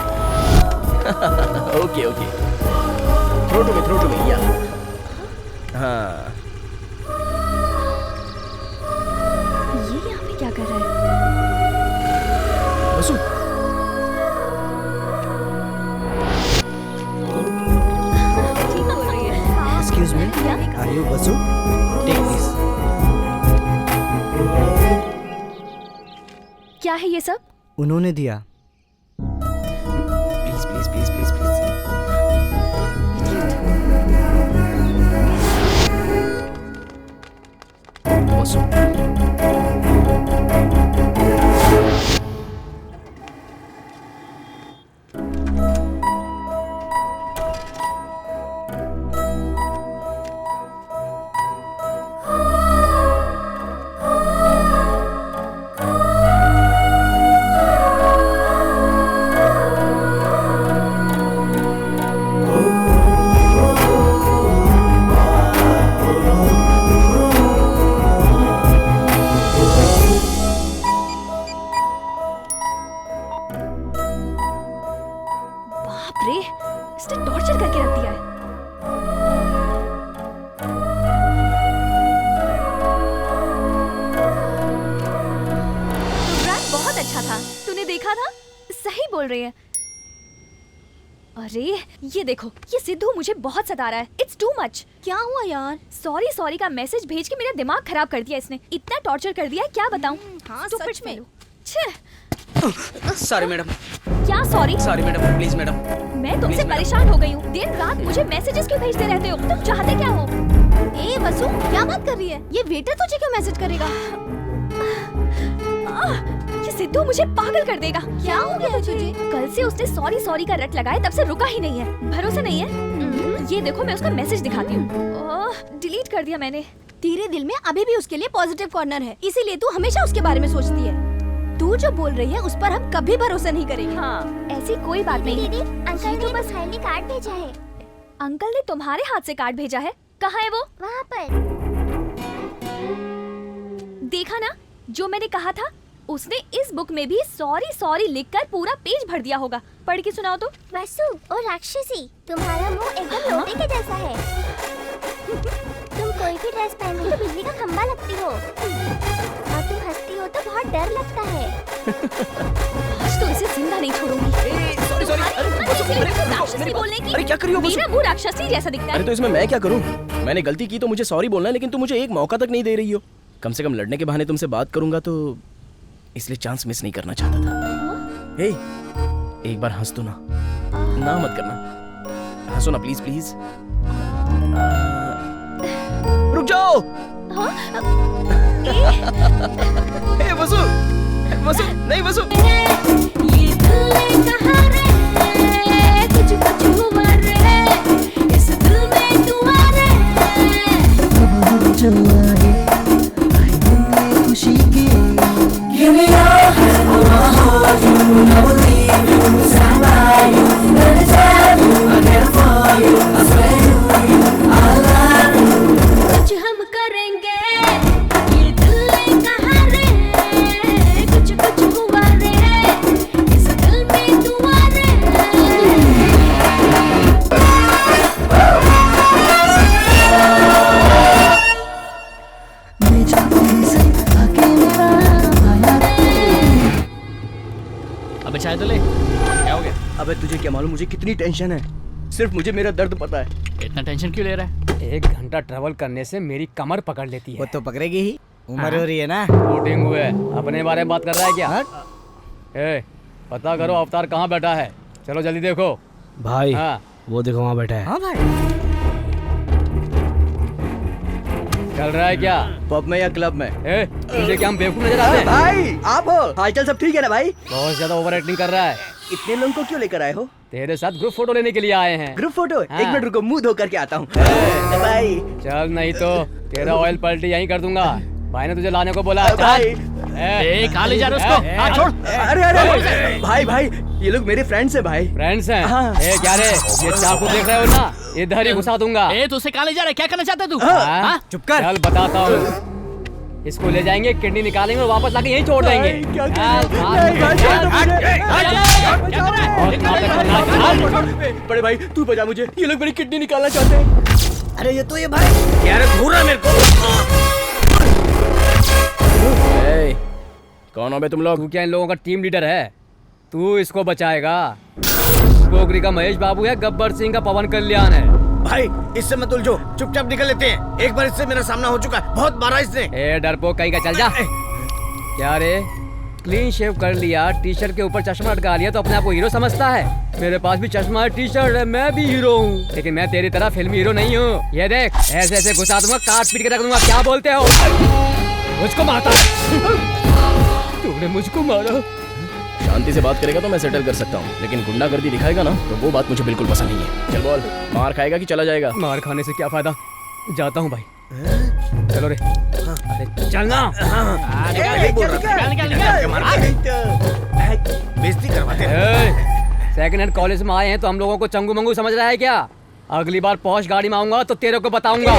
Okay okay. Throw to me या। हाँ। ये यहाँ पे क्या कर रहा है? Basu. Excuse me, are you Basu? Take this. क्या है ये सब? उन्होंने दिया। Please please please please please. Basu. बाप रे, इसने टॉर्चर करके रख दिया है। प्रोग्राम बहुत अच्छा था। तूने देखा था? सही बोल रही है। अरे ये देखो, ये सिद्धू मुझे बहुत सता रहा है। It's too much. क्या हुआ यार? सॉरी का मैसेज भेज के मेरा दिमाग खराब कर दिया इसने। इतना टॉर्चर कर दिया है, क्या बताऊं? हाँ सच में। छे। Sorry madam. क्या sorry? Sorry madam, please madam. मैं तुमसे परेशान हो गई हूँ। दिन रात मुझे मैसेजेस क्यों भेजते रहते हो? तुम चाहते क्या हो? ए वसु, क्या बात कर रही है? ये वेटर तुझे क्यों मैसेज करेगा? ये सिद्धू मुझे पागल कर देगा। क्या हो गया तुझे? कल से उसने सॉरी सॉरी का रट लगाए, तब से रुका ही नहीं है। भरोसा नहीं है? ये देखो, मैं उसका मैसेज दिखाती हूँ। डिलीट कर दिया मैंने। तेरे दिल में अभी भी उसके लिए पॉजिटिव कॉर्नर है, इसीलिए तू हमेशा उसके बारे में सोचती है। तू जो बोल रही है उस पर हम कभी भरोसा नहीं करेंगे। हाँ, ऐसी कोई बात नहीं। दीदी, अंकल ने बस खाली कार्ड भेजा है। अंकल ने तुम्हारे हाथ से कार्ड भेजा है? कहाँ है वो? वहाँ पर। देखा ना, जो मैंने कहा था। उसने इस बुक में भी सॉरी सॉरी लिखकर पूरा पेज भर दिया होगा। पढ़ के सुनाओ तो। वसु और राक्षसी, तुम्हारा मुंह एकदम लोटे के जैसा है। तुम कोई भी ड्रेस पहनो तो बिजली का खंभा लगती हो, और तुम हंसती हो तो बहुत डर लगता है। आज तो इसे जिंदा नहीं छोड़ूंगी। राक्षसी बोलने की। अरे क्या कर रही हो? मेरा मुंह राक्षसी जैसा दिखता है। अरे तो इसमें मैं क्या करूं? मैंने गलती की तो मुझे सॉरी बोलना है, लेकिन तुम मुझे एक मौका तक नहीं दे रही हो। कम से कम लड़ने के बहाने तुमसे बात करूंगा तो, इसलिए चांस मिस नहीं करना चाहता था। हे, एक बार हंस दो ना। ना मत करना, हंसो ना प्लीज प्लीज। रुक जाओ। हे वसु, वसु नहीं वसु। ये दिल ने कहा रे, कुछ कुछ हुआ रे, इस दिल में तू आ रे। अब हम जो आए, आए दिन में खुशी की। Give me your hand, I wanna hold you, never leave you, stand by you. Anytime you, I'm here for you. I swear to you, I love you. कुछ हम करेंगे, ये दिल ने कहा रे, कुछ कुछ हुआ रे, इस दिल में तू आ रे। मैं चाहती से आके मेरा आया रे। अबे चाय तो ले। क्या हो गया? अबे तुझे क्या मालूम मुझे कितनी टेंशन है? सिर्फ मुझे मेरा दर्द पता है। इतना टेंशन क्यों ले रहा है? 1 घंटा ट्रैवल करने से मेरी कमर पकड़ लेती है। वो तो पकड़ेगी ही, उम्र हो रही है ना। शूटिंग हुए, अपने बारे में बात कर रहा है क्या? ए, पता करो अवतार कहाँ बैठा है। चलो जल्दी देखो भाई। हाँ। वो देखो वहाँ बैठा है। हाँ भाई। चल रहा है क्या? पब में या क्लब में? ए, तुझे क्या हम बेवकूफ नजर आते हैं? भाई आप हो? हालचाल सब ठीक है ना भाई? बहुत ज्यादा ओवर एक्टिंग कर रहा है। इतने लोगों को क्यों लेकर आए हो? तेरे साथ ग्रुप फोटो लेने के लिए आए हैं। Group photo? हाँ। 1 मिनट रुको, मुंह धो करके आता हूँ। भाई चल, नहीं तो तेरा ऑयल पलटी यहीं कर दूंगा। भाई ने तुझे लाने को बोला। भाई कहाँ ले जा रहे हो उसको? हाथ छोड़। अरे अरे भाई भाई, ये लोग मेरे फ्रेंड्स हैं भाई। फ्रेंड्स हैं? हाँ। ए क्या रे, ये चाकू देख रहे हो ना, इधर ही घुसा दूंगा। ए तू उसे कहाँ ले जा रहा है? क्या करना चाहता है तू? हाँ? चुप कर। चल बताता हूँ। इसको ले जाएंगे, किडनी निकालेंगे और वापस लाके यहीं छोड़ देंगे। बड़े भाई तू बजा मुझे, ये लोग मेरी किडनी निकालना चाहते हैं। अरे ये तो ये भाई यार घूर रहा मेरे को। कौन हो बे तुम लोग? तू क्या इन लोगों का टीम लीडर है? तू इसको बचाएगा? गोगरी का महेश बाबू है, गब्बर सिंह का पवन कल्याण है। भाई इससे मत उलझो, चुपचाप निकल लेते हैं। एक बार इससे मेरा सामना हो चुका है, बहुत मारा इसने। ए डरपोक कहीं का, चल जा। क्या रे, क्लीन शेव कर लिया, टी शर्ट के ऊपर चश्मा अटका लिया तो अपने आप को हीरो समझता है? मेरे पास भी चश्मा है, टी शर्ट है, मैं भी हीरो हूँ, लेकिन मैं तेरी तरह फिल्मी हीरो नहीं हूँ। ये देख, ऐसे ऐसे घुसा दूंगा, काट पीट के रख दूंगा। क्या बोलते हो? मुझको मारता है? तूने मुझको मारा? शांति से बात करेगा तो मैं सेटल कर सकता हूँ, लेकिन गुंडागर्दी दिखाएगा ना तो वो बात मुझे बिल्कुल पसंद नहीं है। चल बोल, मार खाएगा कि चला जाएगा? मार खाने से क्या फायदा, जाता हूँ भाई। चलो रे। अरे चलना। बेइज्जती करवाते हैं। सेकंड हैंड कॉलेज में आए हैं तो हम लोगों को चंगू मंगू समझ रहा है क्या? अगली बार पॉश गाड़ी में आऊंगा तो तेरे को बताऊंगा।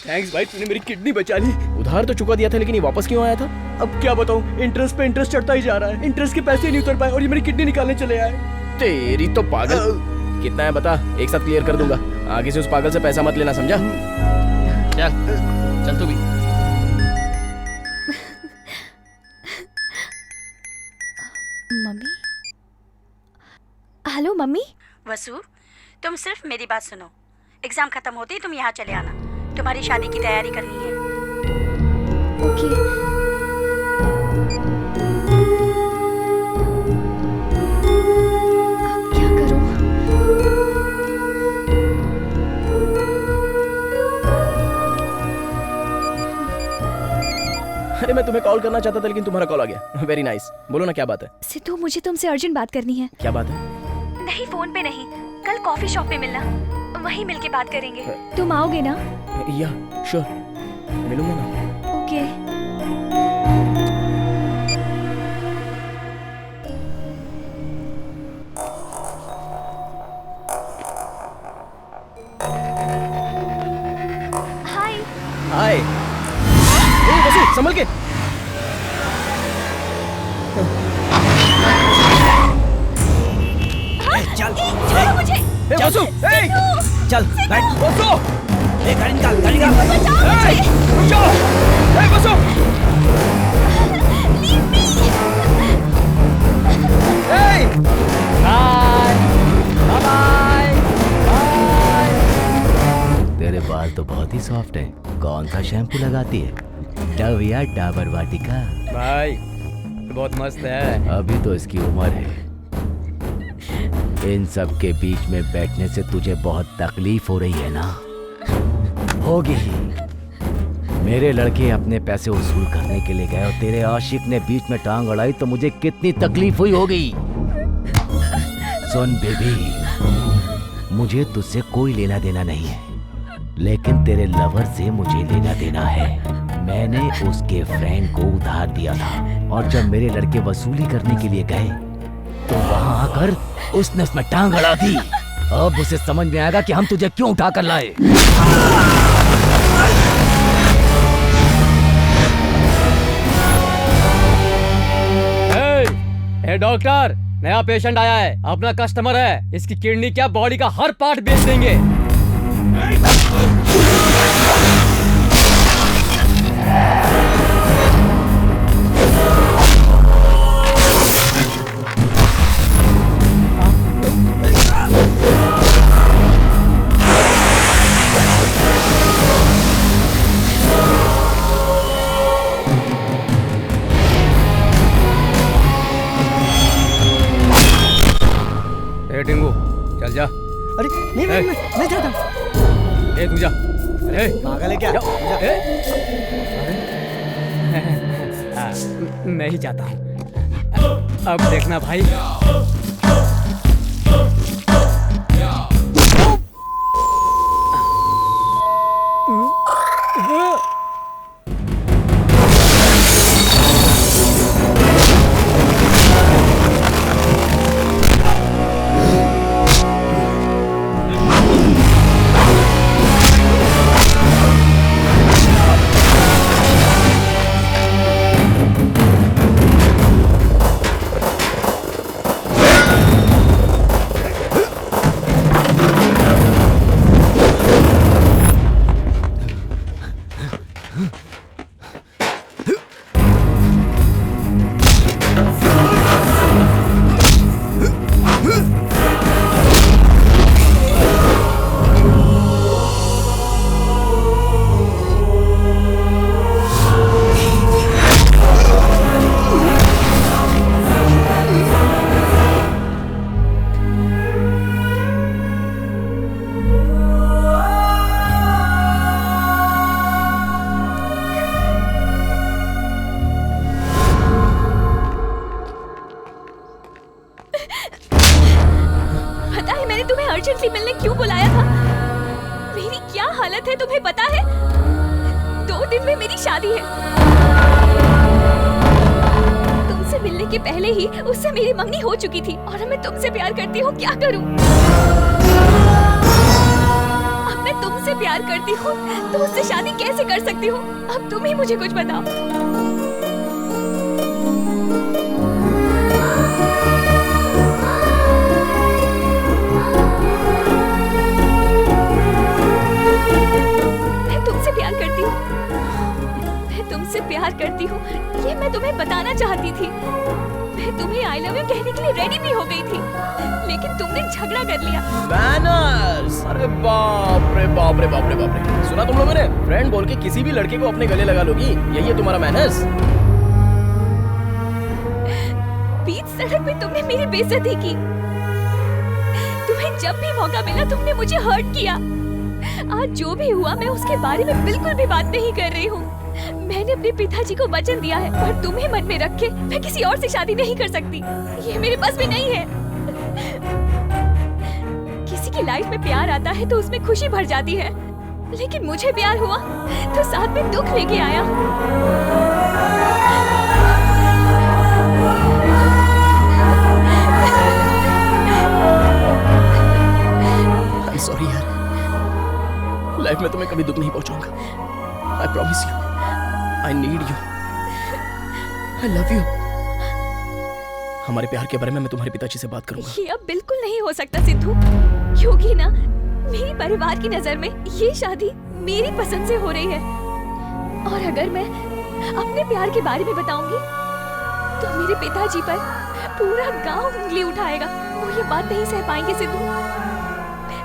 थैंक्स भाई, तूने मेरी किडनी बचा ली। उधार तो चुका दिया था, लेकिन ये वापस क्यों आया था? अब क्या बताऊं, इंटरेस्ट पे इंटरेस्ट चढ़ता ही जा रहा है। इंटरेस्ट के पैसे नहीं उतर पाए और ये मेरी किडनी निकालने चले आए। तेरी तो पागल। कितना है बता, एक साथ क्लियर कर दूंगा। आगे से उस पागल से पैसा मत लेना, समझा? चल तू भी। मम्मी? Hello mummy. वसु, तुम सिर्फ मेरी बात सुनो। एग्जाम खत्म होते ही तुम यहाँ चले आना, तुम्हारी शादी की तैयारी करनी है। ओके। कॉल करना चाहता था लेकिन तुम्हारा कॉल आ गया। Very nice. बोलो ना क्या बात है? सिद्धू, मुझे तुमसे अर्जेंट बात करनी है। क्या बात है? नहीं, फोन पे नहीं, कल कॉफी शॉप पे मिलना, वहीं मिलके बात करेंगे। तुम आओगे ना? या श्योर, मिलूंगा ना। ओके। हाय। हाय। वसु, संभल के। चल छोड़ो मुझे। वसु, चल बैठ। वसु, गाड़ी निकाल, गाड़ी निकाल। रुक जाओ। वसु, तेरे बाल तो बहुत ही सॉफ्ट है। कौन सा शैम्पू लगाती है? डव या डाबर वाटिका? भाई बहुत मस्त है। अभी तो इसकी उम्र है। इन सब के बीच में बैठने से तुझे बहुत तकलीफ हो रही है ना? होगी ही। मेरे लड़के अपने पैसे वसूल करने के लिए गए और तेरे आशिक ने बीच में टांग अड़ाई तो मुझे कितनी तकलीफ हुई होगी। सुन बेबी, मुझे तुझसे कोई लेना देना नहीं है, लेकिन तेरे लवर से मुझे लेना देना है। मैंने उसके फ्रेंड को उधार दिया था और जब मेरे लड़के वसूली करने के लिए गए तो वहां आकर उसने उसमें टांग अड़ा दी। अब उसे समझ में आएगा कि हम तुझे क्यों उठा कर लाए। ए डॉक्टर, नया पेशेंट आया है, अपना कस्टमर है। इसकी किडनी क्या बॉडी का हर पार्ट बेच देंगे। टिंगू चल जा। अरे नहीं मैं जाता हूँ। ए तू जा। अरे पागल है क्या? मैं ही जाता हूँ। अब देखना भाई। अर्जेंटली मिलने क्यों बुलाया था? मेरी क्या हालत है तुम्हें पता है? 2 दिन में मेरी शादी है। तुमसे मिलने के पहले ही उससे मेरी मंगनी हो चुकी थी और मैं तुमसे प्यार करती हूँ, क्या करूँ? अब मैं तुमसे प्यार करती हूँ तो उससे शादी कैसे कर सकती हूँ? अब तुम ही मुझे कुछ बताओ। तुमसे प्यार करती हूँ, ये मैं तुम्हें बताना चाहती थी। मैं तुम्हें आई लव यू कहने के लिए रेडी भी हो गई थी, लेकिन तुमने झगड़ा कर लिया। मैनर्स! अरे बाप रे बाप रे बाप रे बाप रे! सुना तुम लोगों ने? फ्रेंड बोल के किसी भी लड़के को अपने गले लगा लोगी, यही है तुम्हारा मैनर्स? बीच सड़क में तुमने मेरी बेइज्जती की। तुम्हें जब भी मौका मिला तुमने मुझे हर्ट किया। आज जो भी हुआ मैं उसके बारे में बिल्कुल भी बात नहीं कर रही हूँ। मैंने अपने पिताजी को वचन दिया है, पर तुम्हें मन में रख के मैं किसी और से शादी नहीं कर सकती। ये मेरे पास भी नहीं है। किसी की लाइफ में प्यार आता है तो उसमें खुशी भर जाती है, लेकिन मुझे प्यार हुआ तो साथ में दुख लेके आया। सॉरी यार, लाइफ में तुम्हें कभी दुख नहीं पहुंचाऊंगा। I promise you, I need you, I love you. हमारे प्यार के बारे में मैं तुम्हारे पिताजी से बात करूंगा। ये अब बिल्कुल नहीं हो सकता सिद्धू, क्योंकि ना मेरी परिवार की नजर में ये शादी मेरी पसंद से हो रही है, और अगर मैं अपने प्यार के बारे में बताऊंगी तो मेरे पिताजी पर पूरा गांव उंगली उठाएगा। वो ये बात नहीं सह पाएंगे सिद्धू।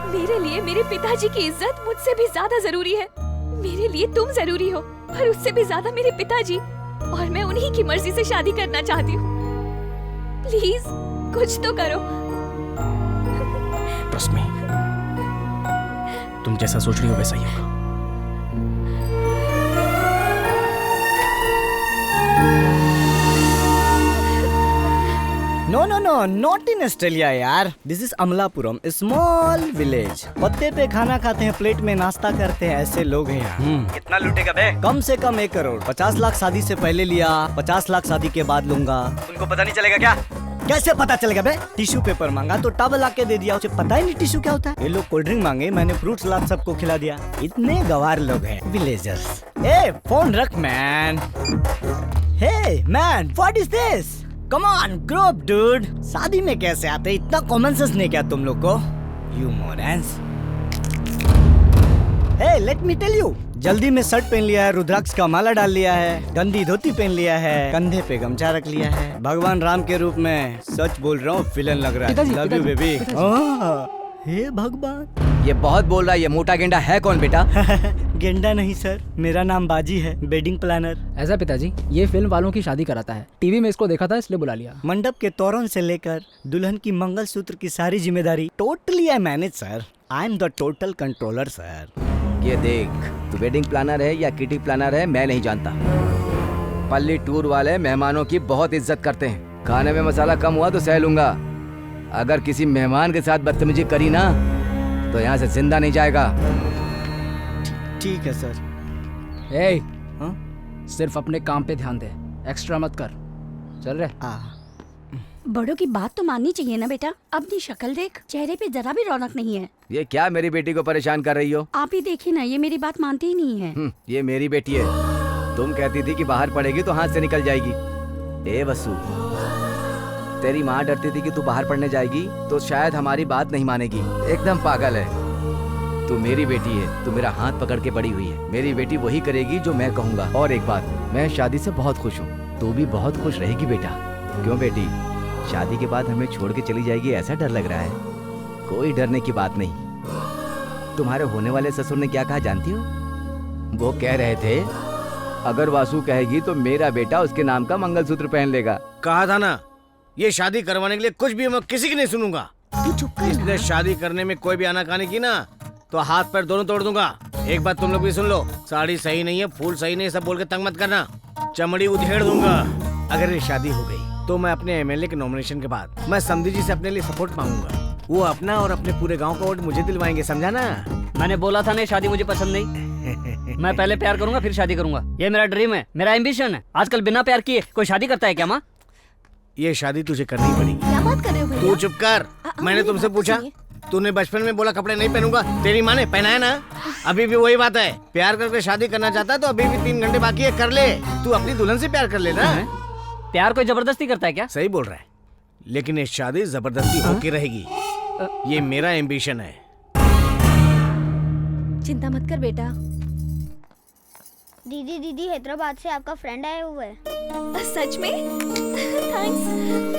मेरे लिए मेरे पिताजी की इज्जत मुझसे भी ज्यादा जरूरी है। मेरे लिए तुम जरूरी हो, पर उससे भी ज्यादा मेरे पिताजी, और मैं उन्हीं की मर्जी से शादी करना चाहती हूँ। प्लीज कुछ तो करो। ट्रस्ट मी, तुम जैसा सोच रही हो वैसा ही होगा। No no no, not in Australia यार। This is Amalapuram, small village. पत्ते पे खाना खाते हैं, प्लेट में नाश्ता करते हैं, ऐसे लोग हैं यहाँ। कितना लूटेगा बे? कम से कम 1 करोड़। 50 लाख शादी से पहले लिया, 50 लाख शादी के बाद लूंगा। तुमको पता नहीं चलेगा क्या? कैसे पता चलेगा बे? टिश्यू पेपर मांगा तो टॉवल आके दे दिया, उसे पता ही नहीं टिश्यू क्या होता है। ये लोग कोल्ड ड्रिंक मांगे, मैंने फ्रूट सलाद सबको खिला दिया। इतने गवार लोग हैं विलेजर्स। ए फोन रख man. Hey man, what is this? Come on grow up dude. शादी में कैसे आते? इतना कॉमन सेंस नहीं क्या तुम लोग को? You morons. Hey let me tell you, जल्दी में शर्ट पहन लिया है, रुद्राक्ष का माला डाल लिया है, गंदी धोती पहन लिया है, कंधे पे गमछा रख लिया है। भगवान राम के रूप में सच बोल रहा हूँ, विलन लग रहा है। Love you baby. हे भगवान, ये बहुत बोल रहा है। ये मोटा गेंडा है कौन बेटा? गेंडा नहीं सर, मेरा नाम बाजी है, वेडिंग प्लानर। ऐसा पिताजी, ये फिल्म वालों की शादी कराता है। टीवी में इसको देखा था इसलिए बुला लिया। मंडप के तोरण से लेकर दुल्हन की मंगलसूत्र की सारी जिम्मेदारी totally I manage sir. I am the total controller sir. ये देख, तू वेडिंग प्लानर है या किटी प्लानर है मैं नहीं जानता। पल्ली टूर वाले मेहमानों की बहुत इज्जत करते हैं। खाने में मसाला कम हुआ तो सह लूंगा, अगर किसी मेहमान के साथ बदतमीजी करी ना तो यहाँ से जिंदा नहीं जाएगा। ठीक है सर। ए, सिर्फ अपने काम पे ध्यान दे, एक्स्ट्रा मत कर। चल रहे। बड़ों की बात तो माननी चाहिए ना बेटा। अपनी शक्ल देख, चेहरे पे जरा भी रौनक नहीं है। ये क्या मेरी बेटी को परेशान कर रही हो? आप ही देखिए ना, ये मेरी बात मानती ही नहीं है। ये मेरी बेटी है। तुम कहती थी कि बाहर पढ़ेगी तो हाथ से निकल जाएगी। ए वसु, तेरी माँ डरती थी कि तू बाहर पढ़ने जाएगी तो शायद हमारी बात नहीं मानेगी। एकदम पागल है। तू मेरी बेटी है, तू मेरा हाथ पकड़ के बड़ी हुई है। मेरी बेटी वही करेगी जो मैं कहूँगा। और एक बात, मैं शादी से बहुत खुश हूँ, तू भी बहुत खुश रहेगी बेटा। क्यों बेटी, शादी के बाद हमें छोड़ के चली जाएगी ऐसा डर लग रहा है? कोई डरने की बात नहीं। तुम्हारे होने वाले ससुर ने क्या कहा जानती हो? वो कह रहे थे अगर वासु कहेगी तो मेरा बेटा उसके नाम का मंगलसूत्र पहन लेगा। कहा था ना, ये शादी करवाने के लिए कुछ भी मैं किसी की नहीं सुनूंगा। इसने शादी करने में कोई भी आनाकानी की ना तो हाथ पैर दोनों तोड़ दूंगा। एक बात तुम लोग भी सुन लो, साड़ी सही नहीं है, फूल सही नहीं, सब बोल के तंग मत करना, चमड़ी उधेड़ दूंगा। अगर ये शादी हो गई तो मैं अपने एमएलए के नॉमिनेशन के बाद मैं समधी जी से अपने लिए सपोर्ट मांगूंगा। वो अपना और अपने पूरे गांव का वोट मुझे दिलवाएंगे, समझा ना? मैंने बोला था ना, शादी मुझे पसंद नहीं। मैं पहले प्यार करूंगा फिर शादी करूंगा। ये मेरा ड्रीम है, मेरा एम्बिशन है। आजकल बिना प्यार किए कोई शादी करता है क्या माँ? ये शादी तुझे करनी पड़ेगी। क्या बात कर रहे हो भैया? तू चुप कर। मैंने तुमसे पूछा, तूने बचपन में बोला कपड़े नहीं पहनूंगा, तेरी माँ ने पहनाया ना। अभी भी वही बात है, प्यार करके शादी करना चाहता है तो अभी भी 3 घंटे बाकी है, कर ले। तू अपनी दुल्हन से प्यार कर ले ना। प्यार कोई जबरदस्ती करता है क्या? सही बोल रहा है, लेकिन ये शादी जबरदस्ती होके रहेगी। ये मेरा एम्बिशन है। चिंता मत कर बेटा। दीदी दीदी, हैदराबाद से आपका फ्रेंड आया हुआ है। सच में? थैंक्स।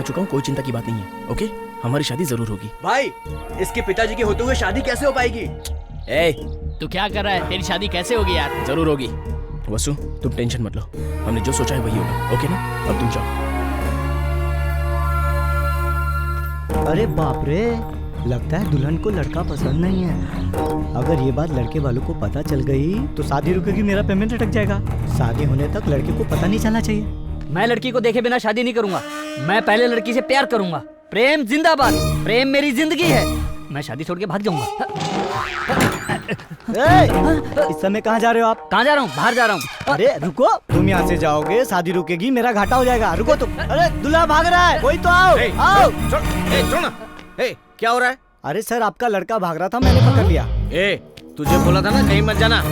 चुका हूँ, कोई चिंता की बात नहीं है। ओके, हमारी शादी जरूर होगी। भाई, इसके पिताजी के होते हुए शादी कैसे हो पाएगी? ए, तू क्या कर रहा है? तेरी शादी कैसे होगी यार? जरूर होगी। वसु, तुम टेंशन मत लो, हमने जो सोचा है वही होगा। ओके ना? अब तुम जाओ। अरे बाप रे, लगता है दुल्हन को लड़का पसंद नहीं है। अगर ये बात लड़के वालों को पता चल गई तो शादी रुकेगी, मेरा पेमेंट अटक जाएगा। शादी होने तक लड़के को पता नहीं चलना चाहिए। मैं लड़की को देखे बिना शादी नहीं करूंगा। मैं पहले लड़की से प्यार करूंगा। प्रेम जिंदाबाद, प्रेम मेरी जिंदगी है। मैं शादी छोड़ के भाग जाऊंगा। इस समय कहाँ जा रहे हो आप? कहाँ जा रहा हूँ? बाहर जा रहा हूँ। अरे रुको, तुम यहाँ से जाओगे शादी रुकेगी, मेरा घाटा हो जाएगा। रुको तुम। अरे दूल्हा भाग रहा है, कोई तो आओ। आओ। क्या हो रहा है? अरे सर, आपका लड़का भाग रहा था, मैंने पकड़ लिया। तुझे बोला था ना कहीं मत जाना।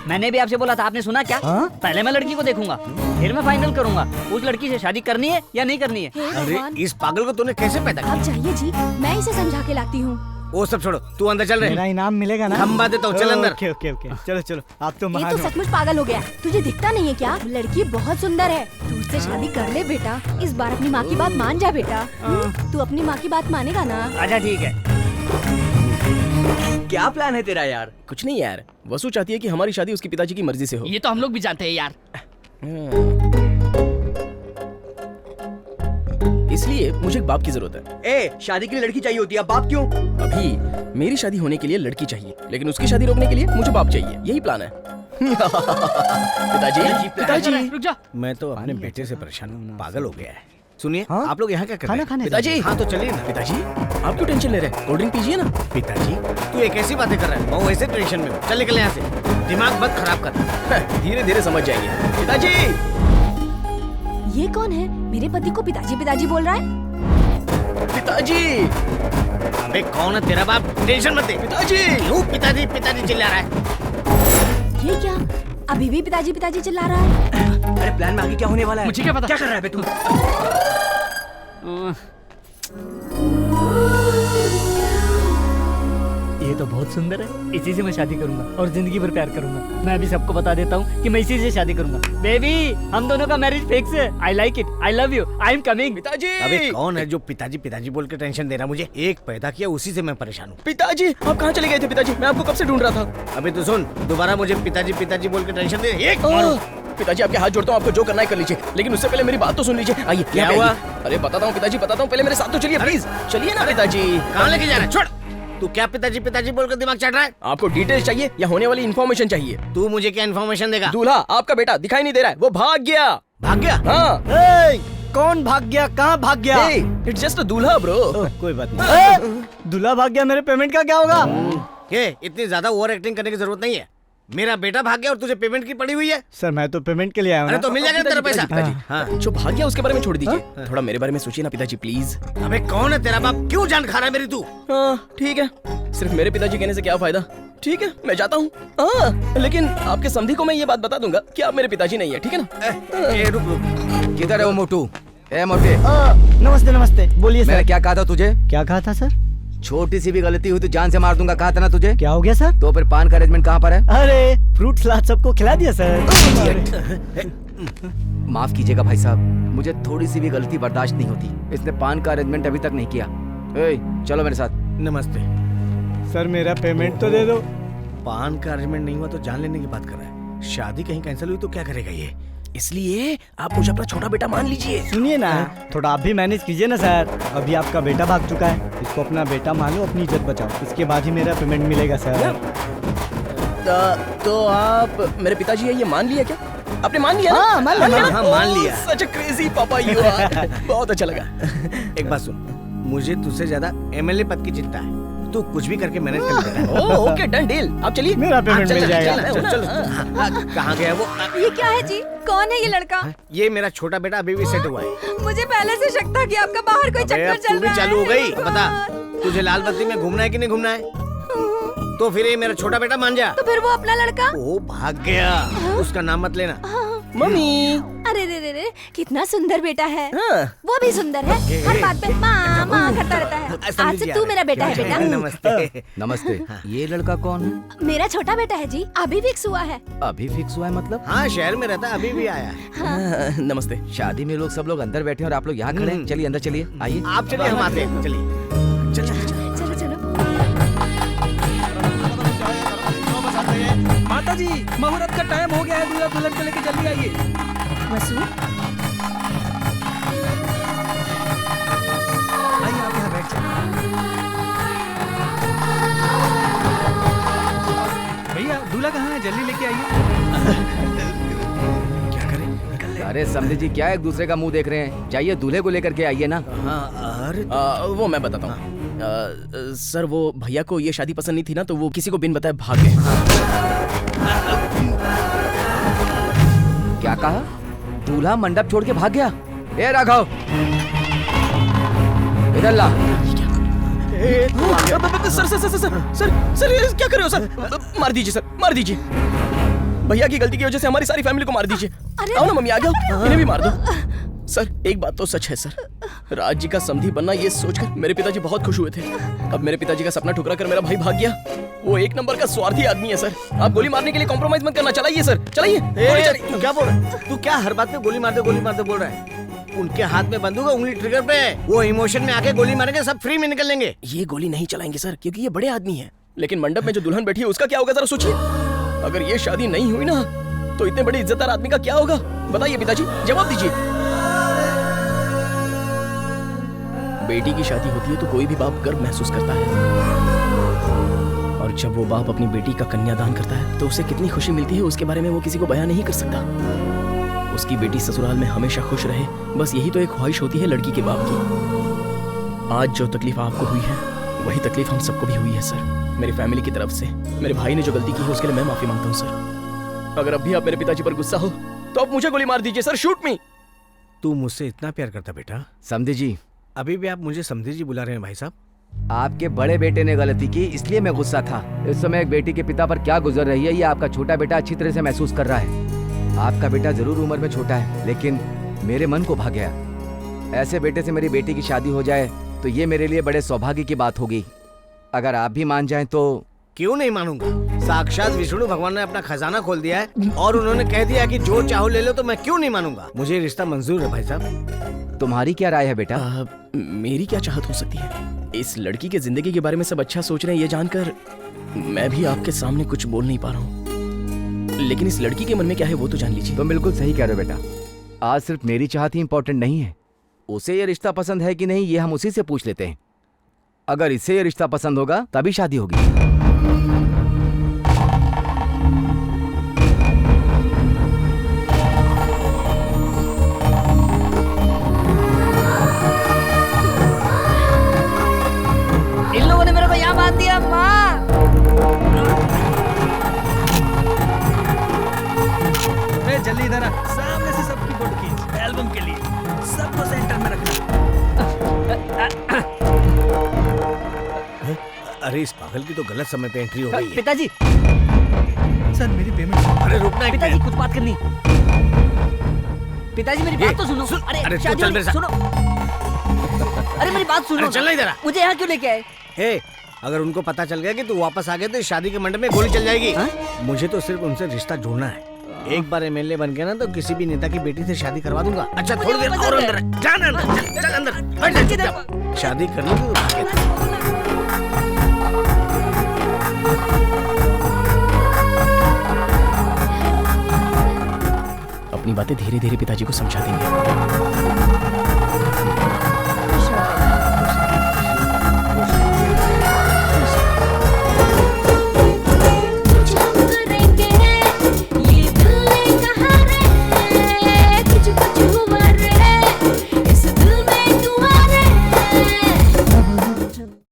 मैंने भी आपसे बोला था, आपने सुना क्या? पहले मैं लड़की को देखूंगा, फिर मैं फाइनल करूंगा उस लड़की से शादी करनी है या नहीं करनी है। अरे इस पागल को तूने कैसे पैदा किया? आप जाइए जी, मैं इसे समझा के लाती हूँ। वो सब छोड़ो, तू अंदर चल रहे। मेरा इनाम मिलेगा ना? खंबा देता हूँ, चल अंदर। ओके ओके ओके, चलो चलो, आप तो ये महान तो हो। सचमुच पागल हो गया। तुझे दिखता नहीं है क्या? लड़की बहुत सुंदर है, तू उससे शादी कर ले बेटा। इस बार अपनी माँ की बात मान जा बेटा। तू अपनी माँ की बात मानेगा ना? अच्छा ठीक है। क्या प्लान है तेरा यार? कुछ नहीं यार, वसु चाहती है कि हमारी शादी उसके पिताजी की मर्जी से हो। ये तो हम लोग भी जानते हैं यार। इसलिए मुझे एक बाप की जरूरत है। शादी के लिए लड़की चाहिए होती है, बाप क्यों? अभी मेरी शादी होने के लिए लड़की चाहिए, लेकिन उसकी शादी रोकने के लिए मुझे बाप चाहिए। यही प्लान है। पिताजी, पिताजी, रुक जा। मैं तो अपने बेटे से परेशान हूँ, पागल हो गया है। सुनिए, आप लोग यहाँ क्या कर रहे हैं? खाना खाने। पिताजी, हाँ तो चलिए ना। पिताजी, आप क्यों टेंशन ले रहे हैं? कोल्ड ड्रिंक पीजिए ना। पिताजी, तू ये कैसी बातें कर रहा है? मैं वैसे टेंशन में हूँ। चल निकल यहाँ से, दिमाग मत खराब कर। धीरे धीरे समझ जाएंगे। पिताजी, ये कौन है? मेरे पति को पिताजी पिताजी बोल रहा है। पिताजी, अबे कौन है तेरा बाप? टेंशन मत दे। पिताजी, क्यों पिताजी पिताजी चिल्ला रहा है? ये क्या? अभी भी पिताजी पिताजी चिल्ला रहा है। अरे प्लान में आगे क्या होने वाला है? मुझे क्या पता? क्या कर रहा है बे तू? ये तो बहुत सुंदर है, इसी से मैं शादी करूंगा और जिंदगी भर प्यार करूंगा। मैं भी सबको बता देता हूँ कि मैं इसी से शादी करूंगा। बेबी, हम दोनों का मैरिज फिक्स है। I like it, I love you, I am coming. पिताजी, अबे कौन है जो पिताजी पिताजी बोल के टेंशन दे रहा? मुझे एक पैदा किया, उसी से मैं परेशान हूँ। पिताजी, आप कहाँ चले गए थे? पिताजी, मैं आपको कब से ढूंढ रहा था। अबे तू सुन, दोबारा मुझे पिताजी पिताजी बोल के टेंशन दे। एक पिताजी, आपके हाथ जोड़ता हूँ, आपको जो करना है कर लीजिए, लेकिन उससे पहले मेरी बात तो सुन लीजिए। आइए। क्या हुआ? अरे बताता हूँ पिताजी, बताता हूँ, पहले मेरे साथ तो चलिए प्लीज। चलिए ना पिताजी। कहाँ लेके जा रहा है? छोड़। तू क्या पिताजी पिताजी बोल कर दिमाग चाट रहा है? आपको डिटेल्स चाहिए या होने वाली इन्फॉर्मेशन चाहिए? तू मुझे क्या इन्फॉर्मेशन देगा? दूल्हा, आपका बेटा दिखाई नहीं दे रहा है, वो भाग गया। भाग गया? हाँ। कौन भाग गया? कहाँ भाग गया? इट्स जस्ट अ दूल्हा ब्रो। कोई बात नहीं। दूल्हा भाग गया, मेरे पेमेंट का क्या होगा? इतनी ज्यादा ओवर एक्टिंग करने की जरूरत नहीं है। मेरा बेटा भाग गया और तुझे पेमेंट की पड़ी हुई है। सर, मैं तो पेमेंट के लिए आया हूँ। अरे तो मिल जाएगा तेरा पैसा। हाँ। जो भाग गया उसके बारे में छोड़ दीजिए, थोड़ा मेरे बारे में सोचिए ना पिताजी प्लीज। अबे कौन है तेरा बाप? क्यों जान खा रहा है मेरी तू? हाँ ठीक है, सिर्फ मेरे पिताजी कहने से क्या फायदा। ठीक है, मैं जाता हूँ। हाँ, लेकिन आपके समधी को मैं ये बात बता दूंगा कि आप मेरे पिताजी नहीं है, ठीक है ना? रुक रुक, किधर है वो मोटू? मोटे, नमस्ते नमस्ते। बोलिए सर। मैंने क्या कहा था तुझे? क्या कहा था सर? छोटी सी भी गलती हुई तो जान से मार दूंगा, कहा था ना तुझे? क्या हो गया सर? तो फिर पान का अरेंजमेंट कहाँ पर है? अरे फ्रूट सलाद सबको खिला दिया सर। माफ कीजिएगा भाई साहब, मुझे थोड़ी सी भी गलती बर्दाश्त नहीं होती। इसने पान का अरेंजमेंट अभी तक नहीं किया। चलो मेरे साथ। नमस्ते सर, मेरा पेमेंट तो दे दो। पान का अरेंजमेंट नहीं हुआ तो जान लेने की बात कर रहा है। शादी कहीं कैंसिल हुई तो क्या करेगा ये? इसलिए आप मुझे अपना छोटा बेटा मान लीजिए। सुनिए ना, थोड़ा आप भी मैनेज कीजिए ना सर। अभी आपका बेटा भाग चुका है, इसको अपना बेटा मान लो, अपनी इज्जत बचाओ, इसके बाद ही मेरा पेमेंट मिलेगा सर। तो आप मेरे पिताजी है ये मान लिया क्या? आपने मान लिया? हाँ, मान लिया। हाँ, मान लिया। सच अ क्रेजी पापा यू आर। बहुत अच्छा लगा। एक बात सुन, मुझे तुझसे ज्यादा एमएलए पद की चिंता है। तू कुछ भी करके मैनेज कर लेगा। Oh okay, done deal. आप चलिए, मेरा पेमेंट मिल जाएगा। चल, कहाँ गया वो? ये क्या है जी? कौन है ये लड़का? ये मेरा छोटा बेटा अभी भी सेट हुआ है। मुझे पहले से शक था कि आपका बाहर कोई चक्कर चल तू भी रहा है। चालू हो गई। बता, तुझे लाल बत्ती में घूमना है कि नहीं घूमना है? तो फिर ये मेरा छोटा बेटा मान जा। तो फिर वो अपना लड़का? वो भाग गया। उसका नाम मत लेना। मम्मी। अरे रे रे रे, कितना सुंदर बेटा है। वो भी सुंदर है, हर बात पे माँ माँ करता रहता है। आज से तू मेरा बेटा है बेटा। नमस्ते। नमस्ते। ये लड़का कौन है? मेरा छोटा बेटा है जी, अभी फिक्स हुआ है। अभी फिक्स हुआ है मतलब? हाँ, शहर में रहता है, अभी भी आया है। नमस्ते। शादी में लोग सब लोग अंदर बैठे हैं और आप लोग यहाँ खड़े हैं। चलिए अंदर चलिए, आइए। आप चलिए, हम आते हैं। चलिए चलो चलो। माता जी, मुहूर्त का टाइम हो गया है, दूल्हा दुल्हन को लेके जल्दी आइए। वसु, आइए आप यहाँ बैठ जाइए। भैया दूल्हा कहाँ है, जल्दी लेके आइए। क्या करें? अरे समझे जी, क्या एक दूसरे का मुंह देख रहे हैं? जाइए दूल्हे को लेकर के आइए ना। हाँ, अरे वो मैं बताता हूँ। सर, वो भैया को ये शादी पसंद नहीं थी ना, तो वो किसी को बिन बताए भाग गए। क्या कहा? दूल्हा मंडप छोड़ के भाग गया? ए राघव, इधर ला। Sir sir sir sir sir sir, ये क्या कर रहे हो सर? मार दीजिए सर, मार दीजिए। भैया की गलती की वजह से हमारी सारी फैमिली को मार दीजिए। आओ ना मम्मी, आ जाओ, इन्हें भी मार दो। सर, एक बात तो सच है सर, राज जी का समधी बनना ये सोचकर मेरे पिताजी बहुत खुश हुए थे। अब मेरे पिताजी का सपना ठुकरा कर मेरा भाई भाग गया। वो एक नंबर का स्वार्थी आदमी है सर। आप गोली मारने के लिए कॉम्प्रोमाइज मत करना। चलाइए सर, चलाइए। तू क्या बोल रहा है? तू क्या हर बात पे गोली मारते बोल रहा है? उनके हाथ में बंदूक है, उंगली ट्रिगर पे है। वो इमोशन में आके गोली मारेंगे, सब फ्री में निकल लेंगे। ये गोली नहीं चलाएंगे सर, क्योंकि ये बड़े आदमी हैं। लेकिन मंडप में जो दुल्हन बैठी है उसका क्या होगा जरा सोचिए। अगर ये शादी नहीं हुई ना, तो इतने बड़े इज्जतदार आदमी का क्या होगा? बताइए पिताजी, जवाब दीजिए। बेटी की शादी होती है तो कोई भी बाप गर्व महसूस करता है, और जब वो बाप अपनी बेटी का कन्यादान करता है तो उसे कितनी खुशी मिलती है, उसके बारे में वो किसी को बयान नहीं कर सकता। उसकी बेटी ससुराल में हमेशा खुश रहे, बस यही तो एक ख्वाहिश होती है लड़की के बाप की। आज जो तकलीफ आपको हुई है वही तकलीफ हम सबको भी हुई है सर। मेरी फैमिली की तरफ से मेरे भाई ने जो गलती की है उसके लिए मैं माफी मांगता हूँ सर। अगर अब भी आप मेरे पिताजी पर गुस्सा हो तो आप मुझे गोली मार दीजिए सर, शूट मी। तू मुझसे इतना प्यार करता बेटा? समझे जी, अभी भी आप मुझे समझे जी बुला रहे हैं भाई साहब? आपके बड़े बेटे ने गलती की, इसलिए मैं गुस्सा था। इस समय एक बेटी के पिता पर क्या गुजर रही है ये आपका छोटा बेटा अच्छी तरह से महसूस कर रहा है। आपका बेटा जरूर उम्र में छोटा है, लेकिन मेरे मन को भा गया। ऐसे बेटे से मेरी बेटी की शादी हो जाए तो ये मेरे लिए बड़े सौभाग्य की बात होगी। अगर आप भी मान जाएं तो। क्यों नहीं मानूंगा? साक्षात विष्णु भगवान ने अपना खजाना खोल दिया है और उन्होंने कह दिया कि जो चाहो ले लो, तो मैं क्यों नहीं मानूंगा? मुझे रिश्ता मंजूर है भाई साहब। तुम्हारी क्या राय है बेटा? मेरी क्या चाहत हो सकती है? इस लड़की के जिंदगी के बारे में सब अच्छा सोच रहे हैं, ये जानकर मैं भी आपके सामने कुछ बोल नहीं पा रहा हूँ। लेकिन इस लड़की के मन में क्या है वो तो जान लीजिए। तुम बिल्कुल सही कह रहे हो बेटा। आज सिर्फ मेरी चाहत ही इम्पोर्टेंट नहीं है, उसे ये रिश्ता पसंद है कि नहीं ये हम उसी से पूछ लेते हैं। अगर इससे ये रिश्ता पसंद होगा तभी शादी होगी। इन लोगों ने मेरे को यहाँ बांध दिया। माँ, जल्दी इधर आ, सामने से सबकी फोटो खींच, एल्बम के लिए सबको सेंटर में रखना। अरे इस पागल की तो गलत समय पे एंट्री हो गई है। पिताजी, सर मेरी पेमेंट। अरे रुकना, पिताजी कुछ बात करनी। पिताजी मेरी बात तो सुनो। अरे तू चल मेरे साथ। सुनो, अरे मेरी बात सुनो। चल इधर आ। मुझे यहाँ क्यों लेके आए? हे, अगर उनको पता चल गया कि तू वापस आ गया तो शादी के मंडप में गोली चल जाएगी। मुझे तो सिर्फ उनसे रिश्ता जोड़ना है। एक बार एमएलए बन गया ना तो किसी भी नेता की बेटी से शादी करवा दूंगा। अच्छा थोड़ी देर और अंदर जाना, चल अंदर बैठ जा। शादी करनी तो अपनी बातें धीरे धीरे पिताजी को समझा देंगे।